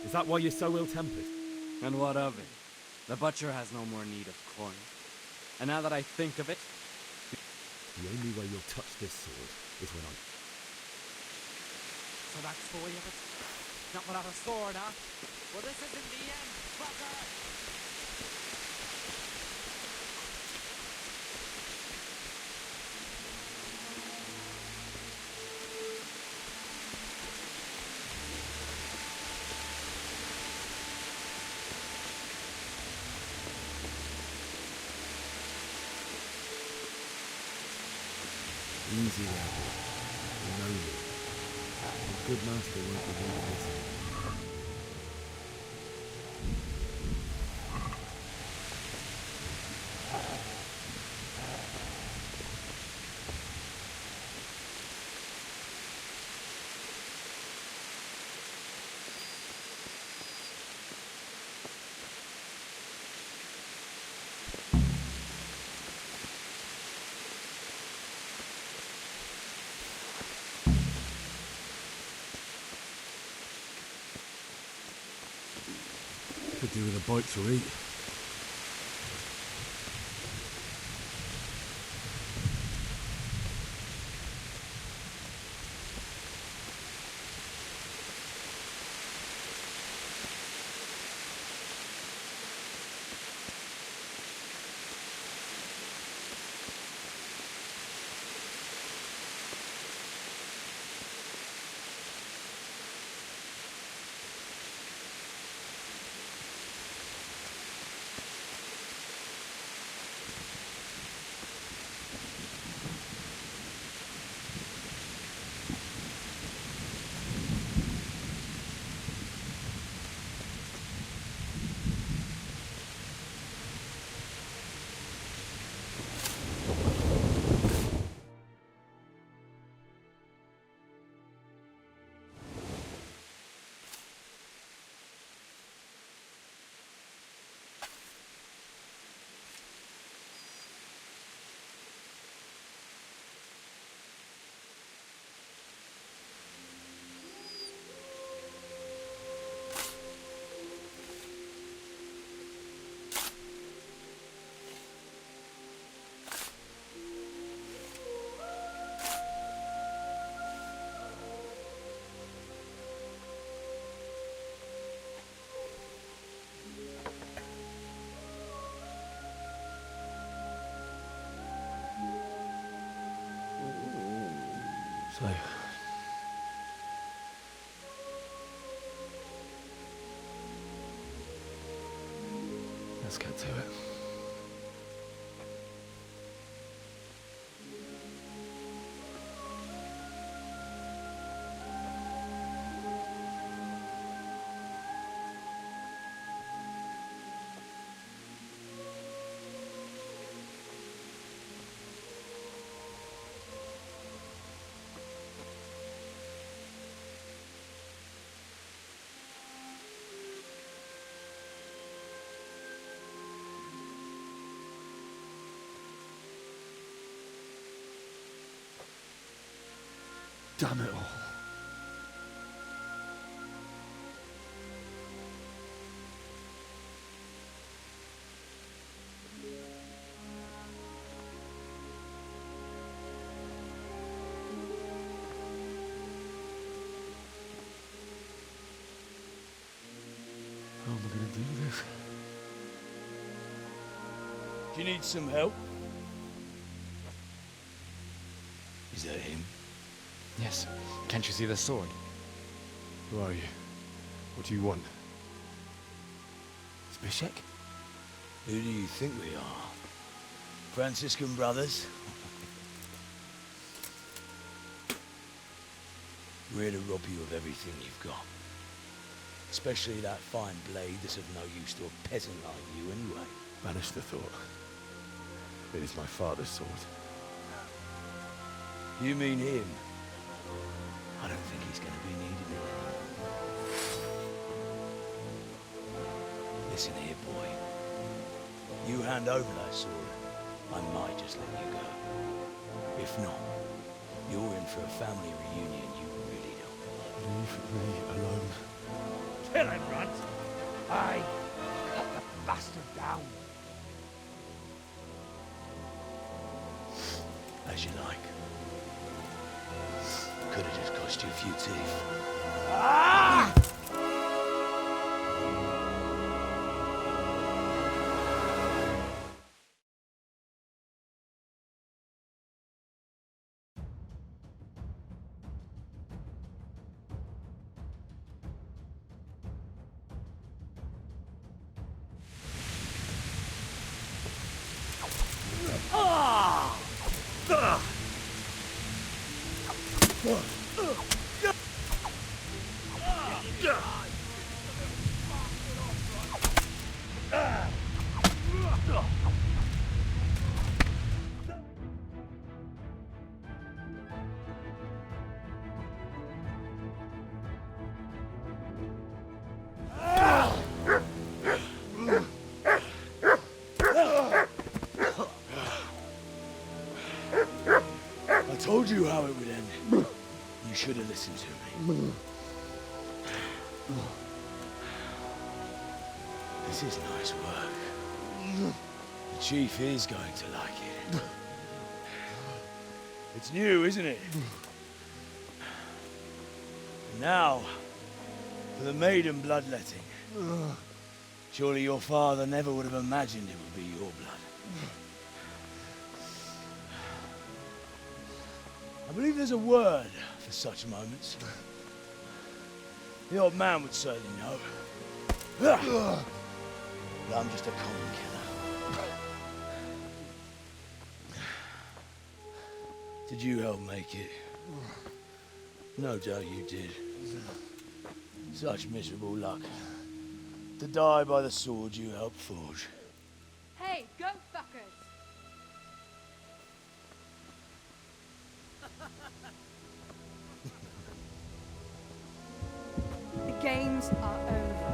Is that why you're so ill-tempered? And what of it? The butcher has no more need of coin. And now that I think of it... The only way you'll touch this sword is when I... So that's the way of it? Not without a sword, huh? Well, this isn't the end, fucker! Easy there, boy. You know me. A good master won't be one to listen. Could do with a bite to eat. So, let's get to it. Damn it all. How am I going to do this? Do you need some help? Is that him? Yes. Can't you see the sword? Who are you? What do you want? Zbyszek? Who do you think we are? Franciscan brothers? We're here to rob you of everything you've got. Especially that fine blade that's of no use to a peasant like you anyway. Banish the thought. It is my father's sword. You mean him? I don't think he's going to be needing it anymore. Listen here, boy. You hand over that sword, I might just let you go. If not, you're in for a family reunion you really don't want. Leave me alone. Kill him, Runt! Aye, cut the bastard down. As you like. Could have just cost you a few teeth. Ah! I told you how it would end. You should have listened to me. This is nice work. The chief is going to like it. It's new, isn't it? And now, for the maiden bloodletting. Surely your father never would have imagined it would be your blood. I believe there's a word for such moments. The old man would certainly know. But I'm just a common killer. Did you help make it? No doubt you did. Such miserable luck. To die by the sword you helped forge. Hey, go fuckers! The games are over.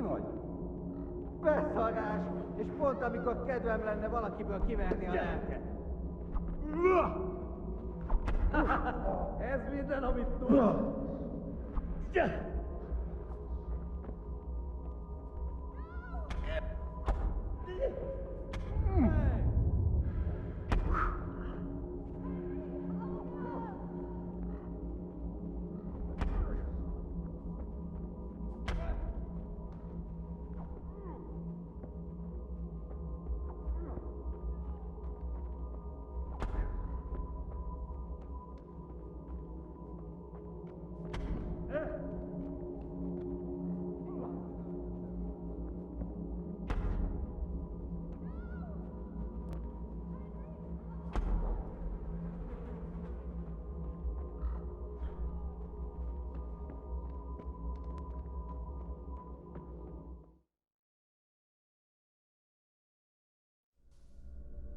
vagy? Beszarás! És pont amikor kedvem lenne valakiből kiverni a lelket. Ez minden, amit tudsz.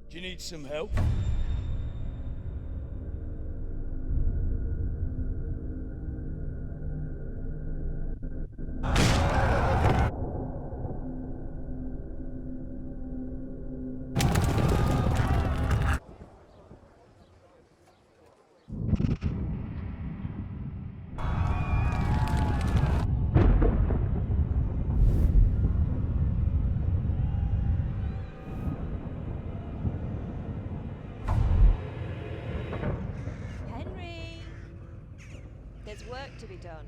Do you need some help? Henry! There's work to be done.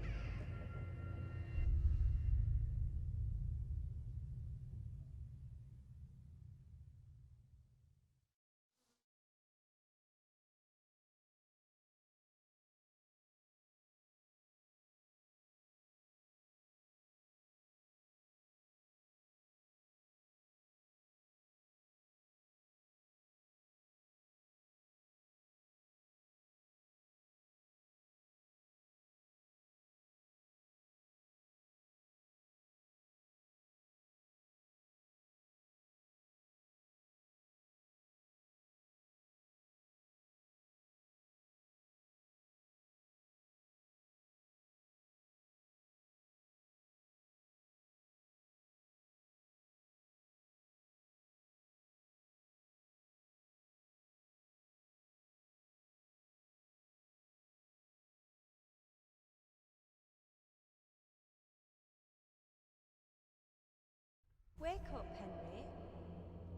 Wake up, Henry.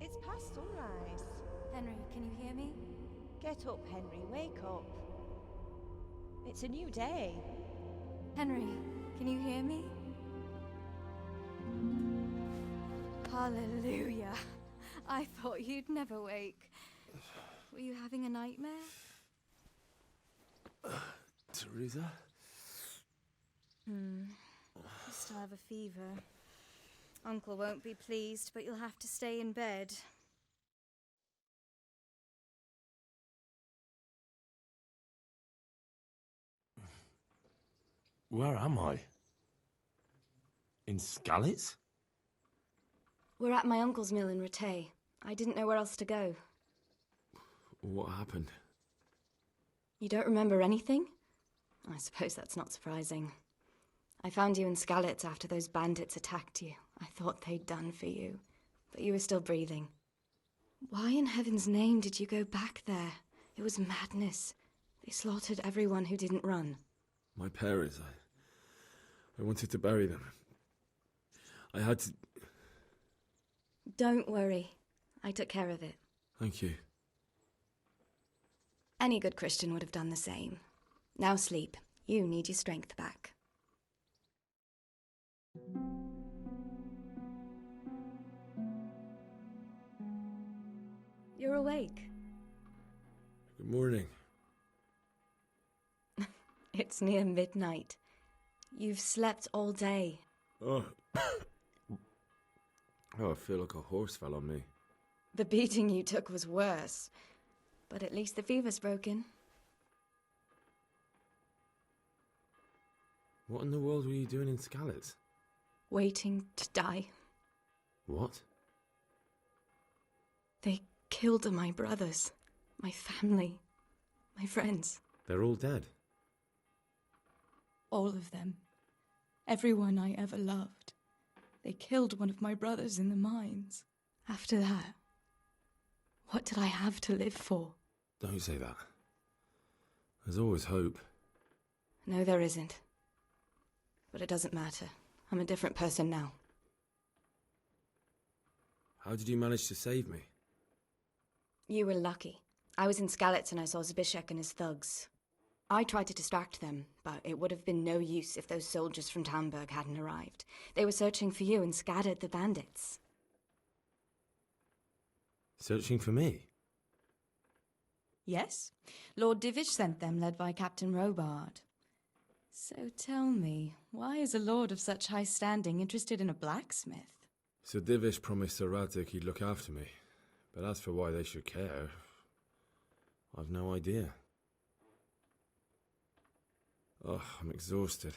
It's past sunrise. Henry, can you hear me? Get up, Henry. Wake up. It's a new day. Henry, can you hear me? Hallelujah. I thought you'd never wake. Were you having a nightmare? Teresa? You still have a fever. Uncle won't be pleased, but you'll have to stay in bed. Where am I? In Skalitz? We're at my uncle's mill in Rattay. I didn't know where else to go. What happened? You don't remember anything? I suppose that's not surprising. I found you in Skalitz after those bandits attacked you. I thought they'd done for you, but you were still breathing. Why in heaven's name did you go back there? It was madness. They slaughtered everyone who didn't run. My parents, I wanted to bury them. I had to... Don't worry. I took care of it. Thank you. Any good Christian would have done the same. Now sleep. You need your strength back. You're awake. Good morning. It's near midnight. You've slept all day. Oh. I feel like a horse fell on me. The beating you took was worse. But at least the fever's broken. What in the world were you doing in Skalitz? Waiting to die. What? They killed my brothers, my family, my friends. They're all dead. All of them. Everyone I ever loved. They killed one of my brothers in the mines. After that, what did I have to live for? Don't say that. There's always hope. No, there isn't. But it doesn't matter. I'm a different person now. How did you manage to save me? You were lucky. I was in Skalitz and I saw Zbyszek and his thugs. I tried to distract them, but it would have been no use if those soldiers from Tamburg hadn't arrived. They were searching for you and scattered the bandits. Searching for me? Yes. Lord Divish sent them, led by Captain Robard. So tell me, why is a lord of such high standing interested in a blacksmith? Sir Divish promised Sir Radzig he'd look after me. But as for why they should care, I've no idea. Oh, I'm exhausted.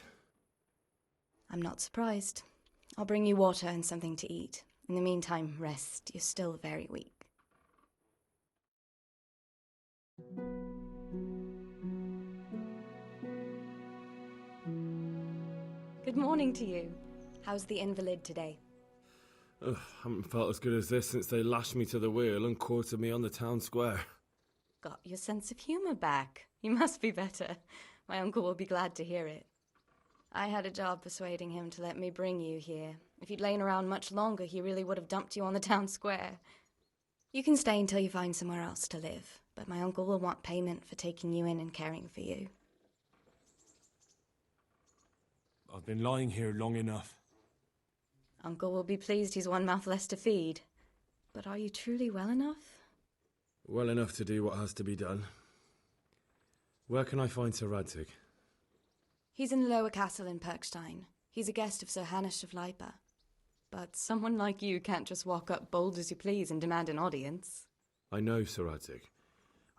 I'm not surprised. I'll bring you water and something to eat. In the meantime, rest. You're still very weak. Good morning to you. How's the invalid today? Ugh, haven't felt as good as this since they lashed me to the wheel and quartered me on the town square. Got your sense of humour back. You must be better. My uncle will be glad to hear it. I had a job persuading him to let me bring you here. If you'd lain around much longer, he really would have dumped you on the town square. You can stay until you find somewhere else to live, but my uncle will want payment for taking you in and caring for you. I've been lying here long enough. Uncle will be pleased he's one mouth less to feed. But are you truly well enough? Well enough to do what has to be done. Where can I find Sir Radzig? He's in the lower castle in Perkstein. He's a guest of Sir Hanush of Leipa. But someone like you can't just walk up bold as you please and demand an audience. I know Sir Radzig,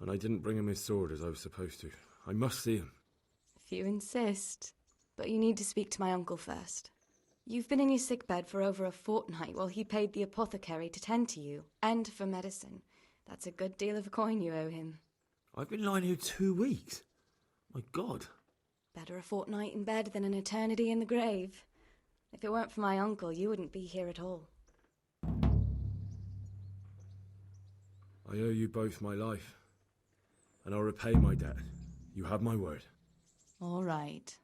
and I didn't bring him his sword as I was supposed to. I must see him. If you insist. But you need to speak to my uncle first. You've been in your sickbed for over a fortnight while he paid the apothecary to tend to you, and for medicine. That's a good deal of coin you owe him. I've been lying here 2 weeks. My God. Better a fortnight in bed than an eternity in the grave. If it weren't for my uncle, you wouldn't be here at all. I owe you both my life, and I'll repay my debt. You have my word. All right.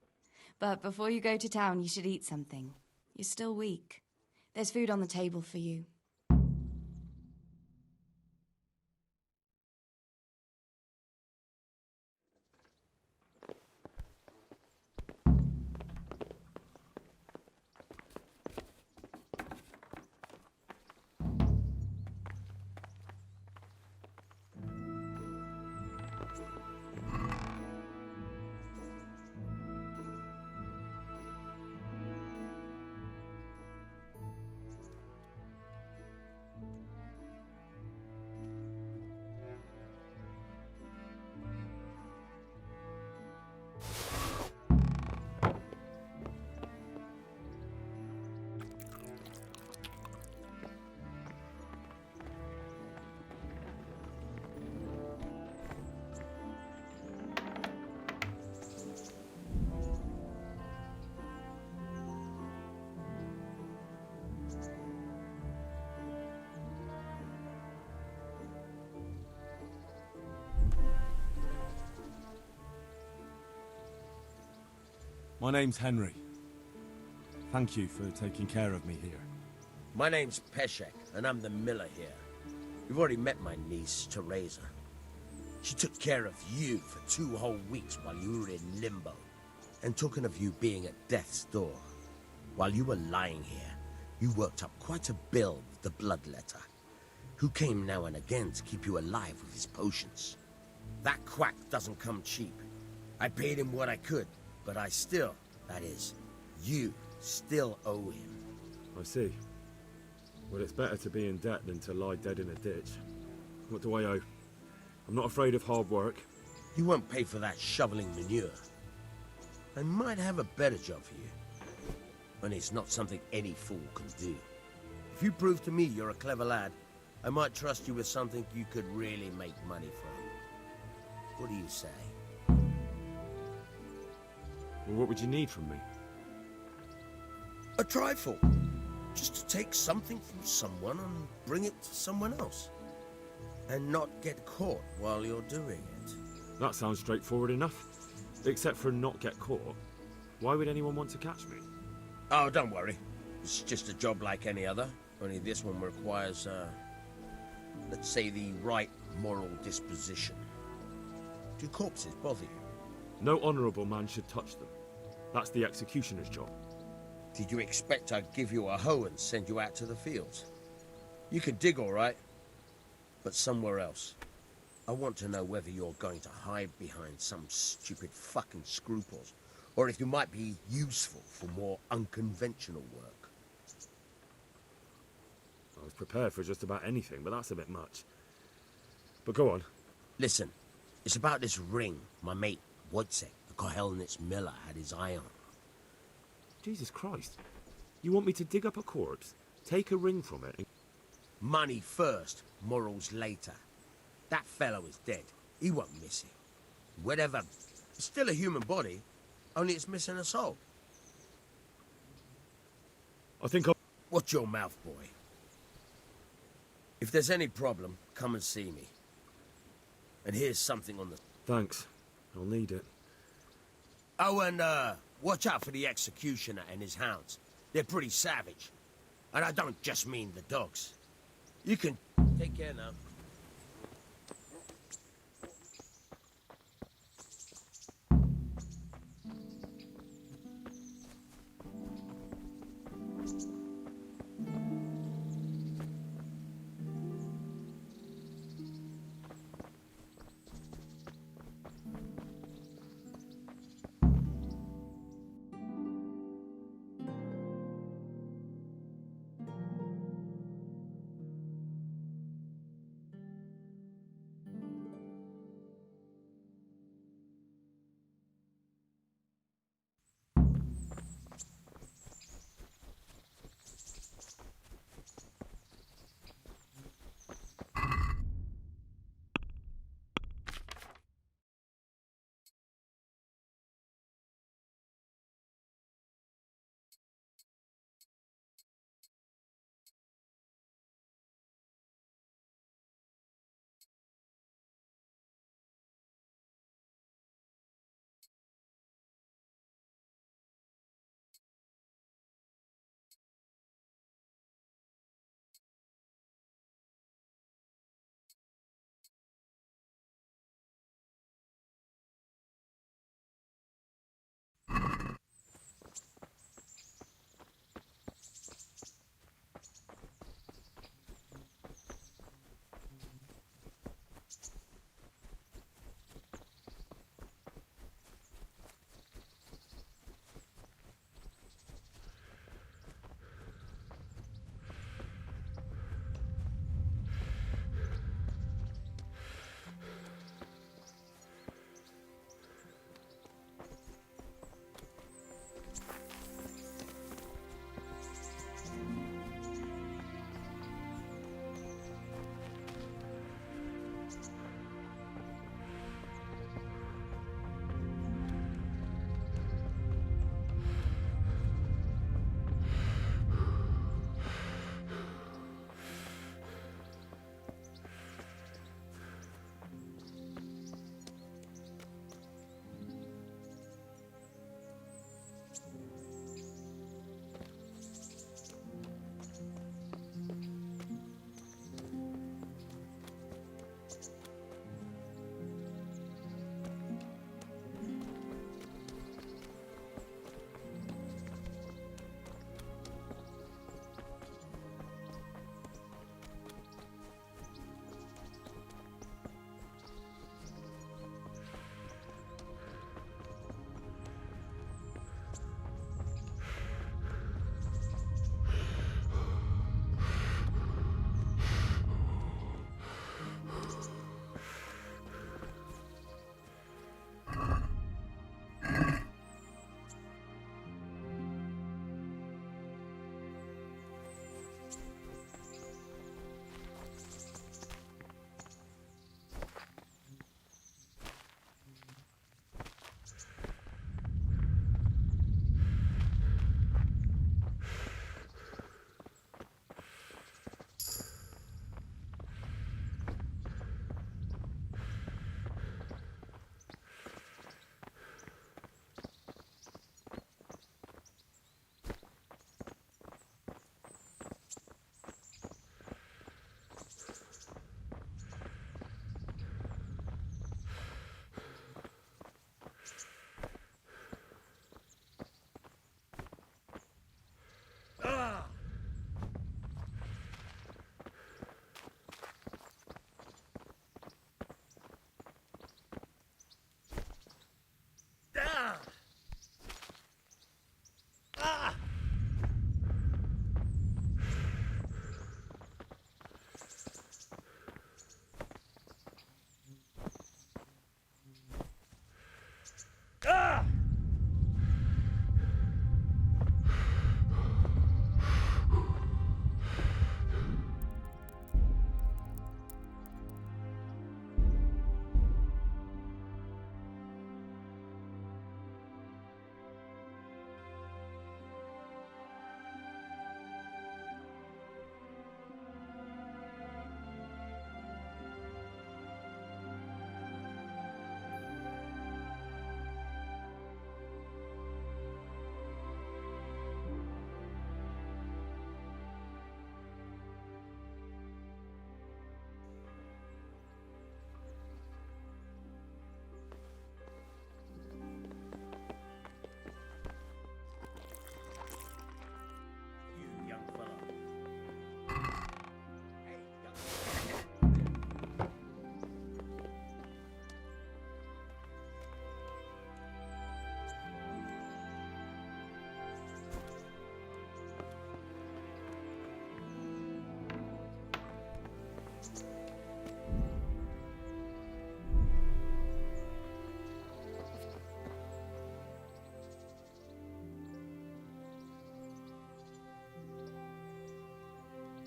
But before you go to town, you should eat something. You're still weak. There's food on the table for you. My name's Henry. Thank you for taking care of me here. My name's Peshek, and I'm the miller here. You've already met my niece, Teresa. She took care of you for 2 whole weeks while you were in limbo. And talking of you being at death's door, while you were lying here, you worked up quite a bill with the bloodletter, who came now and again to keep you alive with his potions. That quack doesn't come cheap. I paid him what I could, but I still, that is, you still owe him. I see. Well, it's better to be in debt than to lie dead in a ditch. What do I owe? I'm not afraid of hard work. You won't pay for that shoveling manure. I might have a better job for you. And it's not something any fool can do. If you prove to me you're a clever lad, I might trust you with something you could really make money from. What do you say? Well, what would you need from me? A trifle. Just to take something from someone and bring it to someone else. And not get caught while you're doing it. That sounds straightforward enough. Except for not get caught. Why would anyone want to catch me? Oh, don't worry. It's just a job like any other. Only this one requires, let's say, the right moral disposition. Do corpses bother you? No honourable man should touch them. That's the executioner's job. Did you expect I'd give you a hoe and send you out to the fields? You can dig all right, but somewhere else. I want to know whether you're going to hide behind some stupid fucking scruples, or if you might be useful for more unconventional work. I was prepared for just about anything, but that's a bit much. But go on. Listen, it's about this ring my mate Wojciech, the Kohelnitz miller, had his eye on. Jesus Christ. You want me to dig up a corpse, take a ring from it, and... Money first, morals later. That fellow is dead. He won't miss it. Whatever. It's still a human body, only it's missing a soul. I think I'll... Watch your mouth, boy. If there's any problem, come and see me. And here's something on the... Thanks. I'll need it. Oh, and, watch out for the executioner and his hounds. They're pretty savage. And I don't just mean the dogs. You can... Take care now.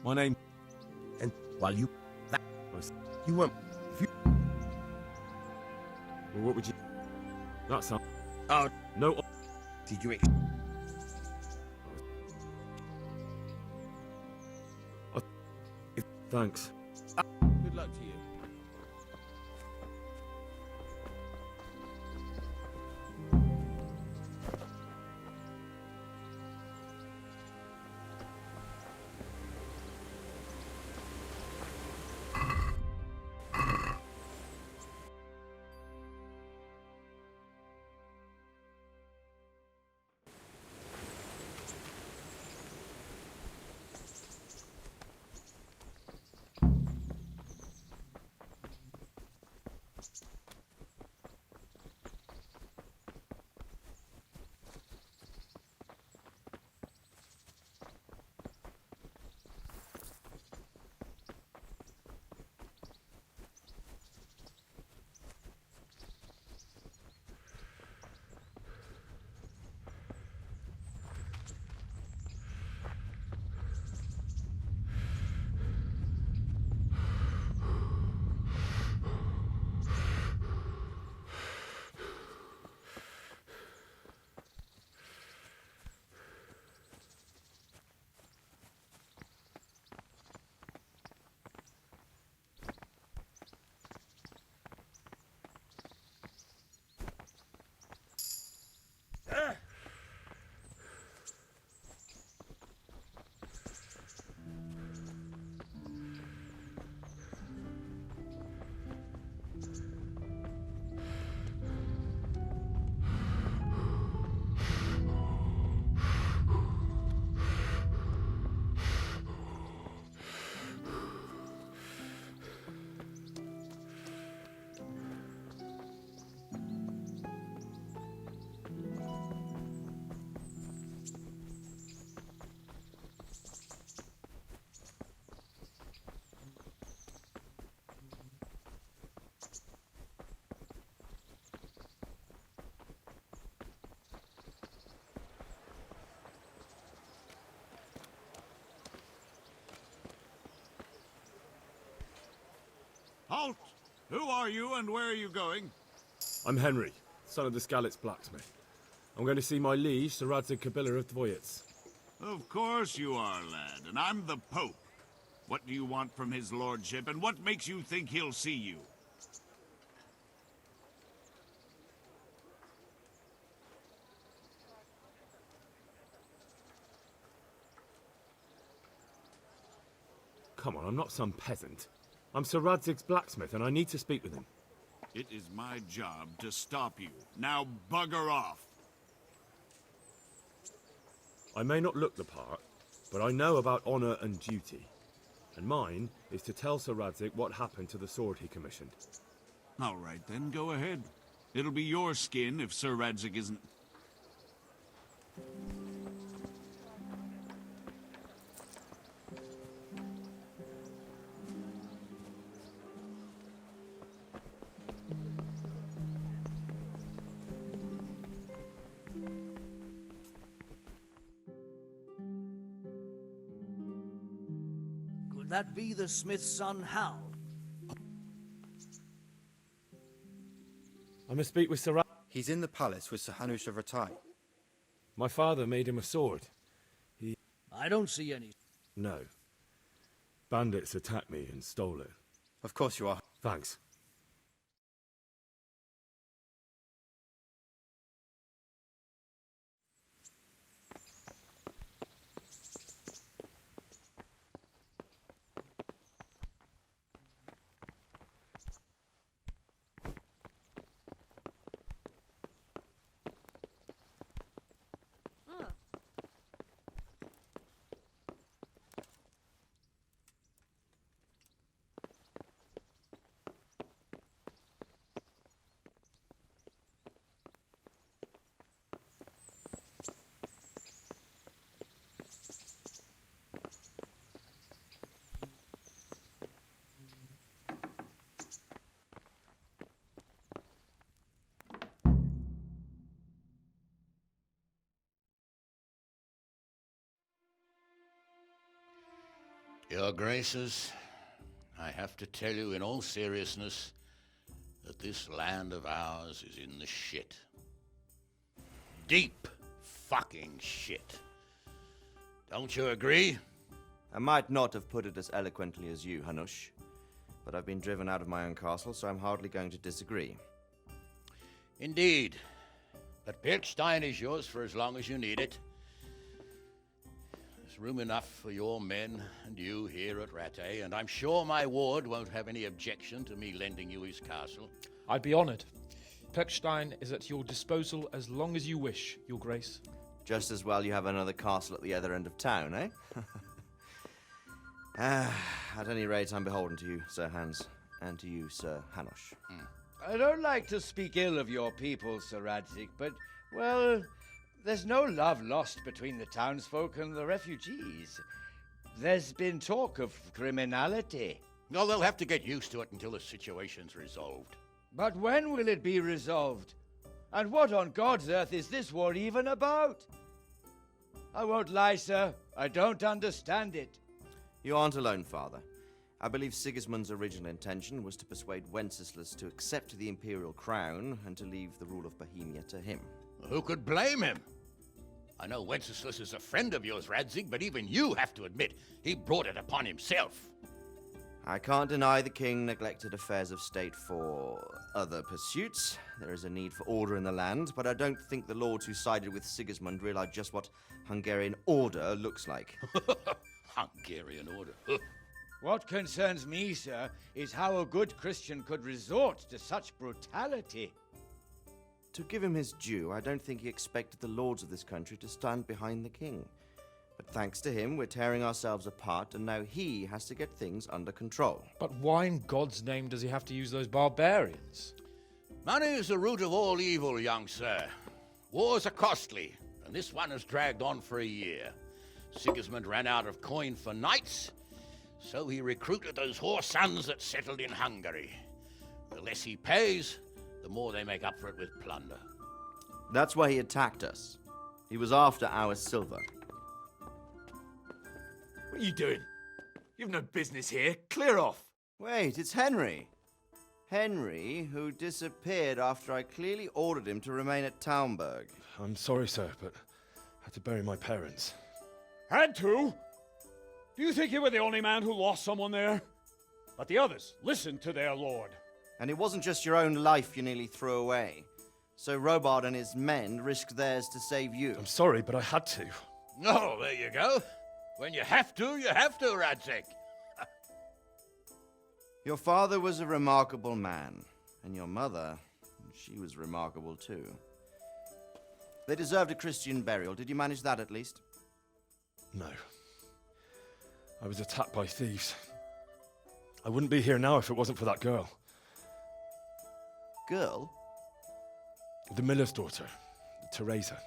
My name... And while you... You won't... Well, what would you... That's not... Oh... No... Did you... Thanks. Good luck to you. Halt! Who are you and where are you going? I'm Henry, son of the Skalitz blacksmith. I'm going to see my liege, Sir Radzig Kabiller of Dvoyets. Of course you are, lad, and I'm the Pope. What do you want from his lordship, and what makes you think he'll see you? Come on, I'm not some peasant. I'm Sir Radzig's blacksmith, and I need to speak with him. It is my job to stop you. Now bugger off! I may not look the part, but I know about honor and duty. And mine is to tell Sir Radzig what happened to the sword he commissioned. All right, then, go ahead. It'll be your skin if Sir Radzig isn't... Could that be the smith's son, Halp? I must speak with Sir Radzig. He's in the palace with Sir Hanush of Ratai. My father made him a sword. I don't see any. No. Bandits attacked me and stole it. Of course you are. Thanks. Your Graces, I have to tell you in all seriousness that this land of ours is in the shit. Deep fucking shit. Don't you agree? I might not have put it as eloquently as you, Hanush, but I've been driven out of my own castle, so I'm hardly going to disagree. Indeed. But Birkstein is yours for as long as you need it. There's room enough for your men and you here at Rattay, and I'm sure my ward won't have any objection to me lending you his castle. I'd be honored. Perkstein is at your disposal as long as you wish, Your Grace. Just as well you have another castle at the other end of town, eh? At any rate, I'm beholden to you, Sir Hans, and to you, Sir Hanush. I don't like to speak ill of your people, Sir Radzig, but, well, there's no love lost between the townsfolk and the refugees. There's been talk of criminality. Well, they'll have to get used to it until the situation's resolved. But when will it be resolved? And what on God's earth is this war even about? I won't lie, sir. I don't understand it. You aren't alone, Father. I believe Sigismund's original intention was to persuade Wenceslas to accept the imperial crown and to leave the rule of Bohemia to him. Who could blame him? I know Wenceslas is a friend of yours, Radzig, but even you have to admit he brought it upon himself. I can't deny the king neglected affairs of state for other pursuits. There is a need for order in the land, but I don't think the lords who sided with Sigismund realized just what Hungarian order looks like. Hungarian order? What concerns me, sir, is how a good Christian could resort to such brutality. To give him his due, I don't think he expected the lords of this country to stand behind the king. But thanks to him, we're tearing ourselves apart, and now he has to get things under control. But why in God's name does he have to use those barbarians? Money is the root of all evil, young sir. Wars are costly, and this one has dragged on for a year. Sigismund ran out of coin for knights, so he recruited those whore sons that settled in Hungary. The less he pays, the more they make up for it with plunder. That's why he attacked us. He was after our silver. What are you doing? You've no business here. Clear off. Wait, it's Henry. Henry, who disappeared after I clearly ordered him to remain at Taunberg. I'm sorry, sir, but I had to bury my parents. Had to? Do you think you were the only man who lost someone there? But the others listened to their lord. And it wasn't just your own life you nearly threw away. So Robard and his men risked theirs to save you. I'm sorry, but I had to. Oh, there you go. When you have to, Radzig. Your father was a remarkable man, and your mother, she was remarkable too. They deserved a Christian burial. Did you manage that at least? No. I was attacked by thieves. I wouldn't be here now if it wasn't for that girl. Girl? The miller's daughter, Teresa.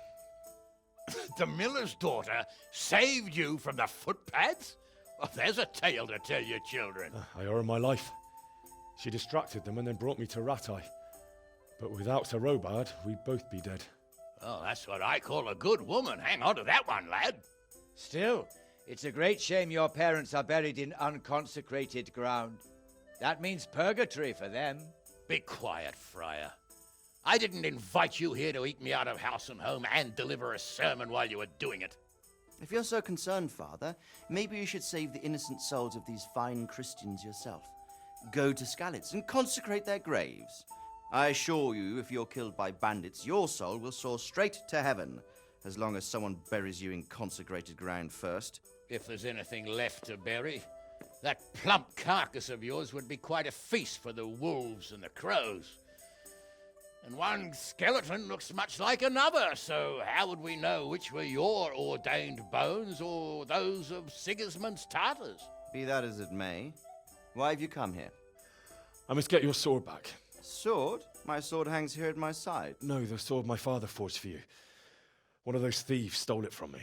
The miller's daughter saved you from the footpads? Well, there's a tale to tell your children. I owe her my life. She distracted them and then brought me to Rattay. But without Sir Robard, we'd both be dead. Oh, that's what I call a good woman. Hang on to that one, lad. Still, it's a great shame your parents are buried in unconsecrated ground. That means purgatory for them. Be quiet, Friar. I didn't invite you here to eat me out of house and home and deliver a sermon while you were doing it. If you're so concerned, Father, maybe you should save the innocent souls of these fine Christians yourself. Go to Skalitz and consecrate their graves. I assure you, if you're killed by bandits, your soul will soar straight to heaven, as long as someone buries you in consecrated ground first. If there's anything left to bury, that plump carcass of yours would be quite a feast for the wolves and the crows. And one skeleton looks much like another, so how would we know which were your ordained bones or those of Sigismund's Tartars? Be that as it may, why have you come here? I must get your sword back. Sword? My sword hangs here at my side. No, the sword my father forged for you. One of those thieves stole it from me.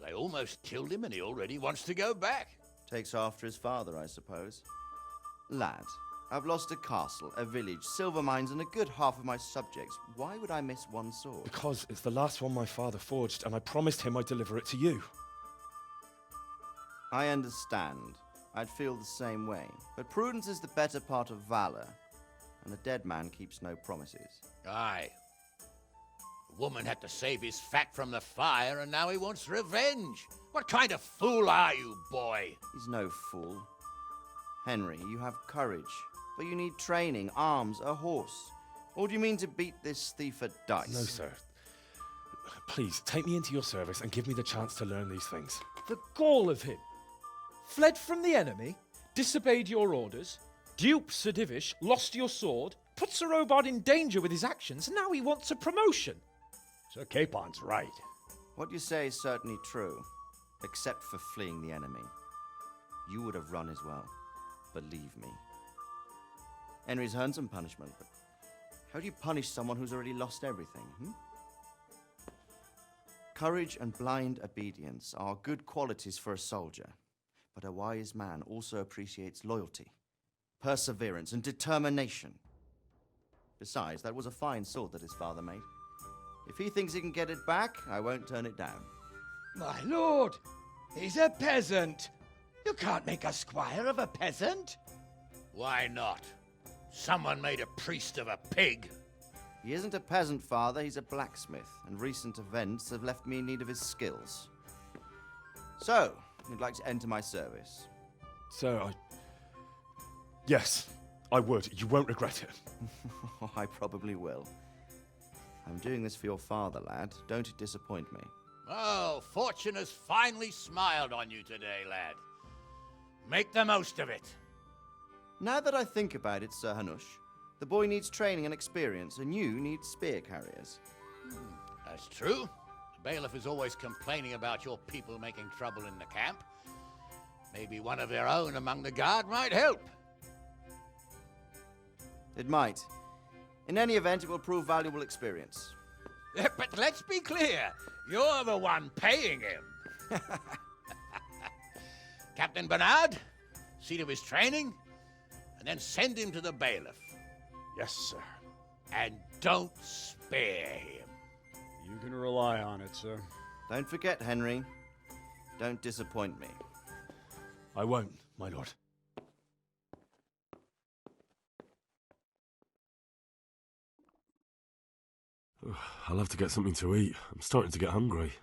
They almost killed him and he already wants to go back. Takes after his father, I suppose. Lad, I've lost a castle, a village, silver mines, and a good half of my subjects. Why would I miss one sword? Because it's the last one my father forged, and I promised him I'd deliver it to you. I understand. I'd feel the same way. But prudence is the better part of valor, and a dead man keeps no promises. Aye. The woman had to save his fat from the fire, and now he wants revenge. What kind of fool are you, boy? He's no fool. Henry, you have courage, but you need training, arms, a horse. Or do you mean to beat this thief at dice? No, sir. Please, take me into your service and give me the chance to learn these things. The gall of him. Fled from the enemy, disobeyed your orders, duped Sir Divish, lost your sword, put Sir Robard in danger with his actions, and now he wants a promotion. Sir Capon's right. What you say is certainly true, except for fleeing the enemy. You would have run as well, believe me. Henry's earned some punishment, but how do you punish someone who's already lost everything, Courage and blind obedience are good qualities for a soldier, but a wise man also appreciates loyalty, perseverance, and determination. Besides, that was a fine sword that his father made. If he thinks he can get it back, I won't turn it down. My lord, he's a peasant. You can't make a squire of a peasant. Why not? Someone made a priest of a pig. He isn't a peasant, father, he's a blacksmith, and recent events have left me in need of his skills. So, you'd like to enter my service? Sir, Yes, I would. You won't regret it. I probably will. I'm doing this for your father, lad. Don't disappoint me. Oh, fortune has finally smiled on you today, lad. Make the most of it. Now that I think about it, Sir Hanush, the boy needs training and experience, and you need spear carriers. That's true. The bailiff is always complaining about your people making trouble in the camp. Maybe one of their own among the guard might help. It might. In any event, it will prove valuable experience. But let's be clear, you're the one paying him. Captain Bernard, see to his training, and then send him to the bailiff. Yes, sir. And don't spare him. You can rely on it, sir. Don't forget, Henry. Don't disappoint me. I won't, my lord. I'll have to get something to eat. I'm starting to get hungry.